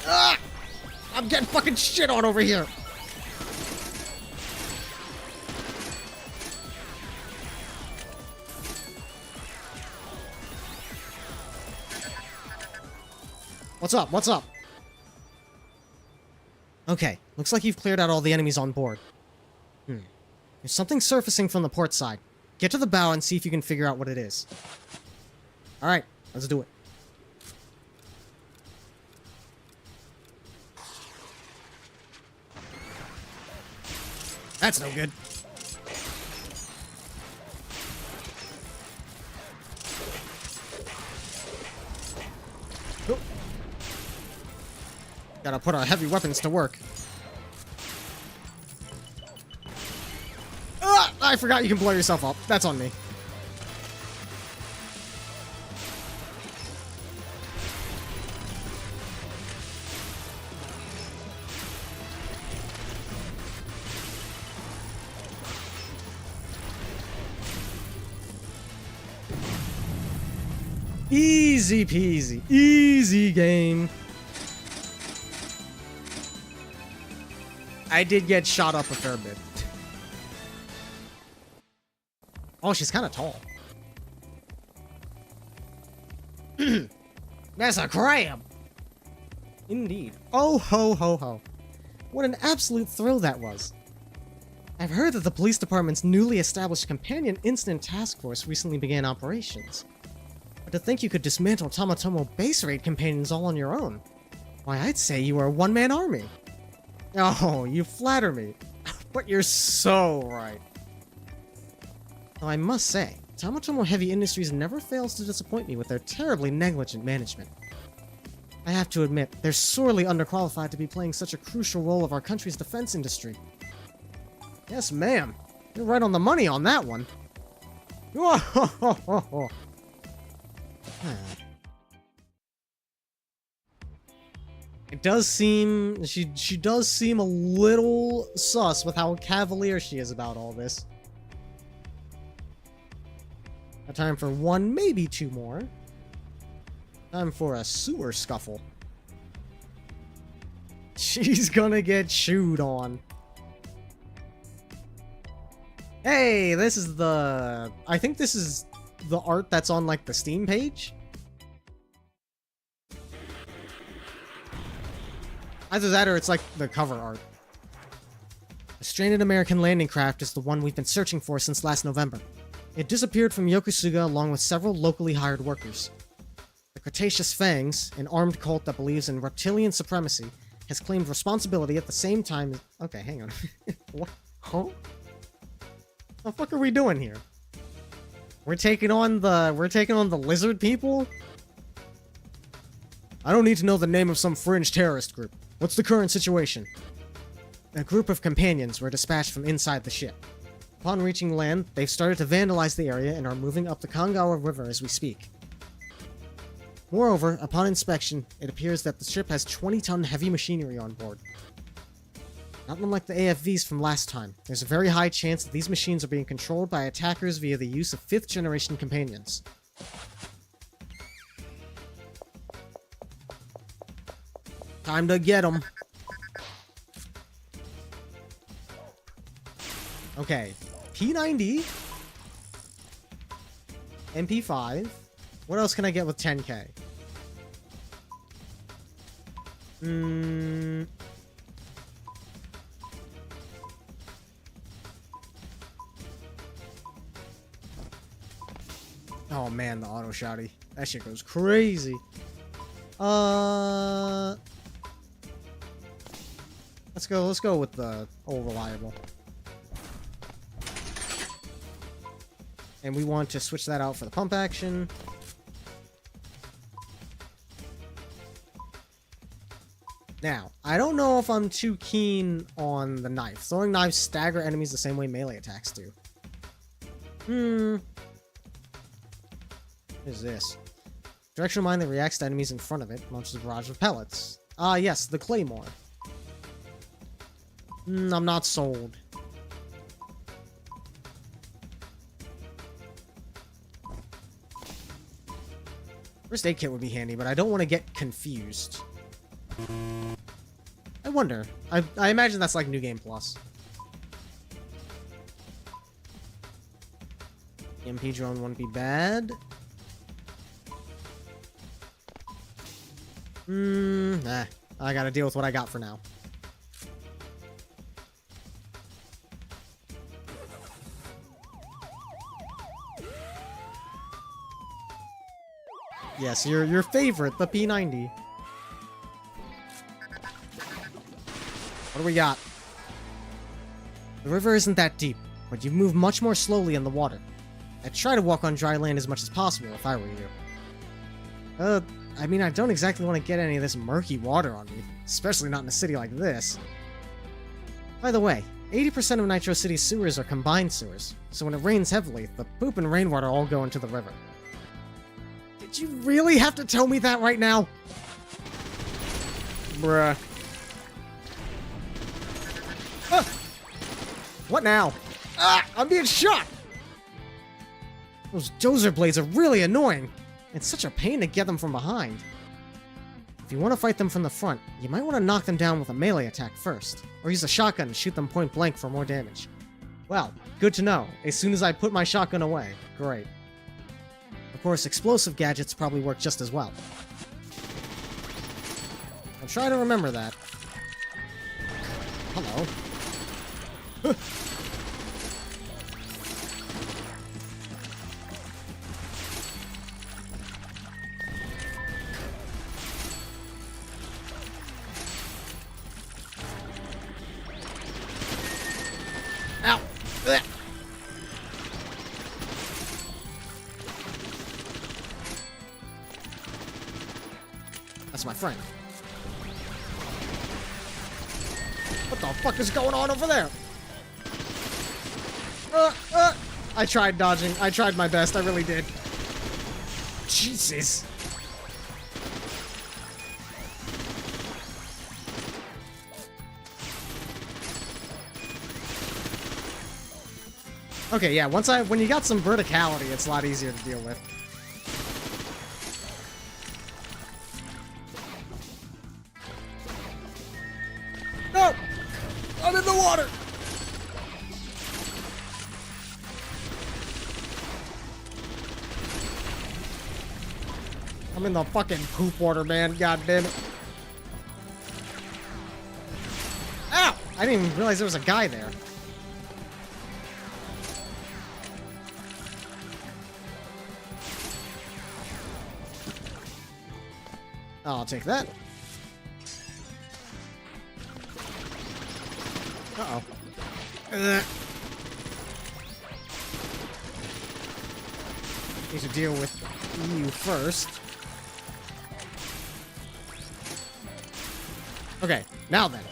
S2: Ah! I'm getting fucking shit on over here. What's up? What's up? Okay, looks like you've cleared out all the enemies on board. There's something surfacing from the port side. Get to the bow and see if you can figure out what it is. Alright, let's do it. That's no good. Oop. Gotta put our heavy weapons to work. Ah! I forgot you can blow yourself up. That's on me. Easy peasy. Easy game. I did get shot up a fair bit. Oh, she's kind of tall. That's a crab! Indeed. Oh, ho, ho, ho. What an absolute thrill that was. I've heard that the police department's newly established Companion Incident Task Force recently began operations. But to think you could dismantle Tamatomo base raid companions all on your own. Why, I'd say you are a one-man army. Oh, you flatter me. But you're so right. Though I must say, Tamatomo Heavy Industries never fails to disappoint me with their terribly negligent management. I have to admit, they're sorely underqualified to be playing such a crucial role of our country's defense industry. Yes, ma'am. You're right on the money on that one. It does seem... She does seem a little sus with how cavalier she is about all this. Time for one, maybe two more. Time for a sewer scuffle. She's gonna get chewed on. Hey, this is the... I think this is the art that's on, like, the Steam page? Either that or it's, like, the cover art. A stranded American landing craft is the one we've been searching for since last November. It disappeared from Yokosuga along with several locally hired workers. The Cretaceous Fangs, an armed cult that believes in reptilian supremacy, has claimed responsibility at the same time... Okay, hang on. What? Huh? The fuck are we doing here? We're taking on the lizard people? I don't need to know the name of some fringe terrorist group. What's the current situation? A group of companions were dispatched from inside the ship. Upon reaching land, they've started to vandalize the area and are moving up the Kangawa River as we speak. Moreover, upon inspection, it appears that the ship has 20-ton heavy machinery on board. Not unlike the AFVs from last time, there's a very high chance that these machines are being controlled by attackers via the use of 5th-generation companions. Time to get them. Okay. P90, MP5. What else can I get with 10k? Oh man, the auto shotty. That shit goes crazy. Let's go with the old reliable. And we want to switch that out for the pump action. Now, I don't know if I'm too keen on the knife. Throwing knives stagger enemies the same way melee attacks do. What is this? Directional mine that reacts to enemies in front of it. Launches a barrage of pellets. Ah, yes, the claymore. I'm not sold. First aid kit would be handy, but I don't want to get confused. I wonder. I imagine that's like New Game Plus. EMP drone wouldn't be bad. Nah. I gotta deal with what I got for now. Yes, your favorite, the P90. What do we got? The river isn't that deep, but you move much more slowly in the water. I'd try to walk on dry land as much as possible if I were you. I mean, I don't exactly want to get any of this murky water on me, especially not in a city like this. By the way, 80% of Nitro City's sewers are combined sewers, so when it rains heavily, the poop and rainwater all go into the river. Did you really have to tell me that right now? Bruh. Ah! What now? Ah! I'm being shot! Those dozer blades are really annoying. It's such a pain to get them from behind. If you want to fight them from the front, you might want to knock them down with a melee attack first, or use a shotgun and shoot them point blank for more damage. Well, good to know. As soon as I put my shotgun away. Great. Of course, explosive gadgets probably work just as well. I'll try to remember that. Hello. Ow! Blech. That's my friend. What the fuck is going on over there? I tried dodging. I tried my best. I really did. Jesus. Okay, yeah, when you got some verticality, it's a lot easier to deal with. No! I'm in the water! I'm in the fucking poop water, man. God damn it. Ow! I didn't even realize there was a guy there. I'll take that. Uh-oh. Need to deal with you first. Okay, now then.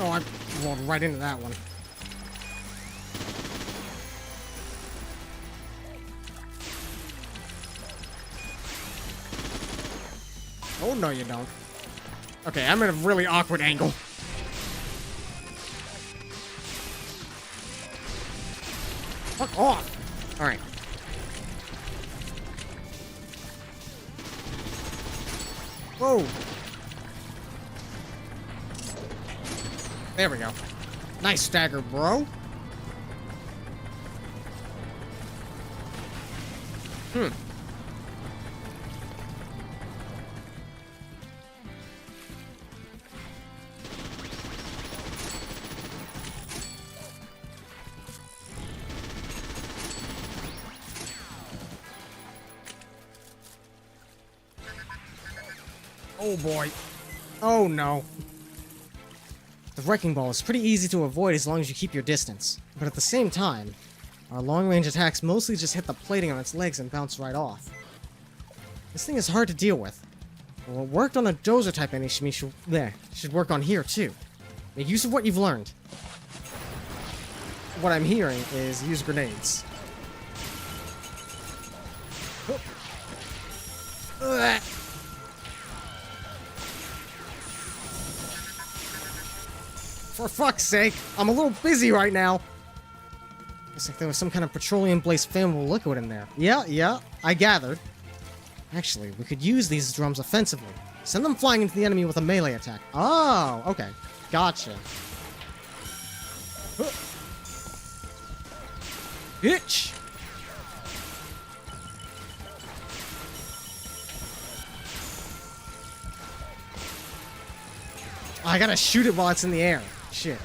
S2: Oh, I rolled right into that one. Oh, no, you don't. Okay, I'm in a really awkward angle. Fuck off! Alright. Whoa! There we go. Nice stagger, bro. Oh boy. Oh no. The wrecking ball is pretty easy to avoid as long as you keep your distance. But at the same time, our long-range attacks mostly just hit the plating on its legs and bounce right off. This thing is hard to deal with. What worked on a dozer-type enemy should work on here too. Make use of what you've learned. What I'm hearing is use grenades. For fuck's sake, I'm a little busy right now. Looks like there was some kind of petroleum-based flammable liquid in there. Yeah, I gathered. Actually, we could use these drums offensively. Send them flying into the enemy with a melee attack. Oh, okay. Gotcha. Bitch! I gotta shoot it while it's in the air. Shit.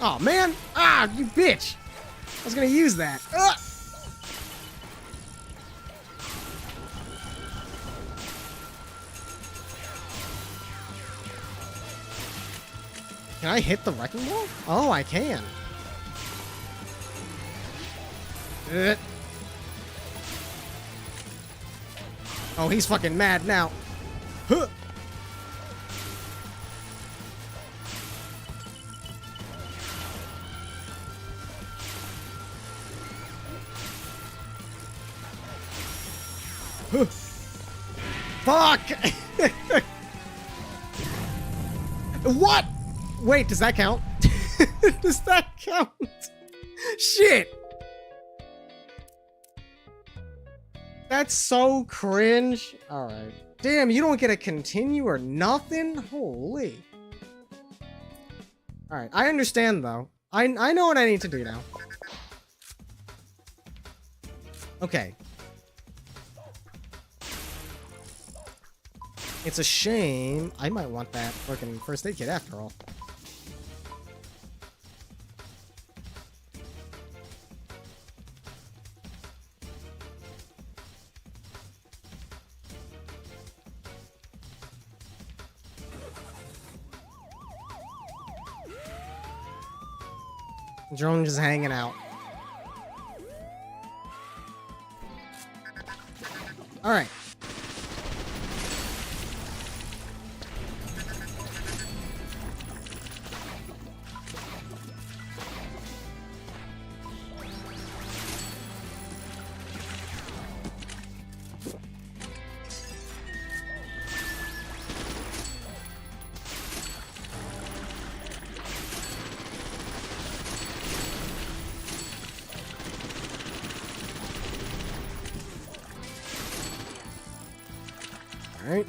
S2: Oh, man! Ah, you bitch! I was gonna use that. Can I hit the wrecking ball? Oh, I can. Oh, he's fucking mad now. Huh. Fuck! What? Wait, does that count? Does that count? Shit! That's so cringe. Alright. Damn, you don't get a continue or nothing? Holy. Alright, I understand though. I know what I need to do now. Okay. It's a shame. I might want that fucking first aid kit after all. Drone just hanging out. Alright. Alright.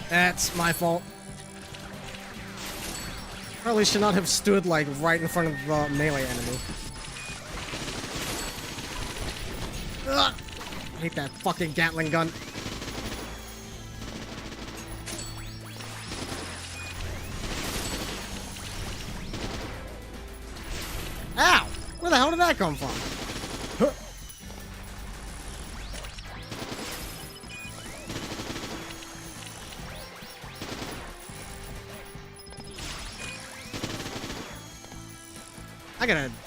S2: That's my fault. Probably should not have stood, like, right in front of the melee enemy. Ugh! I hate that fucking Gatling gun. Ow! Where the hell did that come from? Huh.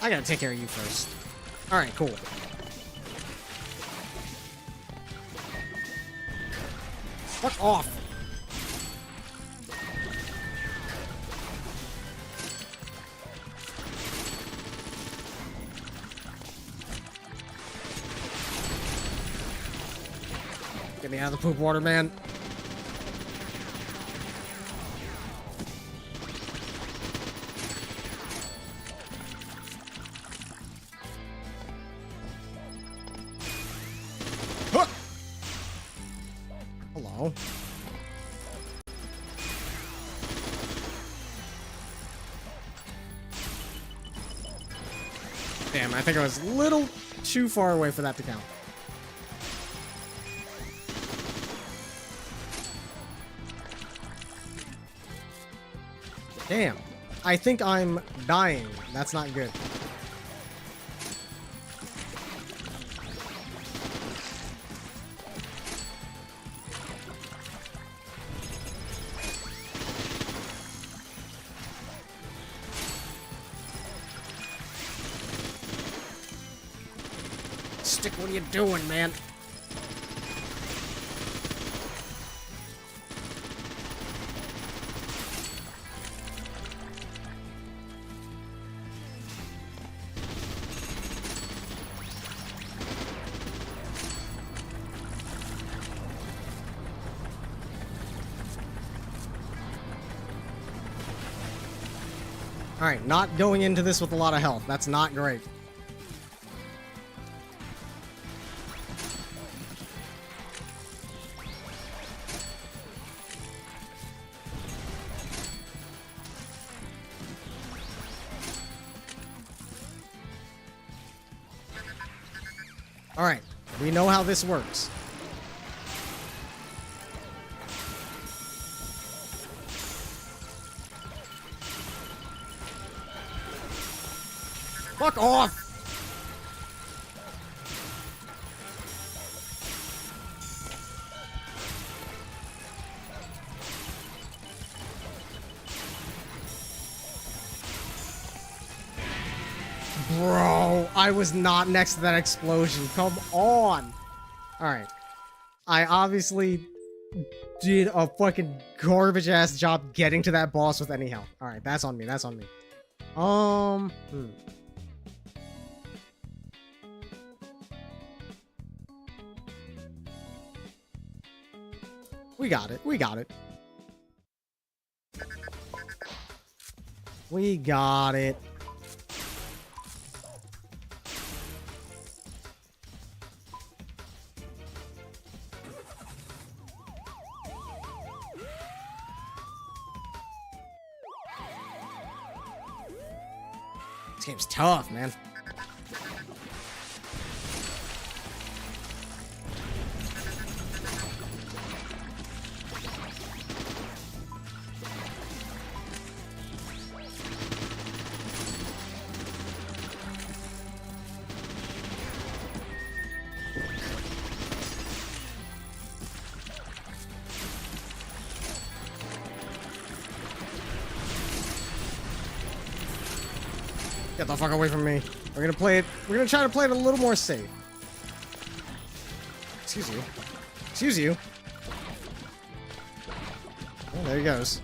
S2: I gotta take care of you first. Alright, cool. Fuck off. Get me out of the poop water, man. Huh. Hello. Damn, I think I was a little too far away for that to count. Damn. I think I'm dying. That's not good. Stick, what are you doing, man? Alright, not going into this with a lot of health. That's not great. Alright, we know how this works. Fuck off! Bro, I was not next to that explosion. Come on. Alright. I obviously did a fucking garbage ass job getting to that boss with any health. Alright, that's on me. That's on me. We got it. We got it. We got it. This game's tough, man. Get the fuck away from me. We're gonna play it. We're gonna try to play it a little more safe. Excuse you. Excuse you. Oh, there he goes.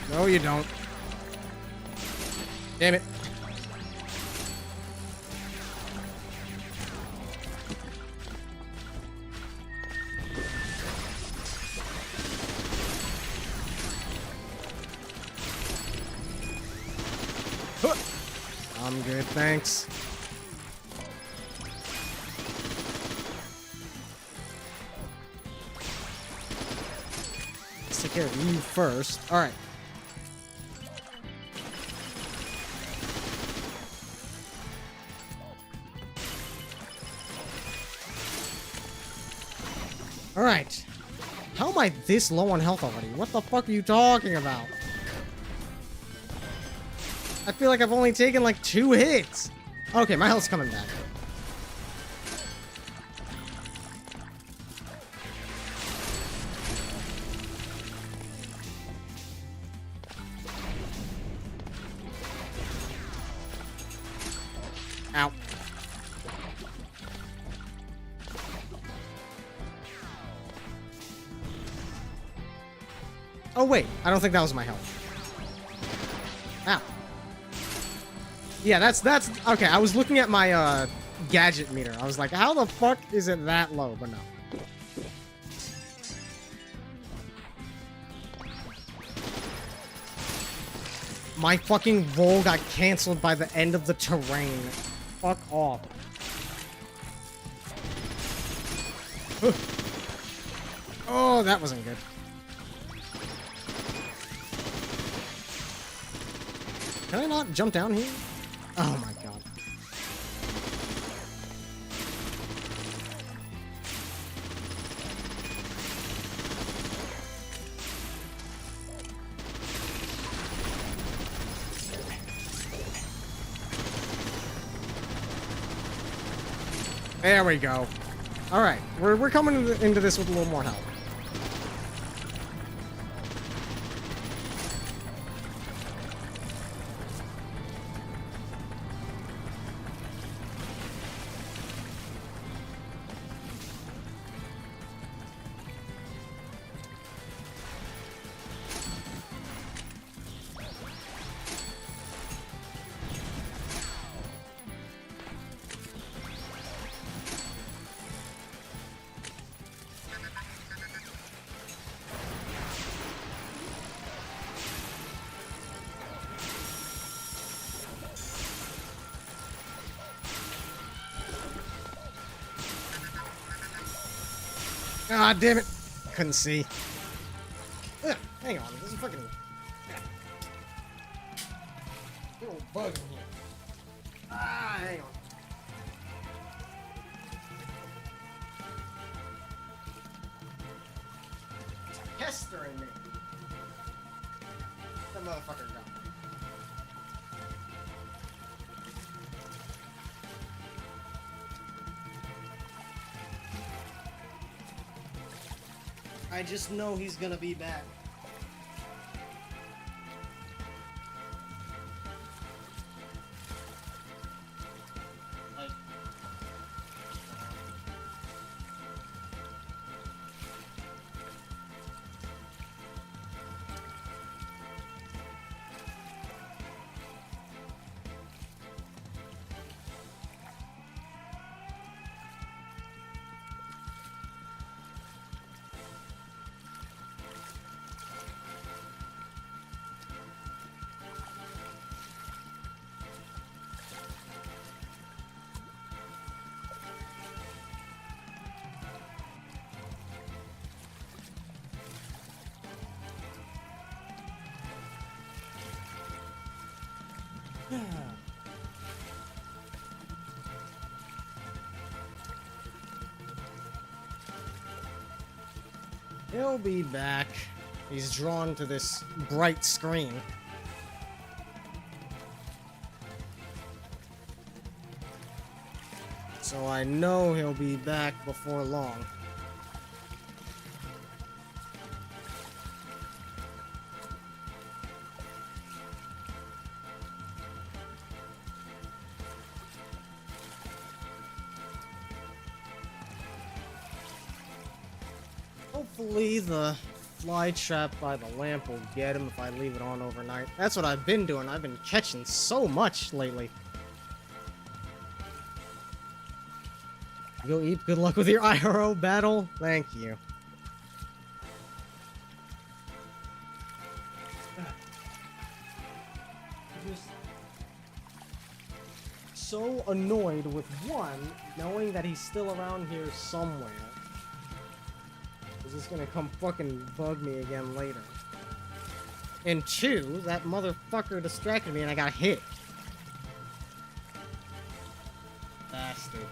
S2: No, you don't. Damn it. I'm good, thanks. Let's take care of you first. All right. Alright. How am I this low on health already? What the fuck are you talking about? I feel like I've only taken like 2 hits. Okay, my health's coming back. Ow. Oh wait, I don't think that was my health. Ow. Yeah, that's okay. I was looking at my gadget meter. I was like, how the fuck is it that low? But no. My fucking roll got canceled by the end of the terrain. Fuck off. Oh, that wasn't good. Can I not jump down here? Oh my god. There we go. Alright, we're coming into this with a little more health. Ah, damn it. Couldn't see. Ugh, hang on, there's a fucking little bug in here. Ah, hang on. It's a pester in me. That motherfucker gone. I just know he's gonna be back. Like, he'll be back. He's drawn to this bright screen. So I know he'll be back before long. Hopefully the fly trap by the lamp will get him if I leave it on overnight. That's what I've been doing. I've been catching so much lately. Go eat. Good luck with your IRO battle. Thank you. I'm just so annoyed with one, knowing that he's still around here somewhere. He's just gonna come fucking bug me again later. And two, that motherfucker distracted me and I got hit. Bastard.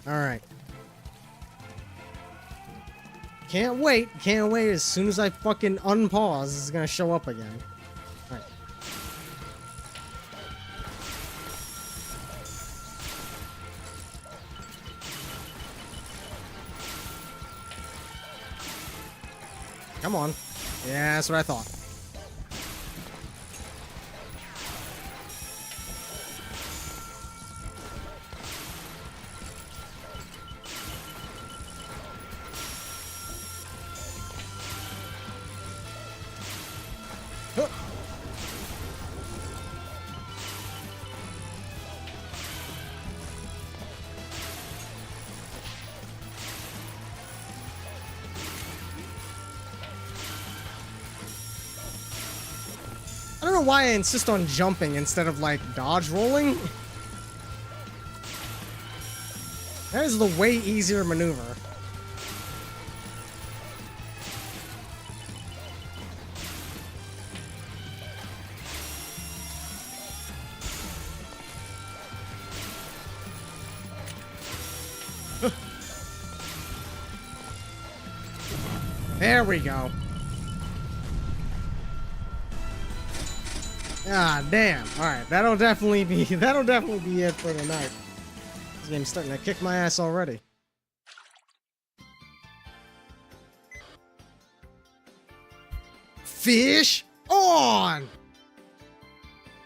S2: Alright. Can't wait. Can't wait. As soon as I fucking unpause, it's gonna show up again. Alright. Come on. Yeah, that's what I thought. I don't know why I insist on jumping instead of, like, dodge rolling. That is the way easier maneuver. There we go. Ah, damn. Alright, that'll definitely be it for tonight. This game's starting to kick my ass already. Fish on!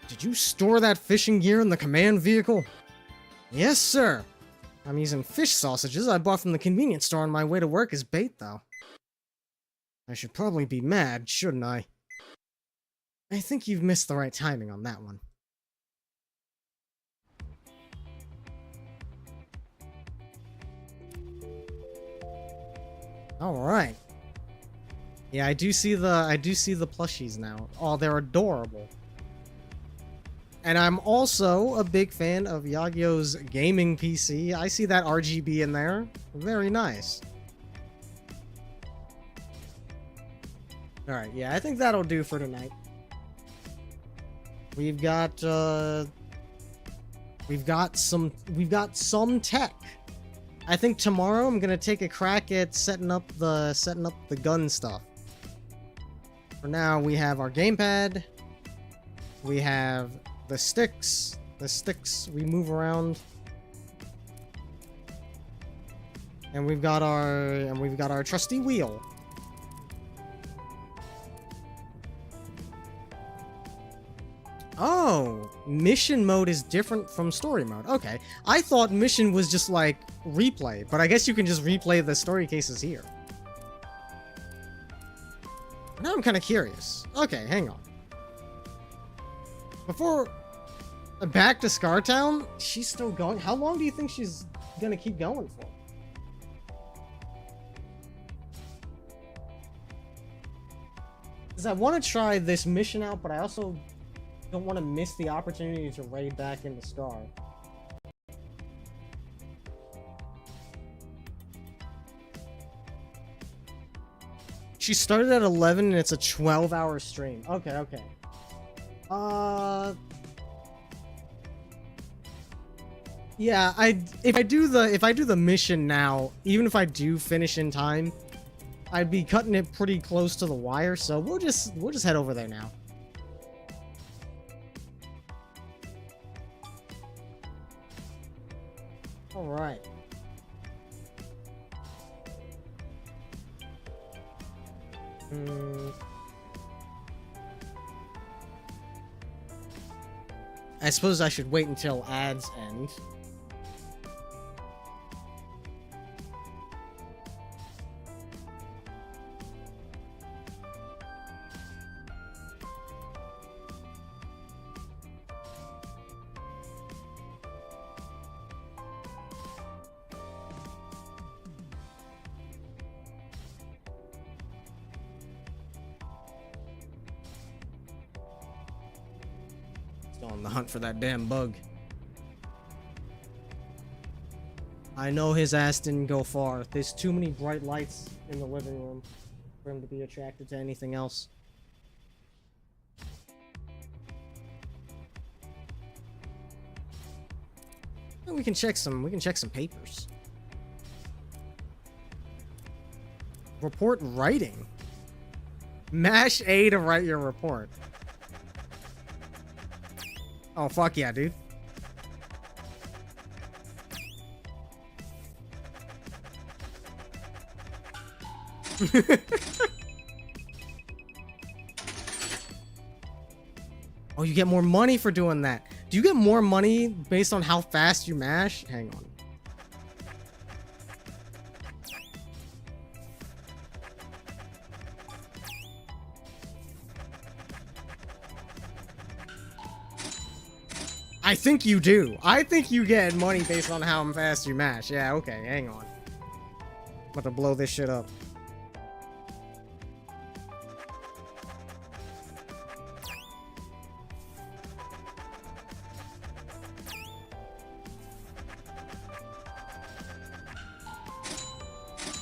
S2: Did you store that fishing gear in the command vehicle? Yes, sir. I'm using fish sausages I bought from the convenience store on my way to work as bait, though. I should probably be mad, shouldn't I? I think you've missed the right timing on that one. All right. Yeah, I do see the plushies now. Oh, they're adorable. And I'm also a big fan of Yagyo's gaming PC. I see that RGB in there. Very nice. Alright, yeah, I think that'll do for tonight. We've got some tech. I think tomorrow I'm gonna take a crack at setting up the gun stuff. For now, we have our gamepad. We have the sticks. The sticks we move around. And we've got our trusty wheel. Oh, mission mode is different from story mode. Okay. I thought mission was just like replay, but I guess you can just replay the story cases here. Now I'm kind of curious. Okay, hang on. Before back to Scartown, she's still going. How long do you think she's gonna keep going for? Because I want to try this mission out, but I also don't want to miss the opportunity to raid back into Scar. She started at 11 and it's a 12-hour stream. Okay, okay. Yeah, if I do the mission now, even if I do finish in time, I'd be cutting it pretty close to the wire, so we'll just head over there now. All right. I suppose I should wait until ads end. On the hunt for that damn bug. I know his ass didn't go far. There's too many bright lights in the living room for him to be attracted to anything else. And we can check some papers. Report writing. Mash A to write your report. Oh, fuck yeah, dude. Oh, you get more money for doing that. Do you get more money based on how fast you mash? Hang on. I think you do. I think you get money based on how fast you mash. Yeah, okay, hang on. I'm about to blow this shit up.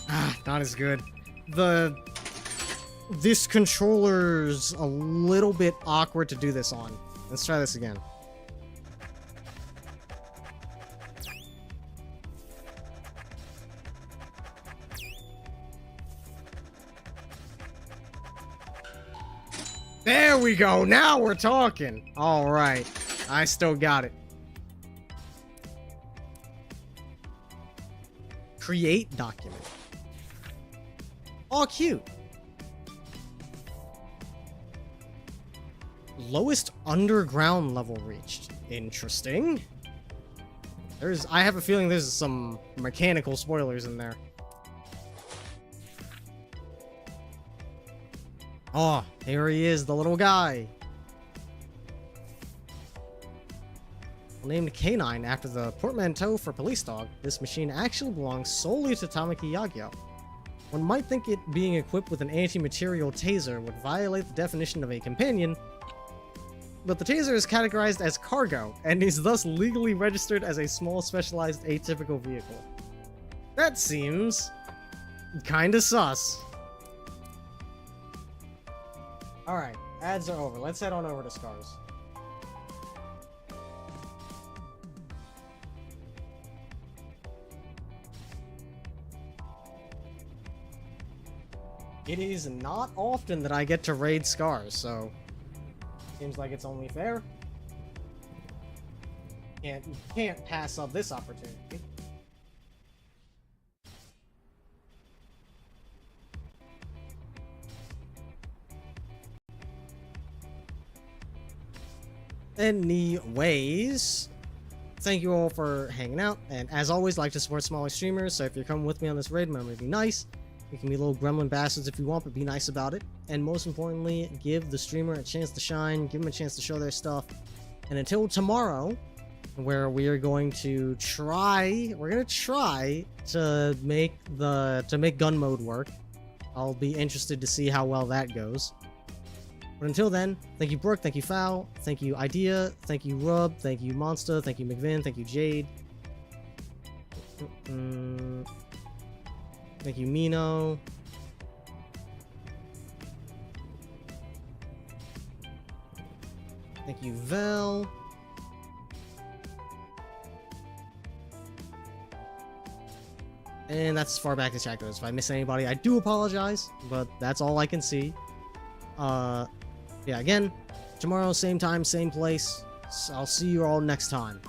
S2: Ah, not as good. This controller's a little bit awkward to do this on. Let's try this again. There we go. Now we're talking. All right. I still got it. Create document. Oh, cute. Lowest underground level reached. Interesting. I have a feeling there's some mechanical spoilers in there. Oh, here he is, the little guy. Named K9 after the portmanteau for police dog, this machine actually belongs solely to Tamaki Yagyo. One might think it being equipped with an anti-material taser would violate the definition of a companion, but the taser is categorized as cargo, and is thus legally registered as a small, specialized, atypical vehicle. That seems kinda sus. Alright, ads are over. Let's head on over to Scars. It is not often that I get to raid Scars, so seems like it's only fair. Can't pass up this opportunity. Anyways, thank you all for hanging out, and as always, like to support smaller streamers, so if you're coming with me on this raid, remember to be nice. You can be little gremlin bastards if you want, but be nice about it. And most importantly, give the streamer a chance to shine, give them a chance to show their stuff. And until tomorrow, where we are going to try, to make gun mode work. I'll be interested to see how well that goes. But until then, thank you Brooke, thank you Foul, thank you Idea, thank you Rub, thank you Monster, thank you McVin, thank you Jade. Thank you, Mino. Thank you, Vel. And that's as far back as chat goes. If I miss anybody, I do apologize, but that's all I can see. Yeah, again, tomorrow, same time, same place. So I'll see you all next time.